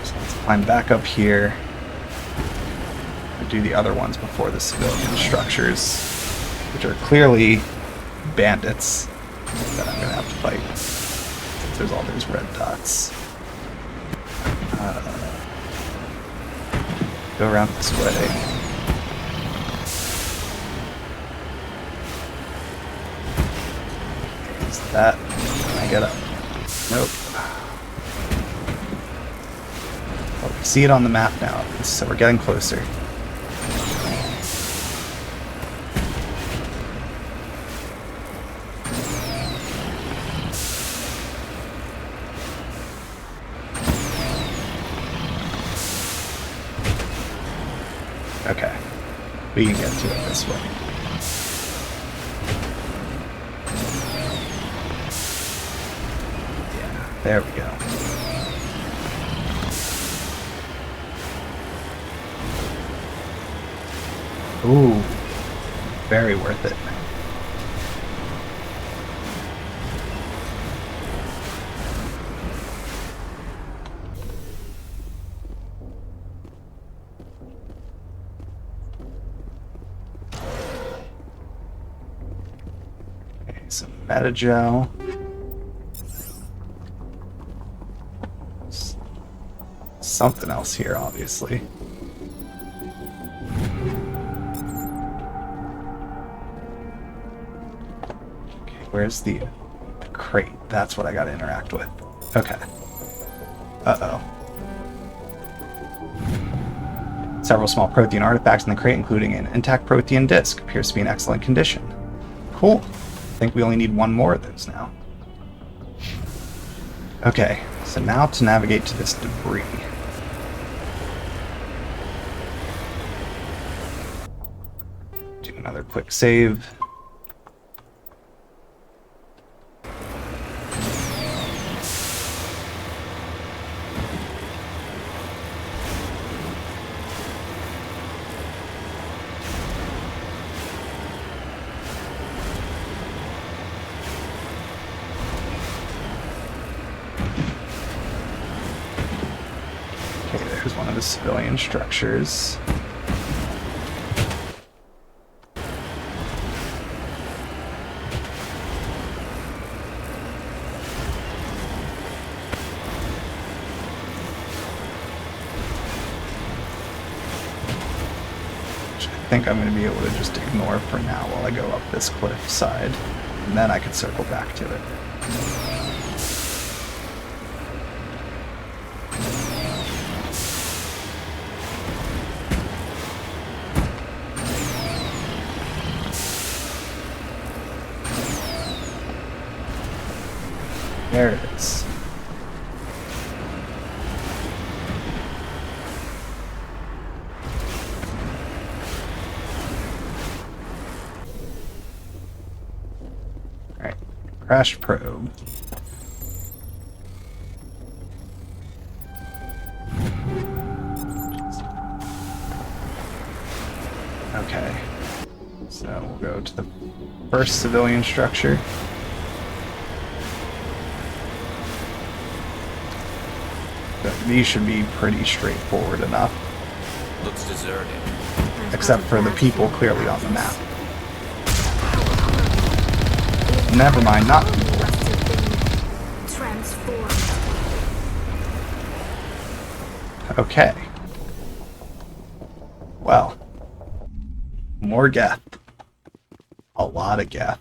So let's climb back up here and do the other ones before the civilian structures, which are clearly bandits that I'm gonna have to fight. Since there's all those red dots. Go around this way. Is that? Can I get up? Nope. Oh, we see it on the map now, so we're getting closer. Okay, we can get to it this way. Yeah, there we go. Ooh, very worth it. Some Metagel. Something else here, obviously. Okay, where's the crate? That's what I gotta interact with. Okay. Uh-oh. Several small protein artifacts in the crate, including an intact protein disc. Appears to be in excellent condition. Cool. I think we only need one more of those now. Okay, so now to navigate to this debris. Do another quick save. There's one of the civilian structures. Which I think I'm going to be able to just ignore for now while I go up this cliff side. And then I can circle back to it. There it is. Alright, crash probe. Okay, so we'll go to the first civilian structure. These should be pretty straightforward enough. Looks deserted. Except for the people clearly on the map. Never mind, not people. Okay. Well. More Geth. A lot of Geth.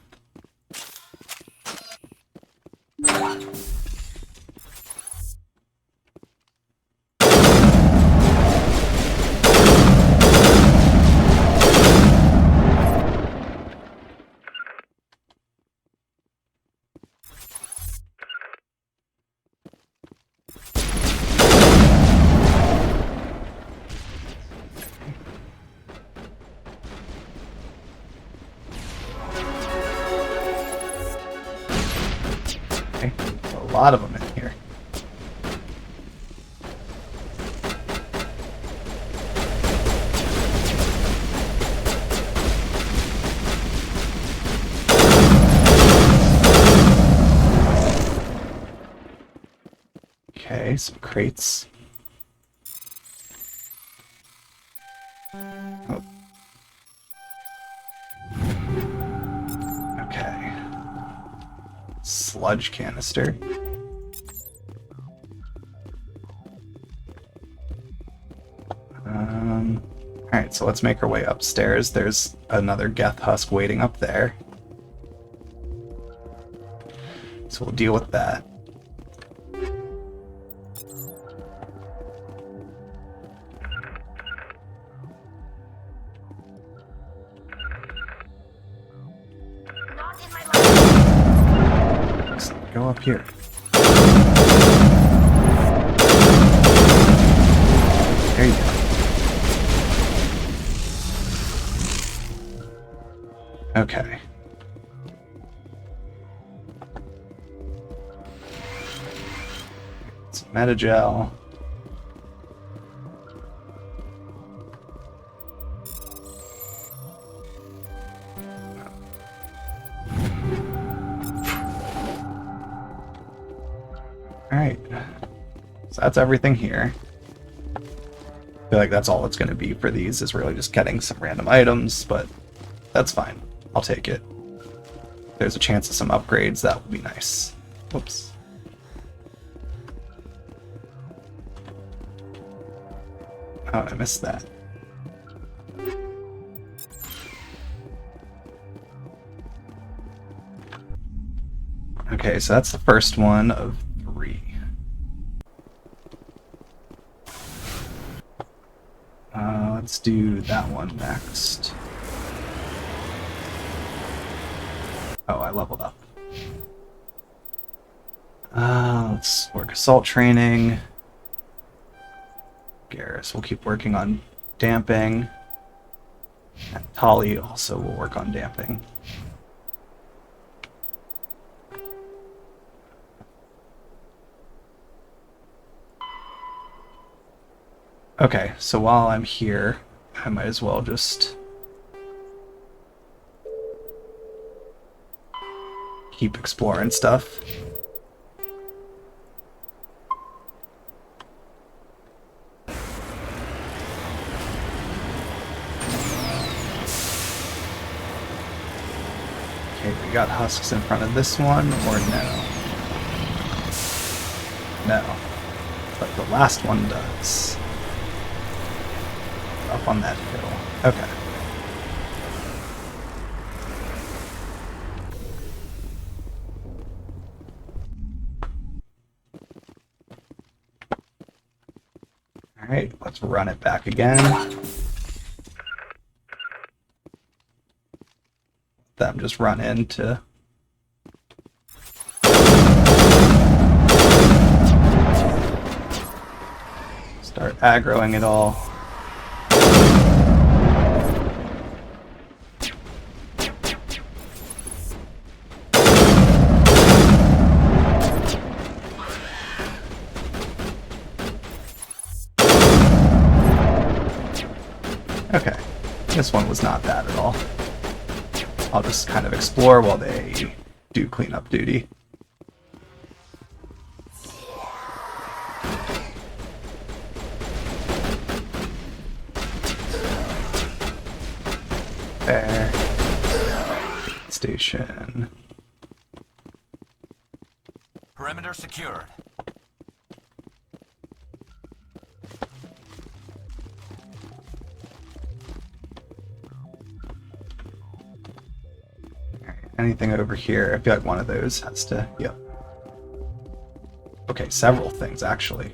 lot of them in here. Okay, some crates. Oh. Okay. Sludge canister. Alright, so let's make our way upstairs. There's another Geth husk waiting up there. So we'll deal with that. Let's go up here. There you go. Okay. Some Metagel. Alright. So that's everything here. I feel like that's all it's going to be for these, is really just getting some random items, but that's fine. I'll take it. If there's a chance of some upgrades, that would be nice. Whoops. Oh, I missed that. Okay, so that's the first one of 3. Let's do that one next. Oh, I leveled up. Let's work assault training. Garrus will keep working on damping. And Tali also will work on damping. Okay, so while I'm here, I might as well just keep exploring stuff. Okay, we got husks in front of this one, or no? No. But the last one does. Up on that hill. Okay. Alright, let's run it back again. Them just run into. Start aggroing it all. Okay, this one was not bad at all. I'll just kind of explore while they do cleanup duty. There. Station. Perimeter secured. Anything over here? I feel like one of those has to. Yep. Okay, several things actually.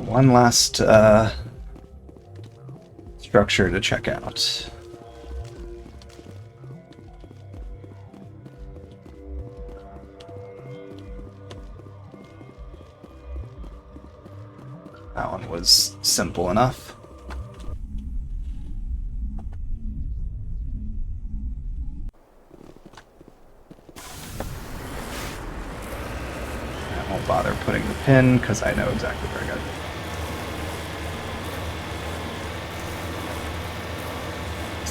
One last structure to check out. That one was simple enough. I won't bother putting the pin because I know exactly where I got it.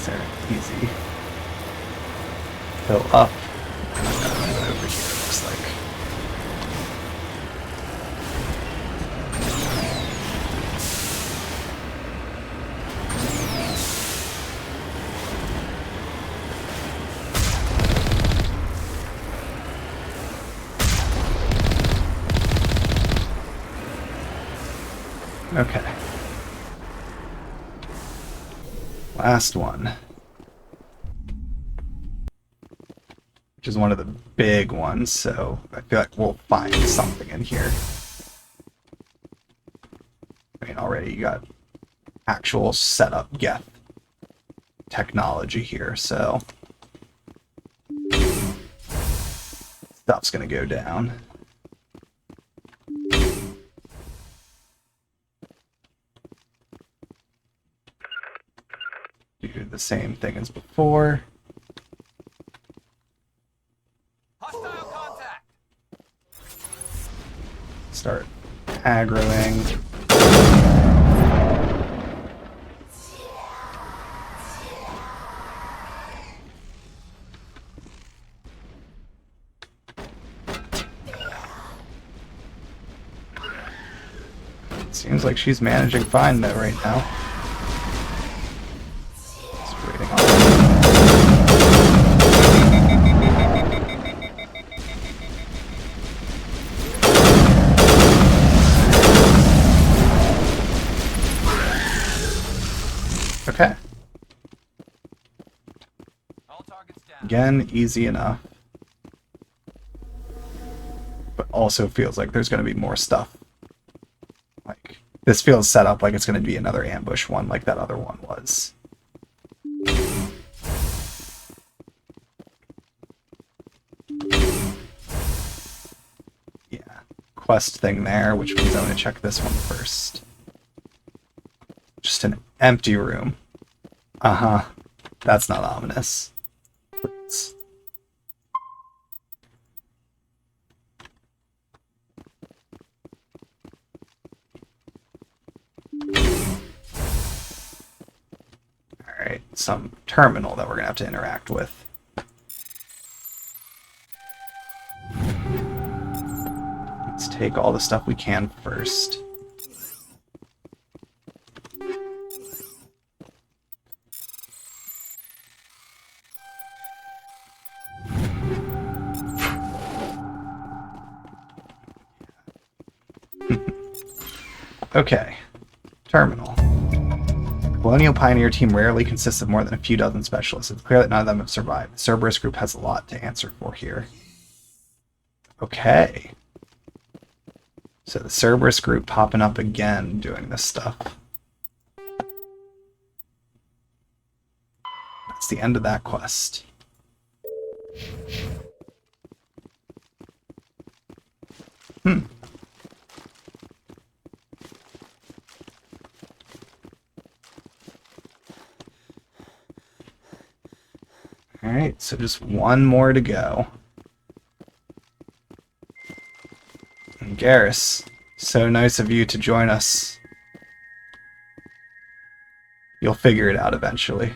There, easy. Fill up. And I've got to move it over here, it looks like. Okay. Last one. Which is one of the big ones, so I feel like we'll find something in here. I mean, already you got actual setup Geth technology here, so stuff's gonna go down. Do the same thing as before. Hostile contact. Start aggroing. Seems like she's managing fine though right now. Okay. Again, easy enough. But also feels like there's going to be more stuff. Like, this feels set up like it's going to be another ambush one like that other one was. Yeah. Quest thing there, which means I'm going to check this one first. Just an empty room. Uh-huh. That's not ominous. Please. Alright, some terminal that we're gonna have to interact with. Let's take all the stuff we can first. Okay, terminal. The Colonial Pioneer team rarely consists of more than a few dozen specialists. It's clear that none of them have survived. The Cerberus group has a lot to answer for here. Okay. So the Cerberus group popping up again doing this stuff. That's the end of that quest. Alright, so just one more to go. And Garrus, so nice of you to join us. You'll figure it out eventually.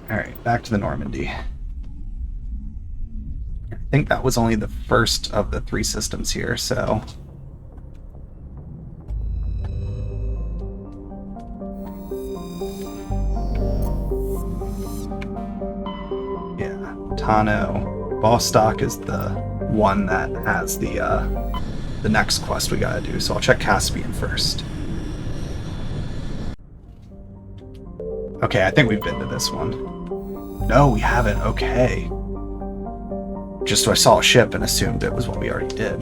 Alright, back to the Normandy. I think that was only the first of the 3 systems here, so... yeah, Tano. Vostok is the one that has the next quest we gotta do, so I'll check Caspian first. Okay, I think we've been to this one. No, we haven't. Okay. Just so I saw a ship and assumed it was what we already did.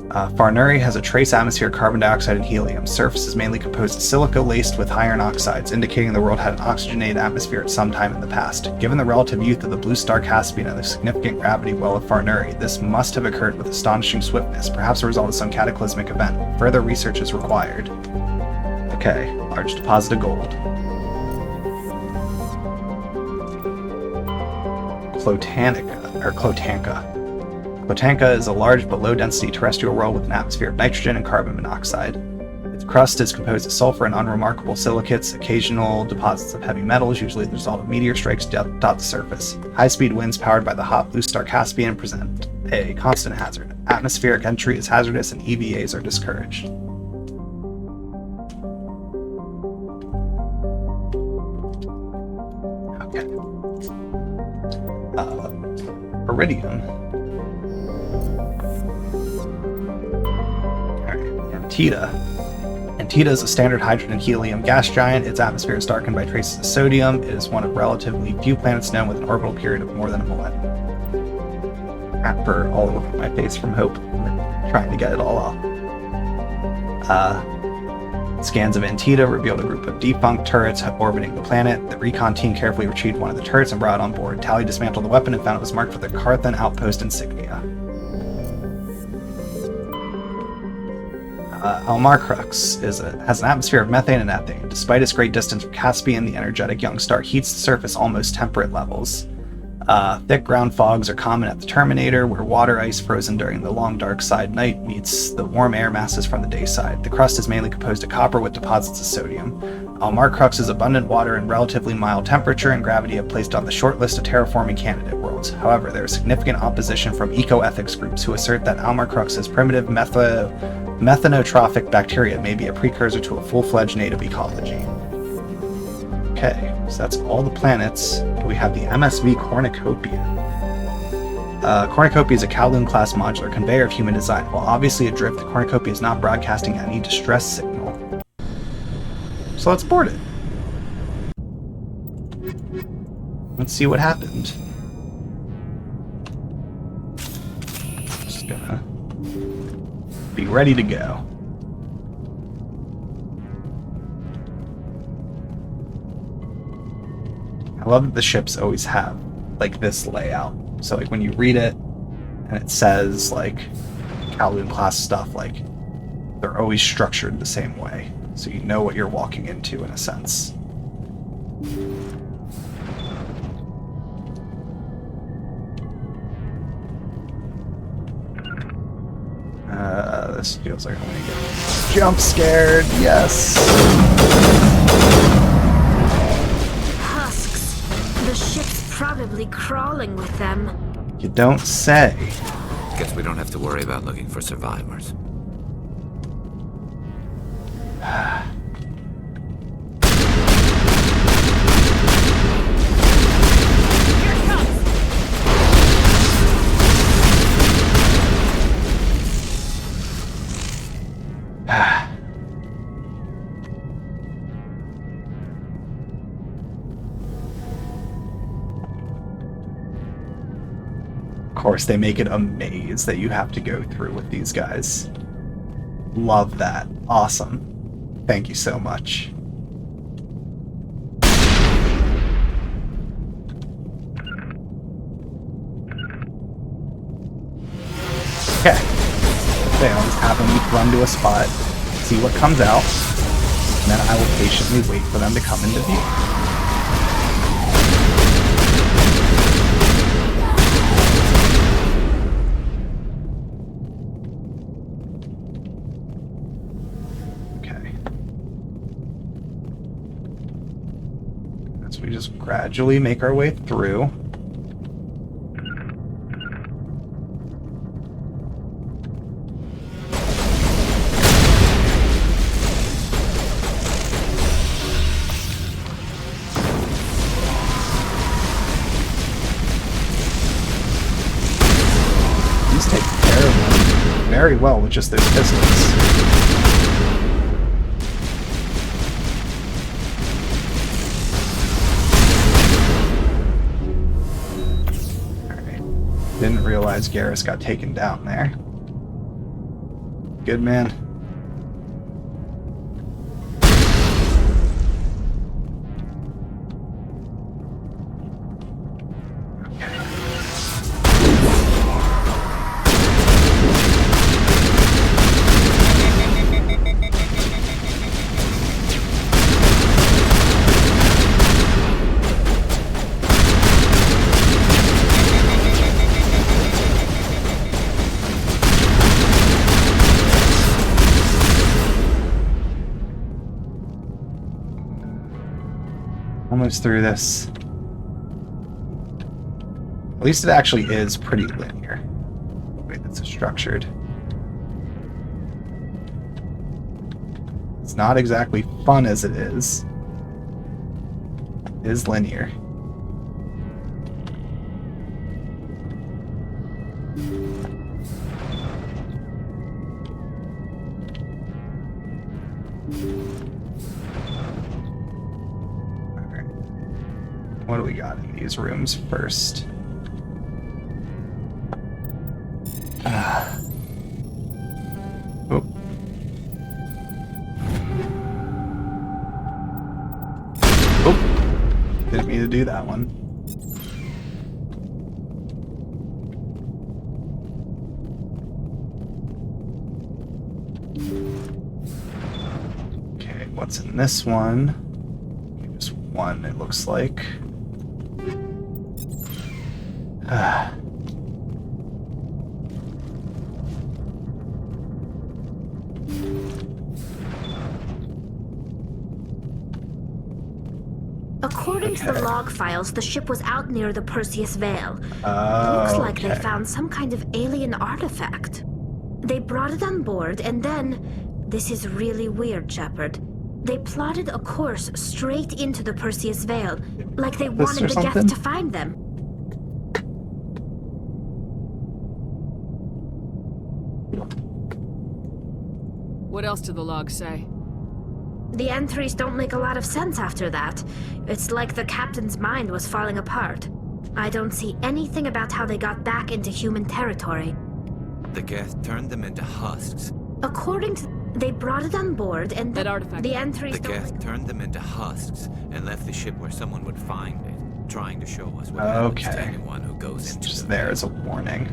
Farnuri has a trace atmosphere of carbon dioxide and helium. Surface is mainly composed of silica laced with iron oxides, indicating the world had an oxygenated atmosphere at some time in the past. Given the relative youth of the blue star Caspian and the significant gravity well of Farnuri, this must have occurred with astonishing swiftness, perhaps a result of some cataclysmic event. Further research is required. Okay, large deposit of gold. Clotanka. Clotanka is a large but low-density terrestrial world with an atmosphere of nitrogen and carbon monoxide. Its crust is composed of sulfur and unremarkable silicates. Occasional deposits of heavy metals, usually the result of meteor strikes, dot the surface. High-speed winds powered by the hot blue star Caspian present a constant hazard. Atmospheric entry is hazardous and EVAs are discouraged. Okay. Iridium. Antida is a standard hydrogen and helium gas giant. Its atmosphere is darkened by traces of sodium. It is one of relatively few planets known with an orbital period of more than a millennium. Crap fur all over my face from hope. I'm trying to get it all off. Scans of Antida revealed a group of defunct turrets orbiting the planet. The recon team carefully retrieved one of the turrets and brought it on board. Tally dismantled the weapon and found it was marked with the Carthan outpost insignia. Almarcrux has an atmosphere of methane and ethane. Despite its great distance from Caspian, the energetic young star heats the surface almost temperate levels. Thick ground fogs are common at the Terminator, where water ice frozen during the long dark side night meets the warm air masses from the day side. The crust is mainly composed of copper with deposits of sodium. Almarcrux's abundant water and relatively mild temperature and gravity have placed on the short list of terraforming candidate worlds. However, there is significant opposition from eco-ethics groups who assert that Almarcrux's primitive methanotrophic bacteria may be a precursor to a full-fledged native ecology. Okay, so that's all the planets. We have the MSV Cornucopia. Cornucopia is a Kowloon-class modular conveyor of human design. While obviously adrift, the Cornucopia is not broadcasting any distress signal. So let's board it. Let's see what happened. Just gonna be ready to go. I love that the ships always have like this layout. So like when you read it and it says like Kowloon class stuff, like they're always structured the same way. So you know what you're walking into in a sense. This feels like I'm gonna get jump scared. Yes. Husks. The ship's probably crawling with them. You don't say. Guess we don't have to worry about looking for survivors. Of course, they make it a maze that you have to go through with these guys. Love that. Awesome. Thank you so much. Okay. Okay, I'll just have them run to a spot, see what comes out, and then I will patiently wait for them to come into view. We just gradually make our way through. These take care of them very well with just those pistols. Didn't realize Garrus got taken down there. Good man. Almost through this. At least it actually is pretty linear, the way that's structured. It's not exactly fun as it is. It is linear. What do we got in these rooms first? Oh. Oh. Didn't mean to do that one. Okay, what's in this one? Just one, it looks like. According to the log files, the ship was out near the Perseus Veil. Looks like they found some kind of alien artifact. They brought it on board, and then... This is really weird, Shepard. They plotted a course straight into the Perseus Veil, like they wanted the Geth to find them. What else did the log say? The entries don't make a lot of sense after that. It's like the captain's mind was falling apart. I don't see anything about how they got back into human territory. The Geth turned them into husks. According to... They brought it on board and... That artifact. The entries The Geth turned them into husks and left the ship where someone would find it, trying to show us what happens to anyone who goes into just there as a warning.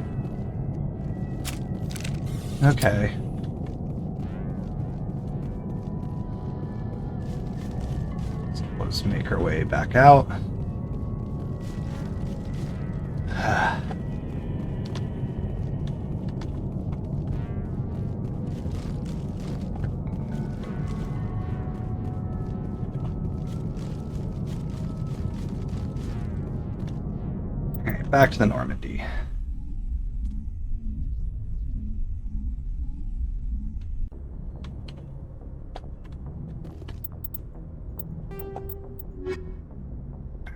Okay. So let's make our way back out. Alright, back to the Normandy.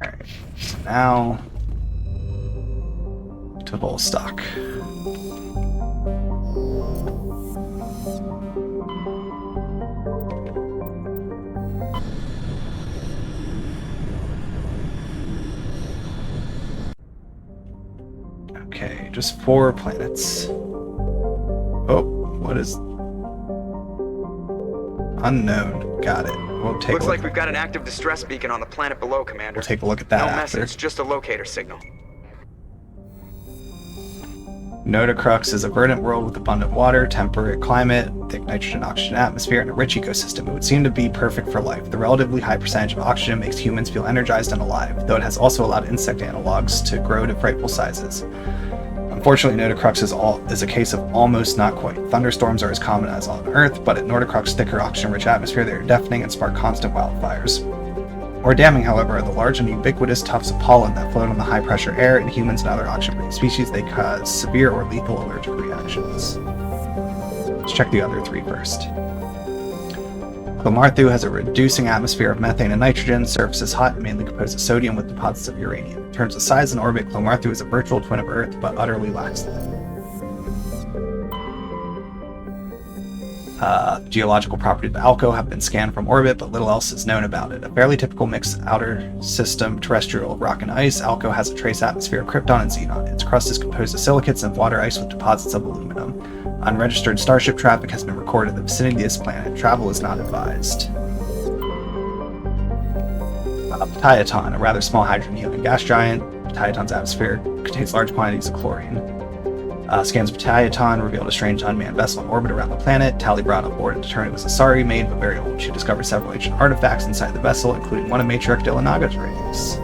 Alright, so now to Volstock. Okay, just 4 planets. Oh, what is... Unknown. Got it. We'll take Looks a look. like we've got an active distress beacon on the planet below, Commander. We'll take a look at that No after. message, just a locator signal. Notacrux is a verdant world with abundant water, temperate climate, thick nitrogen-oxygen atmosphere, and a rich ecosystem. It would seem to be perfect for life. The relatively high percentage of oxygen makes humans feel energized and alive, though it has also allowed insect analogs to grow to frightful sizes. Unfortunately, Notacrux is a case of almost not quite. Thunderstorms are as common as on Earth, but at Notacrux's thicker oxygen-rich atmosphere, they are deafening and spark constant wildfires. More damning, however, are the large and ubiquitous tufts of pollen that float on the high-pressure air. In humans and other oxygen-breathing species, they cause severe or lethal allergic reactions. Let's check the other 3 first. Clomarthu has a reducing atmosphere of methane and nitrogen, surface is hot and mainly composed of sodium with deposits of uranium. In terms of size and orbit, Clomarthu is a virtual twin of Earth, but utterly lacks life. Geological properties of Alco have been scanned from orbit, but little else is known about it. A fairly typical mixed outer system terrestrial rock and ice, Alco has a trace atmosphere of krypton and xenon. Its crust is composed of silicates and water ice with deposits of aluminum. Unregistered starship traffic has been recorded in the vicinity of this planet. Travel is not advised. Ptaiton, a rather small hydrogen-helium gas giant. Ptaiton's atmosphere contains large quantities of chlorine. Scans of Ptaiton revealed a strange unmanned vessel in orbit around the planet. Tally brought on board and determined it was Asari made, but very old. She discovered several ancient artifacts inside the vessel, including one of Matriarch Dillinaga's rings.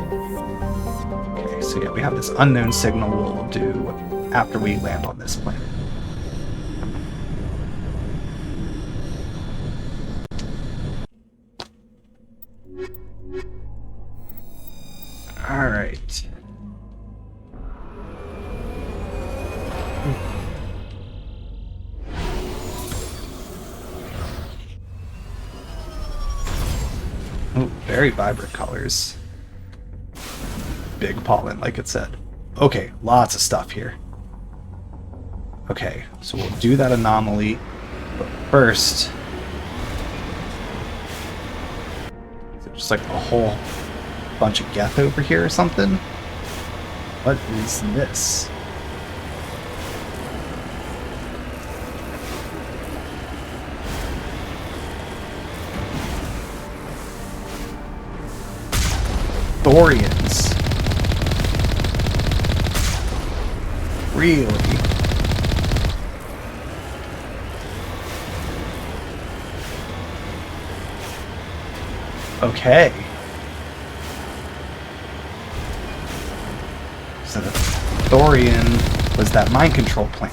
Okay, so yeah, we have this unknown signal we'll do after we land on this planet. Alright. Oh, very vibrant colors. Big pollen, like it said. Okay, lots of stuff here. Okay, so we'll do that anomaly, but first... Is it just like a whole bunch of Geth over here or something? What is this? Thorians. Really? Okay. So the Thorian was that mind control plant.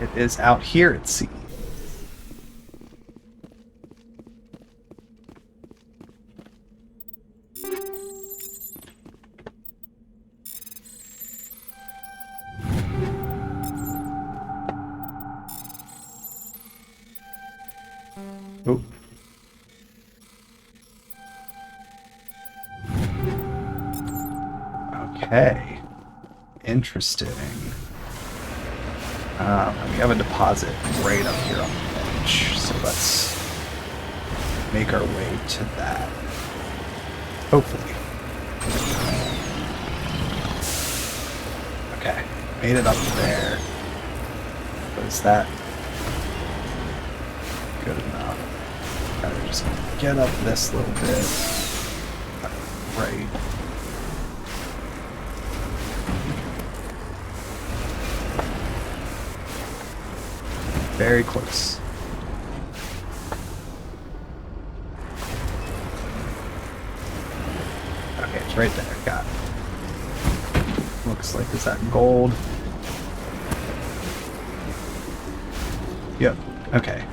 It is out here, it seems. Oh. Okay. Interesting. We have a deposit right up here on the edge, so let's make our way to that. Hopefully. Okay. Made it up there. But is that good enough? Gotta just get up this little bit. Right. Very close. Okay, it's right there. Got it. Looks like, is that gold? Yep. Okay.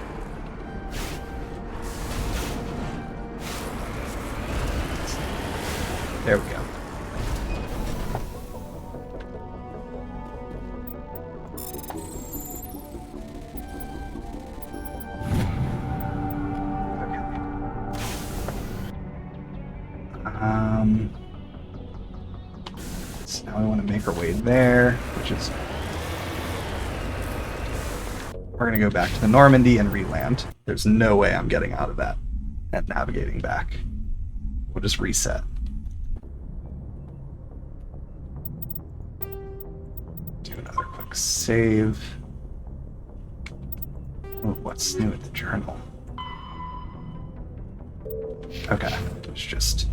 There we go. So now we want to make our way there, which is... We're going to go back to the Normandy and re-land. There's no way I'm getting out of that and navigating back. We'll just reset. Do another quick save. Oh, what's new at the journal? Okay, it's just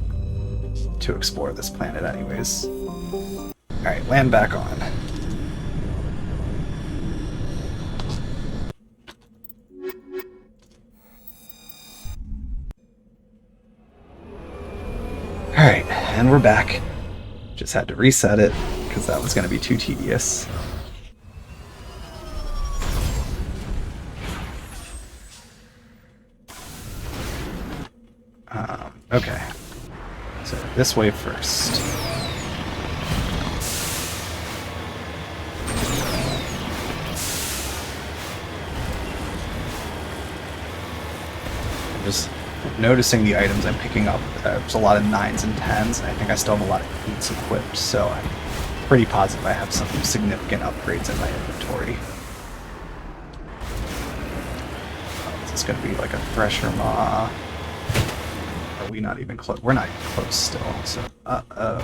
to explore this planet anyways. Alright, land back on. Alright, and we're back. Just had to reset it, because that was going to be too tedious. Okay. So this way first. I'm just noticing the items I'm picking up. There's a lot of 9s and 10s, and I think I still have a lot of 8s equipped, so I pretty positive I have some significant upgrades in my inventory. Is this going to be like a Thresher Maw? Are we not even close? We're not even close still, so uh-oh.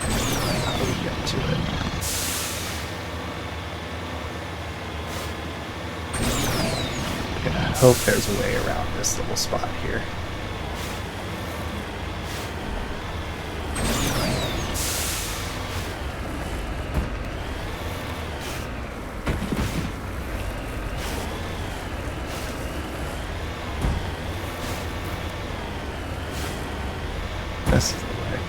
How do we get to it? I'm gonna hope there's a way around this little spot here. This is the way.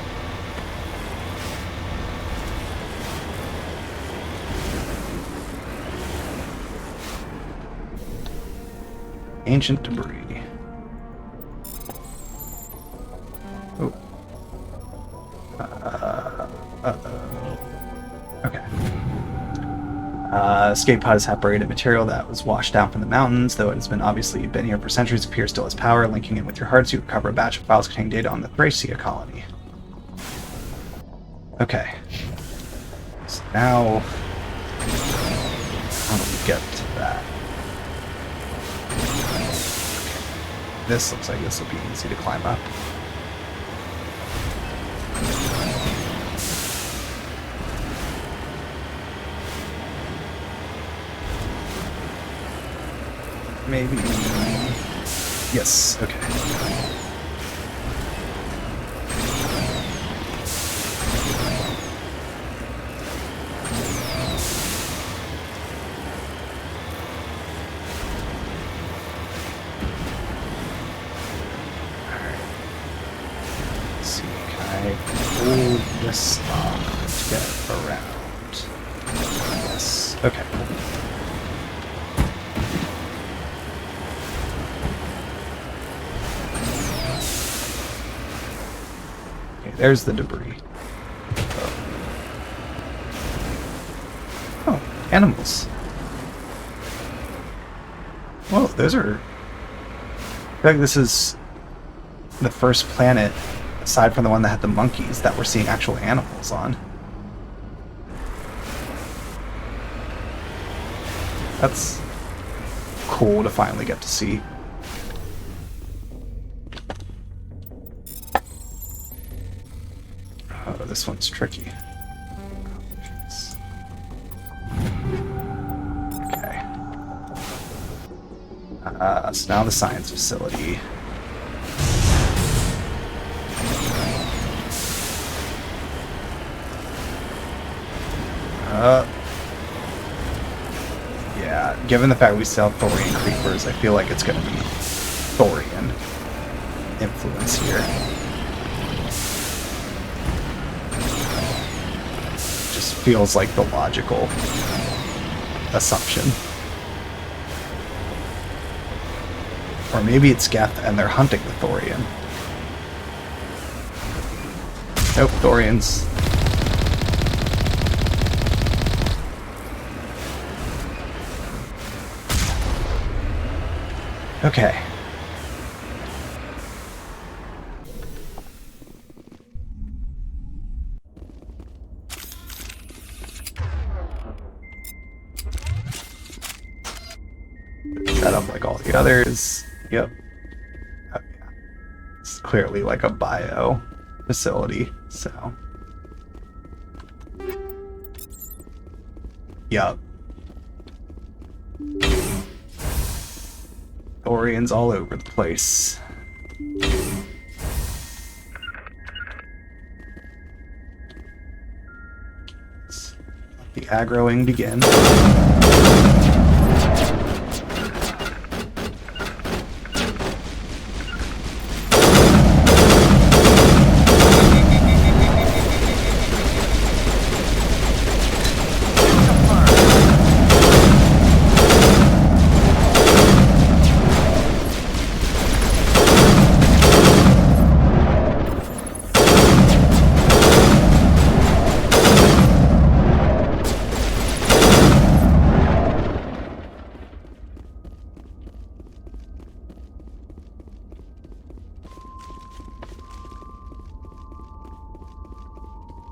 Ancient debris. Oh. Okay. Escape pod has separated material that was washed down from the mountains, though it has obviously been here for centuries. Appears still has power. Linking in with your hard suit, recover a batch of files containing data on the Thracia colony. Okay. So now, how do we get to that? Okay. This looks like this will be easy to climb up. Maybe. Yes, okay. Alright. Let's see, can I pull this off to get around? Yes, okay. There's the debris. Oh, animals. Whoa, those are... I feel like this is the first planet, aside from the one that had the monkeys, that we're seeing actual animals on. That's cool to finally get to see. Oh, this one's tricky. Okay. So now the science facility. Yeah, given the fact we sell Thorian creepers, I feel like it's going to be Thorian influence here. Just feels like the logical assumption. Or maybe it's Geth and they're hunting the Thorian. Nope, Thorians. Okay. Set up like all the others. Yep. Oh, yeah. It's clearly like a bio facility, so. Yup. Thorians all over the place. Let's let the aggroing begin.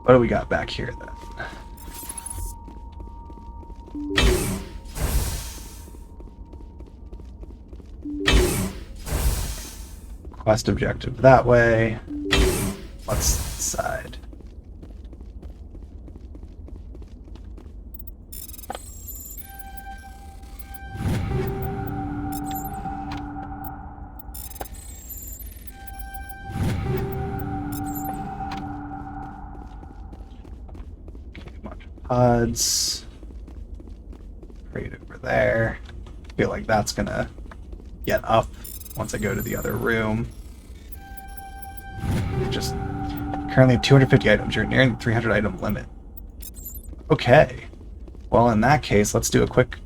What do we got back here then? Quest objective that way. Let's decide. Pods. Right over there. Feel like that's gonna get up once I go to the other room. Just currently have 250 items. You're nearing the 300 item limit. Okay. Well, in that case, let's do a quick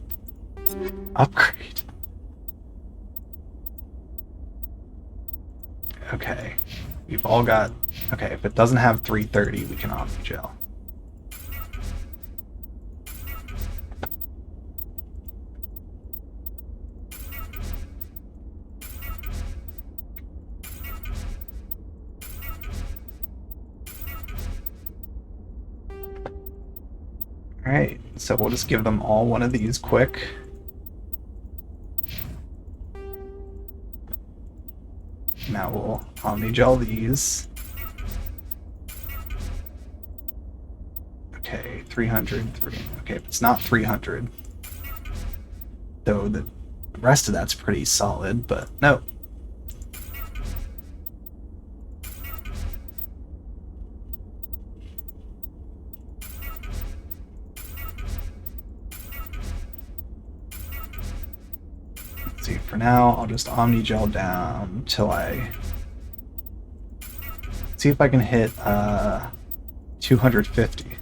upgrade. Okay. We've all got... Okay, if it doesn't have 330, we can Omnigel. Alright, so we'll just give them all one of these quick. Now we'll Omnigel these. Okay, 300. Okay, if it's not 300. Though the rest of that's pretty solid, but no. See, for now, I'll just Omnigel down till I see if I can hit 250.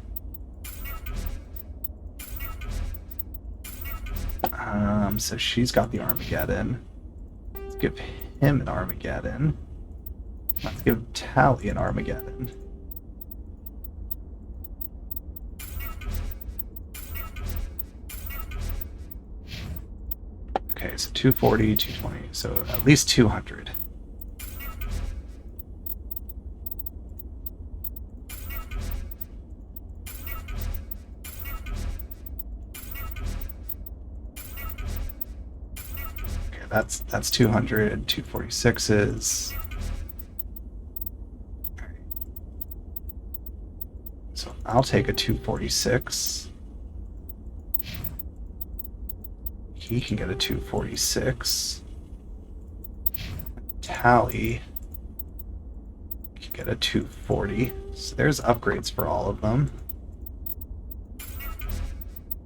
So she's got the Armageddon. Let's give him an Armageddon. Let's give Tally an Armageddon. Okay, so 240, 220, so at least 200. Okay, that's 200, 246s. Right. So I'll take a 246. He can get a 246. Tally can get a 240. So there's upgrades for all of them.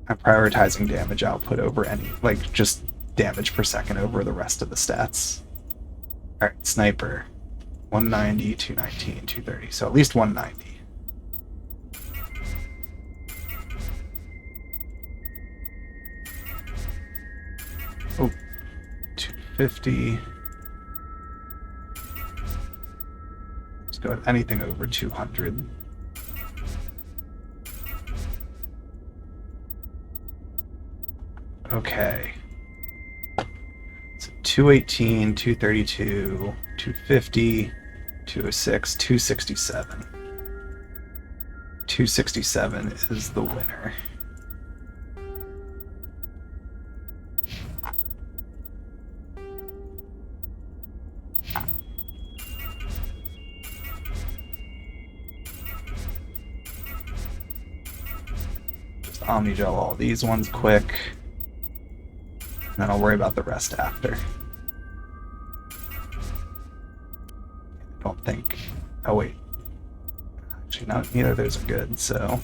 I'm prioritizing damage output over any, like, just damage per second over the rest of the stats. Alright, Sniper. 190, 219, 230. So at least 190. Oh, 250. Let's go with anything over 200. Okay. So 218, 232, 250, 206, 267. 267 is the winner. Omnigel all these ones quick, and then I'll worry about the rest after. I don't think... Oh wait. Actually, neither of those are good, so...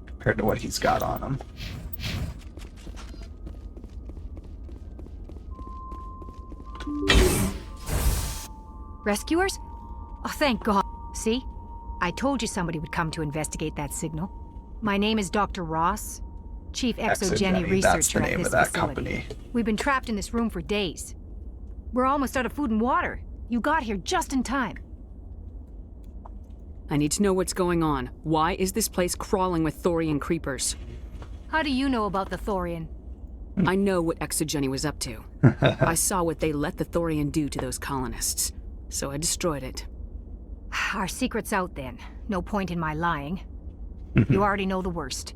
Compared to what he's got on him. Rescuers? Oh, thank God. See? I told you somebody would come to investigate that signal. My name is Dr. Ross, Chief Exogeny Researcher that's the name at this of that facility. company. We've been trapped in this room for days. We're almost out of food and water. You got here just in time. I need to know what's going on. Why is this place crawling with Thorian creepers? How do you know about the Thorian? I know what Exogeny was up to. I saw what they let the Thorian do to those colonists, so I destroyed it. Our secret's out then. No point in my lying. You already know the worst.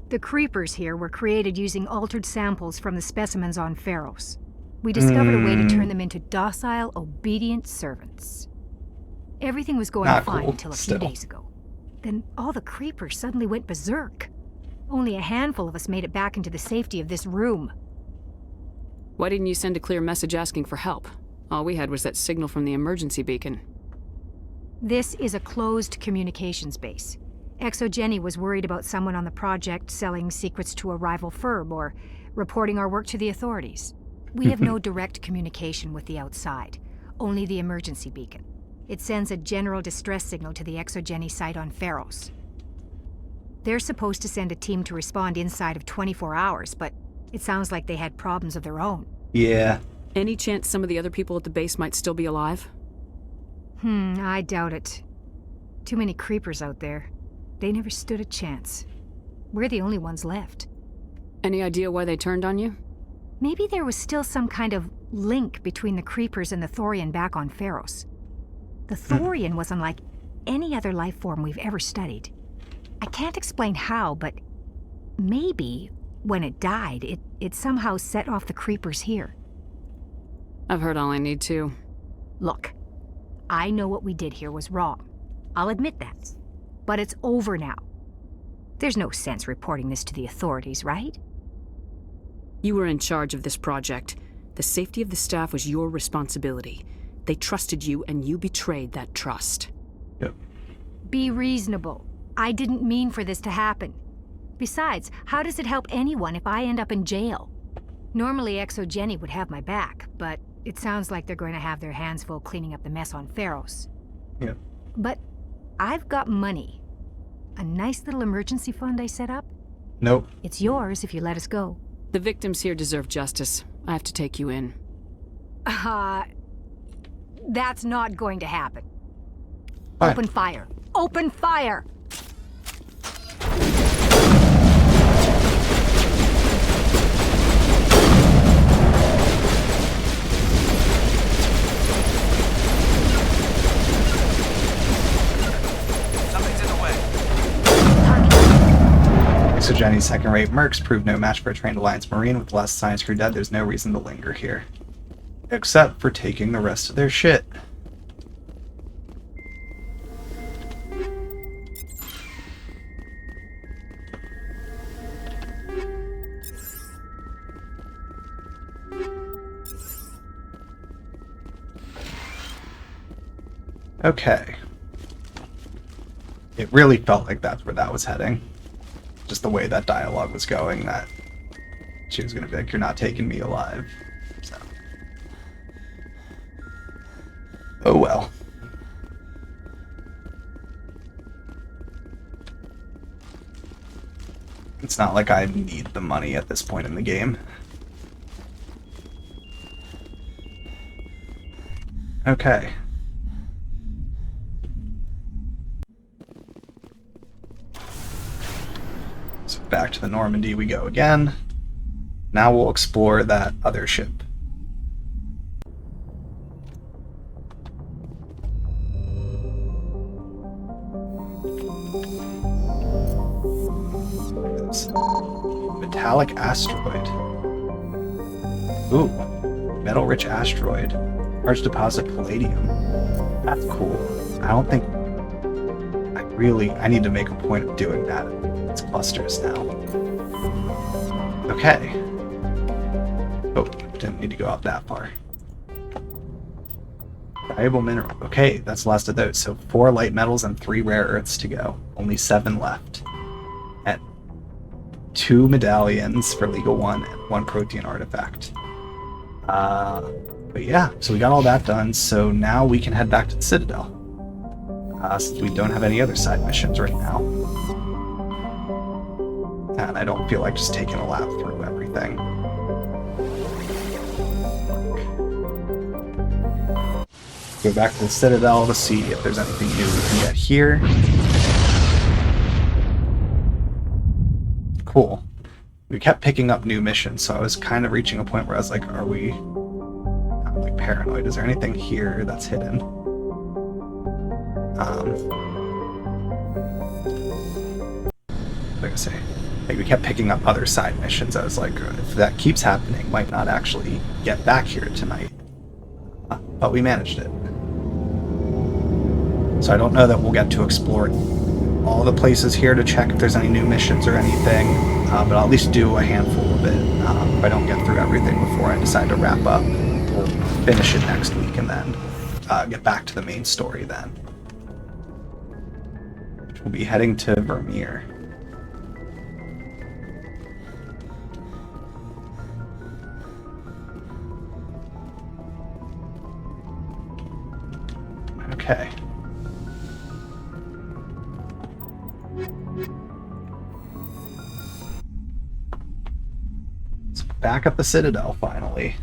The creepers here were created using altered samples from the specimens on Pharos. We discovered a way to turn them into docile, obedient servants. Everything was going fine until a few days ago. Then all the creepers suddenly went berserk. Only a handful of us made it back into the safety of this room. Why didn't you send a clear message asking for help? All we had was that signal from the emergency beacon. This is a closed communications base. ExoGeni was worried about someone on the project selling secrets to a rival firm or reporting our work to the authorities. We have no direct communication with the outside, only the emergency beacon. It sends a general distress signal to the ExoGeni site on Pharos. They're supposed to send a team to respond inside of 24 hours, but it sounds like they had problems of their own. Yeah. Any chance some of the other people at the base might still be alive? I doubt it. Too many creepers out there. They never stood a chance. We're the only ones left. Any idea why they turned on you? Maybe there was still some kind of link between the creepers and the Thorian back on Pharos. The Thorian was unlike any other life form we've ever studied. I can't explain how, but maybe when it died, it somehow set off the creepers here. I've heard all I need to. Look, I know what we did here was wrong. I'll admit that. But it's over now. There's no sense reporting this to the authorities, right? You were in charge of this project. The safety of the staff was your responsibility. They trusted you, and you betrayed that trust. Yep. Be reasonable. I didn't mean for this to happen. Besides, how does it help anyone if I end up in jail? Normally ExoGeni would have my back, but it sounds like they're going to have their hands full cleaning up the mess on Pharos. Yep. But I've got money. A nice little emergency fund I set up. Nope. It's yours if you let us go. The victims here deserve justice. I have to take you in. That's not going to happen. Fine. Open fire. Open fire! ExoGeni's second-rate mercs proved no match for a trained Alliance Marine. With the last science crew dead, there's no reason to linger here. Except for taking the rest of their shit. Okay. It really felt like that's where that was heading. Just the way that dialogue was going, that she was gonna be like, "You're not taking me alive." So. Oh well. It's not like I need the money at this point in the game. Okay. So back to the Normandy we go again. Now we'll explore that other ship. Metallic asteroid. Ooh, metal-rich asteroid. Large deposit palladium. That's cool. I don't think I need to make a point of doing that. It's clusters now. Okay. Oh, didn't need to go out that far. Valuable mineral. Okay, that's the last of those. So 4 light metals and 3 rare earths to go. Only 7 left. And 2 medallions for Legal 1 and 1 protein artifact. But yeah, so we got all that done. So now we can head back to the Citadel. Since we don't have any other side missions right now. And I don't feel like just taking a lap through everything. Go back to the Citadel to see if there's anything new we can get here. Cool. We kept picking up new missions, so I was kind of reaching a point where I was like, I'm like paranoid. Is there anything here that's hidden? Like I say, Like, we kept picking up other side missions. I was like, if that keeps happening, might not actually get back here tonight. But we managed it. So I don't know that we'll get to explore all the places here to check if there's any new missions or anything, but I'll at least do a handful of it. If I don't get through everything before I decide to wrap up, we'll finish it next week and then get back to the main story then. We'll be heading to Vermeer. Okay. Let's back up the Citadel finally.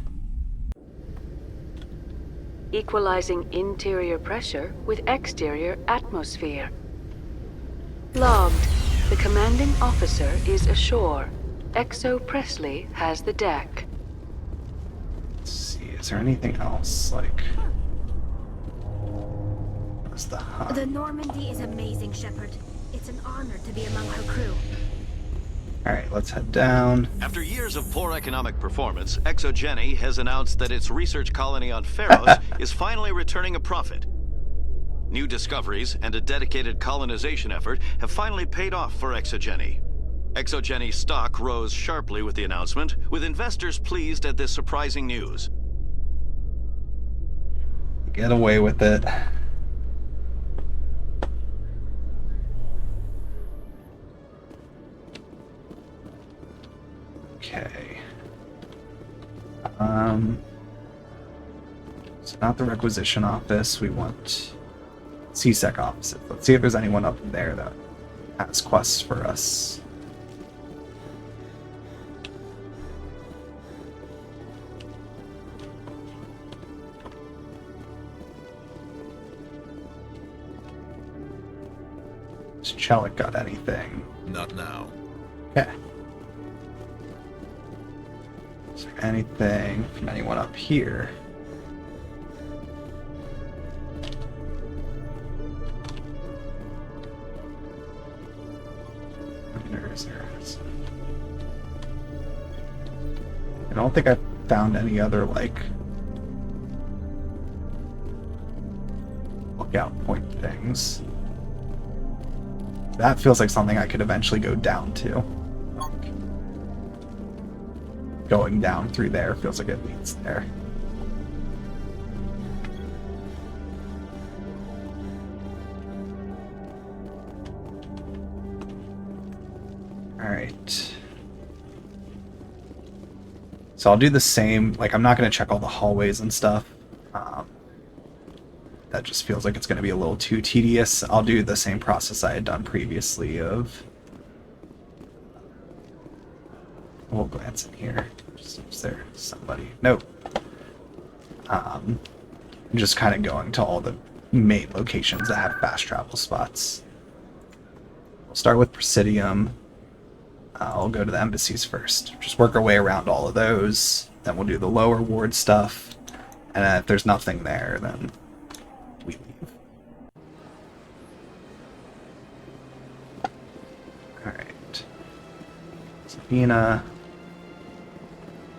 Equalizing interior pressure with exterior atmosphere. Logged. The commanding officer is ashore. Exo Presley has the deck. Let's see, is there anything else, like... What's the hunt? The Normandy is amazing, Shepard. It's an honor to be among her crew. Alright, let's head down. After years of poor economic performance, ExoGeni has announced that its research colony on Pharos is finally returning a profit. New discoveries and a dedicated colonization effort have finally paid off for ExoGeni. ExoGeni stock rose sharply with the announcement, with investors pleased at this surprising news. Get away with it. Okay. It's not the requisition office. We want CSEC office. Let's see if there's anyone up there that has quests for us. Has Chelik got anything? Not now. Okay. Is there anything from anyone up here? I don't think I found any other, like, lookout point things. That feels like something I could eventually go down to. Going down through there feels like it leads there. Alright. So I'll do the same, like, I'm not going to check all the hallways and stuff. That just feels like it's going to be a little too tedious. I'll do the same process I had done previously of... We'll glance in here. Is there somebody? Nope. Just kind of going to all the main locations that have fast travel spots. We'll start with Presidium. I'll go to the embassies first. Just work our way around all of those. Then we'll do the lower ward stuff. And if there's nothing there, then we leave. Alright. Sabina.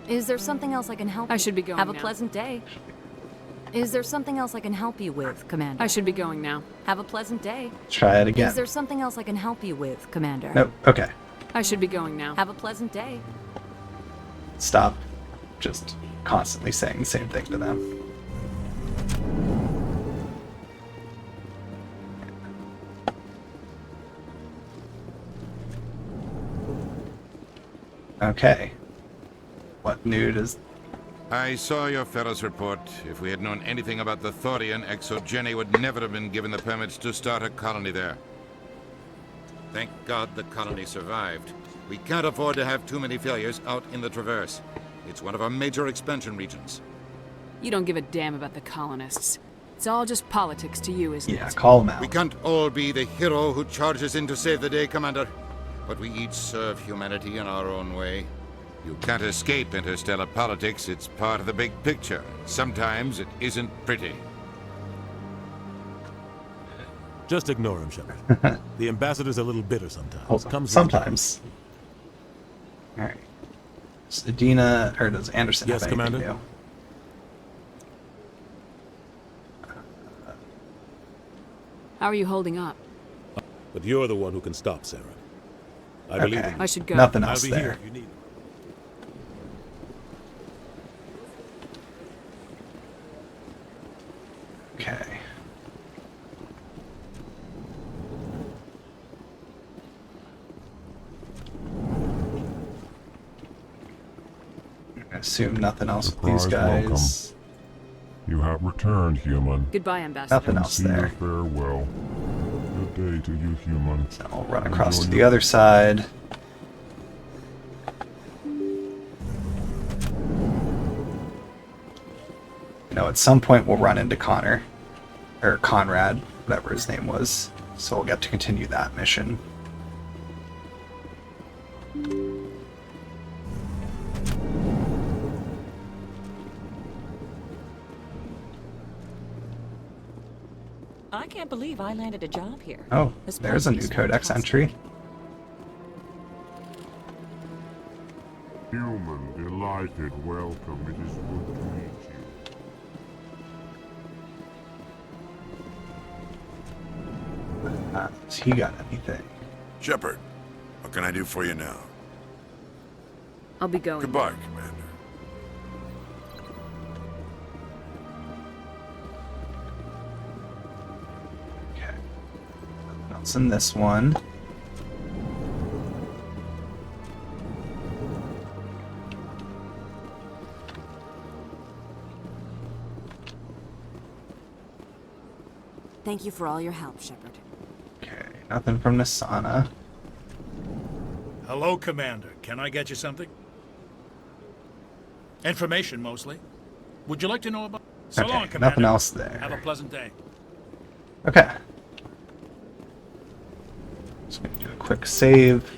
Is there something else I can help you? I should be going Have a now. pleasant day. Is there something else I can help you with, Commander? I should be going now. Have a pleasant day. Try it again. Is there something else I can help you with, Commander? Nope. Okay. I should be going now. Have a pleasant day. Stop just constantly saying the same thing to them. Okay. What new does... I saw your Pharos report. If we had known anything about the Thorian, ExoGeni would never have been given the permits to start a colony there. Thank God the colony survived. We can't afford to have too many failures out in the Traverse. It's one of our major expansion regions. You don't give a damn about the colonists. It's all just politics to you, isn't it? Yeah, call them out. We can't all be the hero who charges in to save the day, Commander. But we each serve humanity in our own way. You can't escape interstellar politics. It's part of the big picture. Sometimes it isn't pretty. Just ignore him, Shepard. The ambassador's a little bitter sometimes. Sometimes. Alright. Does Adina, or does Anderson Yes, have anything Commander? new? How are you holding up? But you're the one who can stop Sarah. I believe in you. I should go. Nothing else I'll be there. here if you need me. Okay. I assume nothing else with these guys. You have returned, human. Goodbye, Ambassador. Nothing else there. Farewell. Good day to you, human. So I'll run across to the other side. You know, at some point we'll run into Connor. Or Conrad, whatever his name was. So we'll get to continue that mission. I can't believe I landed a job here. Oh, This there's a place new is codex fantastic. entry. Human, delighted, welcome. It is good to meet you. Has he got anything? Shepard, what can I do for you now? I'll be going. Goodbye, Commander. Okay. Nothing else in this one. Thank you for all your help, Shepard. Okay, nothing from Nasana. Hello, Commander. Can I get you something? Information, mostly. Would you like to know about... So Okay, long, Commander. nothing else there. Have a pleasant day. Okay. Just gonna do a quick save.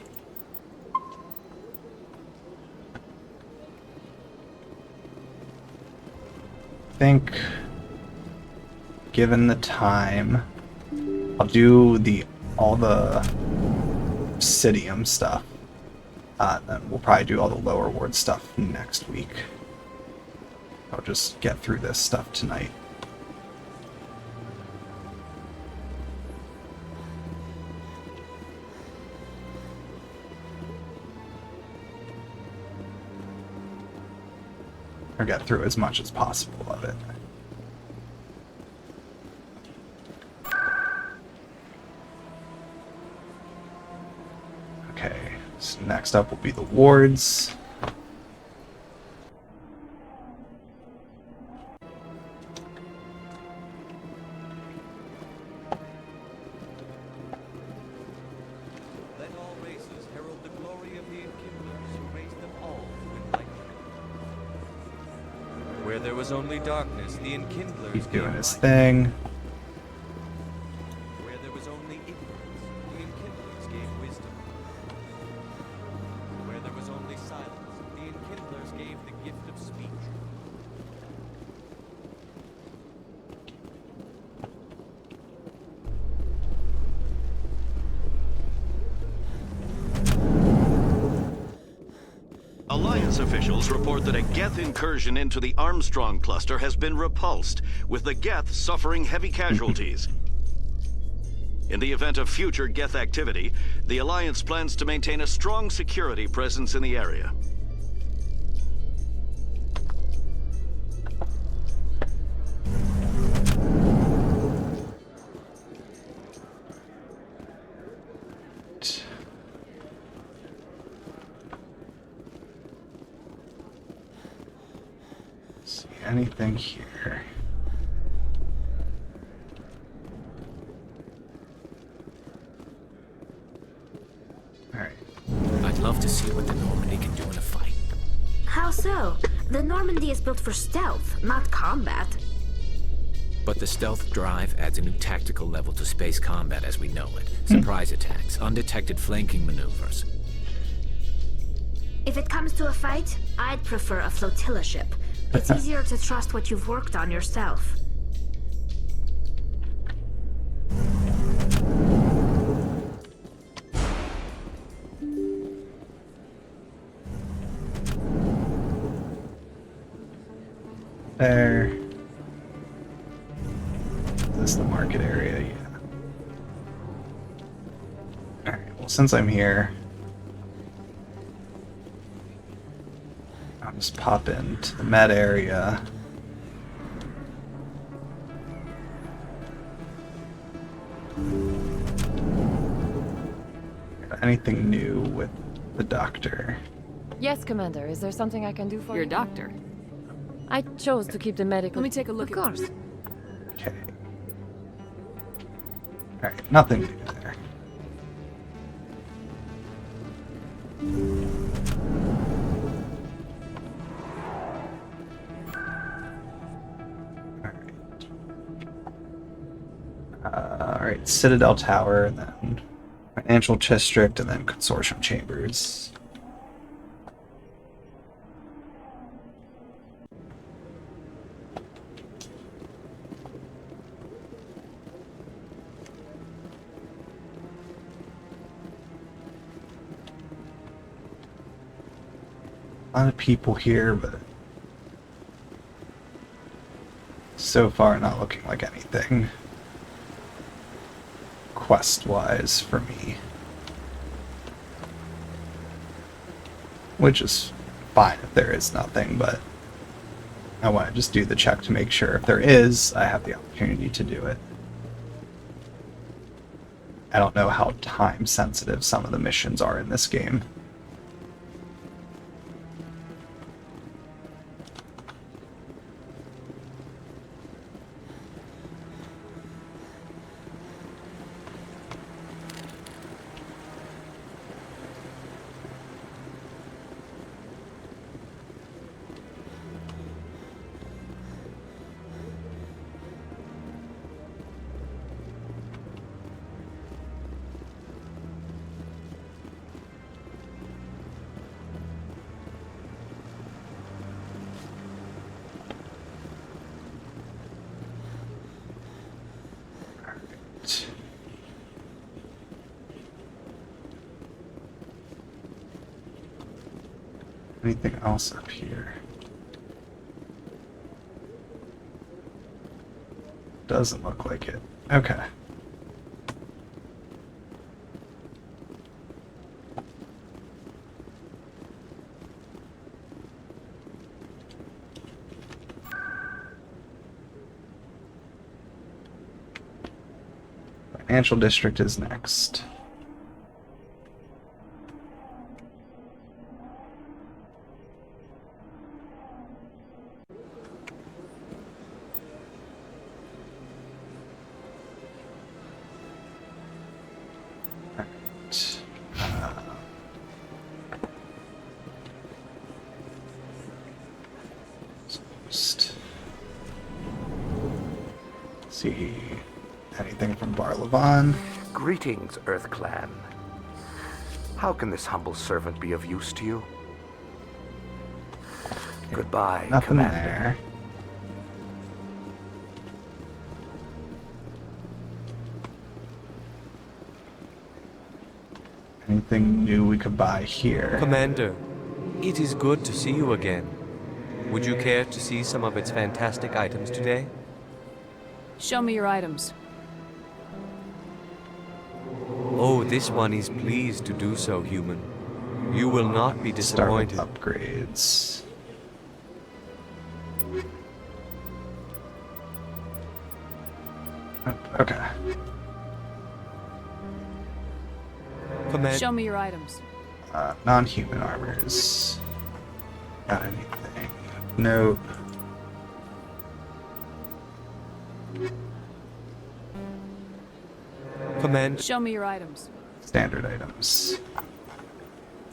I think, given the time, I'll do all the Obsidium stuff. Then we'll probably do all the lower ward stuff next week. I'll just get through this stuff tonight. Or get through as much as possible of it. Okay, so next up will be the wards. Let all races herald the glory of the Enkindlers who raised them all to enlightenment. Where there was only darkness, the Enkindlers He's doing gave his light. thing. Where there was only ignorance, the Enkindlers gave wisdom. Where there was only silence, the Enkindlers gave the gift of speech. Alliance officials report that a Geth incursion into the Armstrong cluster has been repulsed, with the Geth suffering heavy casualties. In the event of future Geth activity, the Alliance plans to maintain a strong security presence in the area. See anything here? Alright. I'd love to see what the Normandy can do in a fight. How so? The Normandy is built for stealth, not combat. But the stealth drive adds a new tactical level to space combat as we know it. Surprise attacks, undetected flanking maneuvers. If it comes to a fight, I'd prefer a flotilla ship. It's easier to trust what you've worked on yourself. there. Is this the market area? Yeah. Alright, well, since I'm here, I'll just pop into the med area. Anything new with the doctor? Yes, Commander. Is there something I can do for you? You're a doctor. I chose to keep the medical... Let me take a look Of at course. Okay. Alright, nothing new there. Alright, Citadel Tower, and then Financial District, and then Consortium Chambers. A lot of people here, but so far not looking like anything quest-wise for me. Which is fine if there is nothing, but I want to just do the check to make sure if there is, I have the opportunity to do it. I don't know how time-sensitive some of the missions are in this game. Anything else up here? Doesn't look like it. Okay. Financial District is next. See anything from Barlavan? Greetings, Earth Clan. How can this humble servant be of use to you? Goodbye, Nothing Commander. there. Anything new we could buy here? Commander, it is good to see you again. Would you care to see some of its fantastic items today? Show me your items. Oh, this one is pleased to do so, human. You will not be disappointed. Start with upgrades. Okay. Show me your items. Non-human armors. Got anything? Nope. Command. Show me your items. Standard items.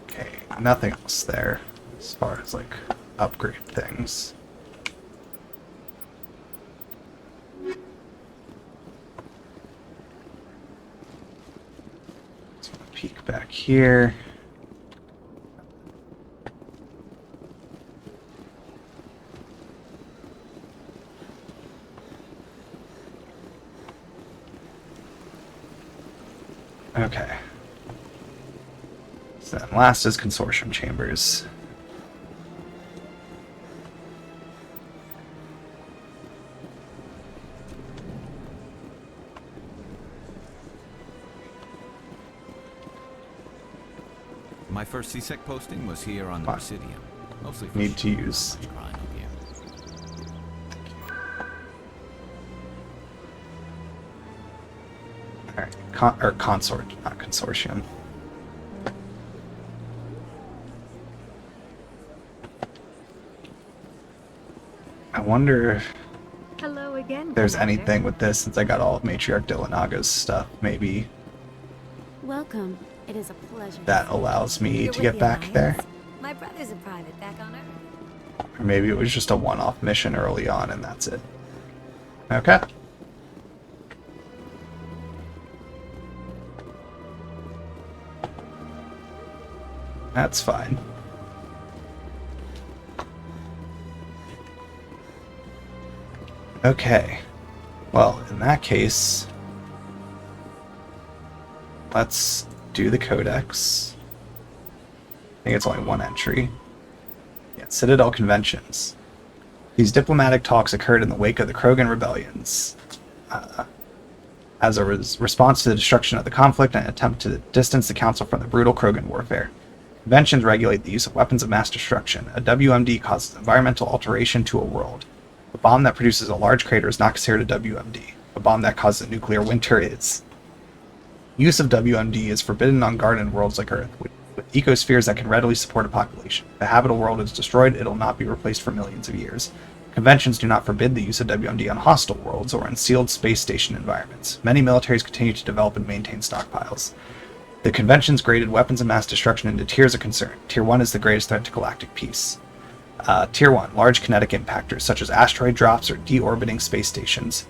Okay, nothing else there as far as like upgrade things. Let's peek back here. Okay. So then last is Consortium Chambers. My first CSEC posting was here on the Presidium. Mostly for Need to use. crime up here. Alright, consort, not consortium. I wonder Hello again. if there's Commander. anything with this since I got all of Matriarch Dilanaga's stuff. Maybe Welcome. It is a pleasure. that allows me You're to with get the back there. Alliance? My brother's a private back on Earth. Or maybe it was just a one-off mission early on and that's it. Okay. That's fine. Okay. Well, in that case, let's do the codex. I think it's only one entry. Yeah, Citadel Conventions. These diplomatic talks occurred in the wake of the Krogan rebellions. As a response to the destruction of the conflict and an attempt to distance the Council from the brutal Krogan warfare. Conventions regulate the use of weapons of mass destruction. A WMD causes environmental alteration to a world. A bomb that produces a large crater is not considered a WMD. A bomb that causes a nuclear winter is. Use of WMD is forbidden on garden worlds like Earth, with ecospheres that can readily support a population. If the habitable world is destroyed, it will not be replaced for millions of years. Conventions do not forbid the use of WMD on hostile worlds or in sealed space station environments. Many militaries continue to develop and maintain stockpiles. The conventions graded weapons of mass destruction into tiers of concern. Tier 1 is the greatest threat to galactic peace. Tier 1, large kinetic impactors, such as asteroid drops or deorbiting space stations.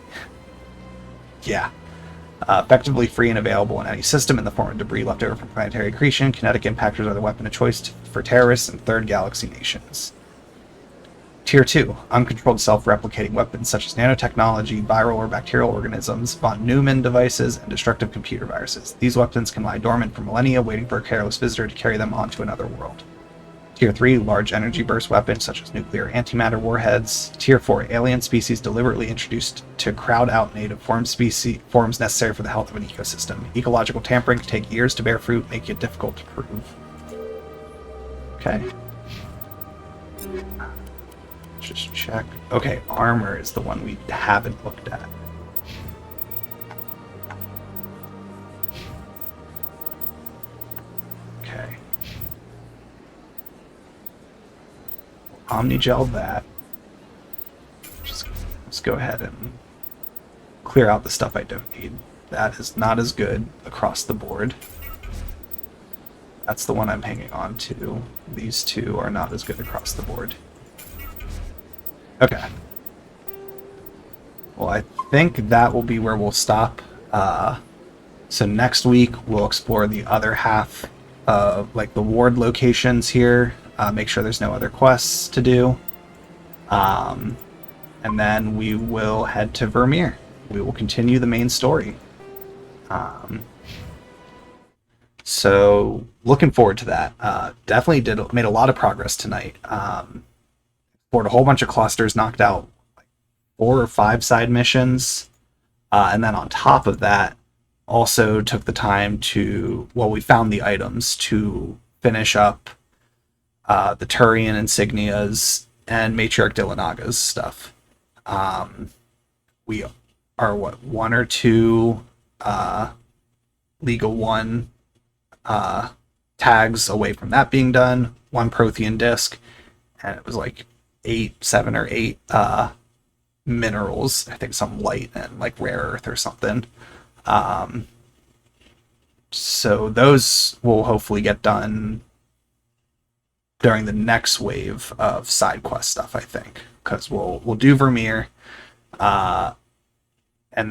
Yeah. Effectively free and available in any system in the form of debris left over from planetary accretion, kinetic impactors are the weapon of choice for terrorists and third galaxy nations. Tier 2, uncontrolled self-replicating weapons such as nanotechnology, viral or bacterial organisms, von Neumann devices, and destructive computer viruses. These weapons can lie dormant for millennia, waiting for a careless visitor to carry them onto another world. Tier 3, large energy burst weapons such as nuclear antimatter warheads. Tier 4, alien species deliberately introduced to crowd out native forms necessary for the health of an ecosystem. Ecological tampering can take years to bear fruit, making it difficult to prove. Okay. Just check. Okay, armor is the one we haven't looked at. Okay. Omnigel that. Let's go ahead and clear out the stuff I don't need. That is not as good across the board. That's the one I'm hanging on to. These two are not as good across the board. Okay. Well, I think that will be where we'll stop. So next week we'll explore the other half of like the ward locations here. Make sure there's no other quests to do. And then we will head to Vermeer. We will continue the main story. So looking forward to that. Definitely made a lot of progress tonight. Explored a whole bunch of clusters, knocked out like 4 or 5 side missions, and then on top of that, also took the time to, well, we found the items to finish up the Turian insignias and Matriarch Dilanaga's stuff. We are, what, 1 or 2 Legal 1 tags away from that being done, 1 Prothean disc, and it was like 7 or 8 minerals, I think some light and like rare earth or something. So those will hopefully get done during the next wave of side quest stuff, I think, because we'll do Vermeer, and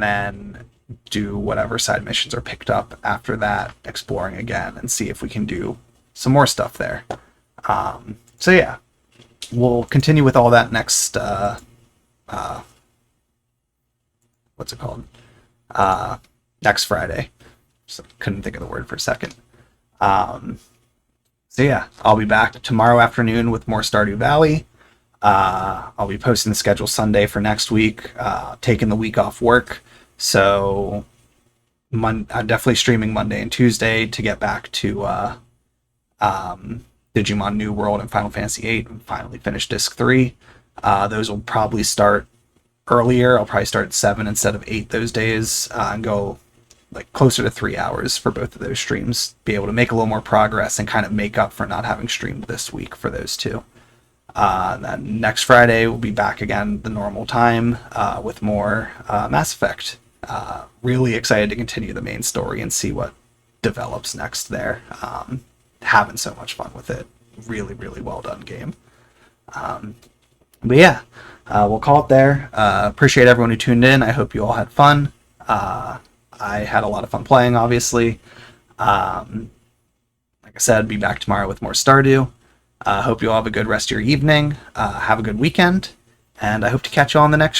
then do whatever side missions are picked up after that, exploring again and see if we can do some more stuff there. So yeah, we'll continue with all that next what's it called? Next Friday. So couldn't think of the word for a second. So yeah, I'll be back tomorrow afternoon with more Stardew Valley. I'll be posting the schedule Sunday for next week, taking the week off work. So I'm definitely streaming Monday and Tuesday to get back to Digimon New World and Final Fantasy VIII. We finally finished Disc 3. Those will probably start earlier. I'll probably start at 7 instead of 8 those days, and go like closer to 3 hours for both of those streams. Be able to make a little more progress and kind of make up for not having streamed this week for those two. And then next Friday we'll be back again the normal time with more Mass Effect. Really excited to continue the main story and see what develops next there. Having so much fun with it. Really, really well done game. But yeah, we'll call it there. Appreciate everyone who tuned in. I hope you all had fun. I had a lot of fun playing, obviously. Like I said, be back tomorrow with more Stardew. Hope you all have a good rest of your evening. Have a good weekend. And I hope to catch you all on the next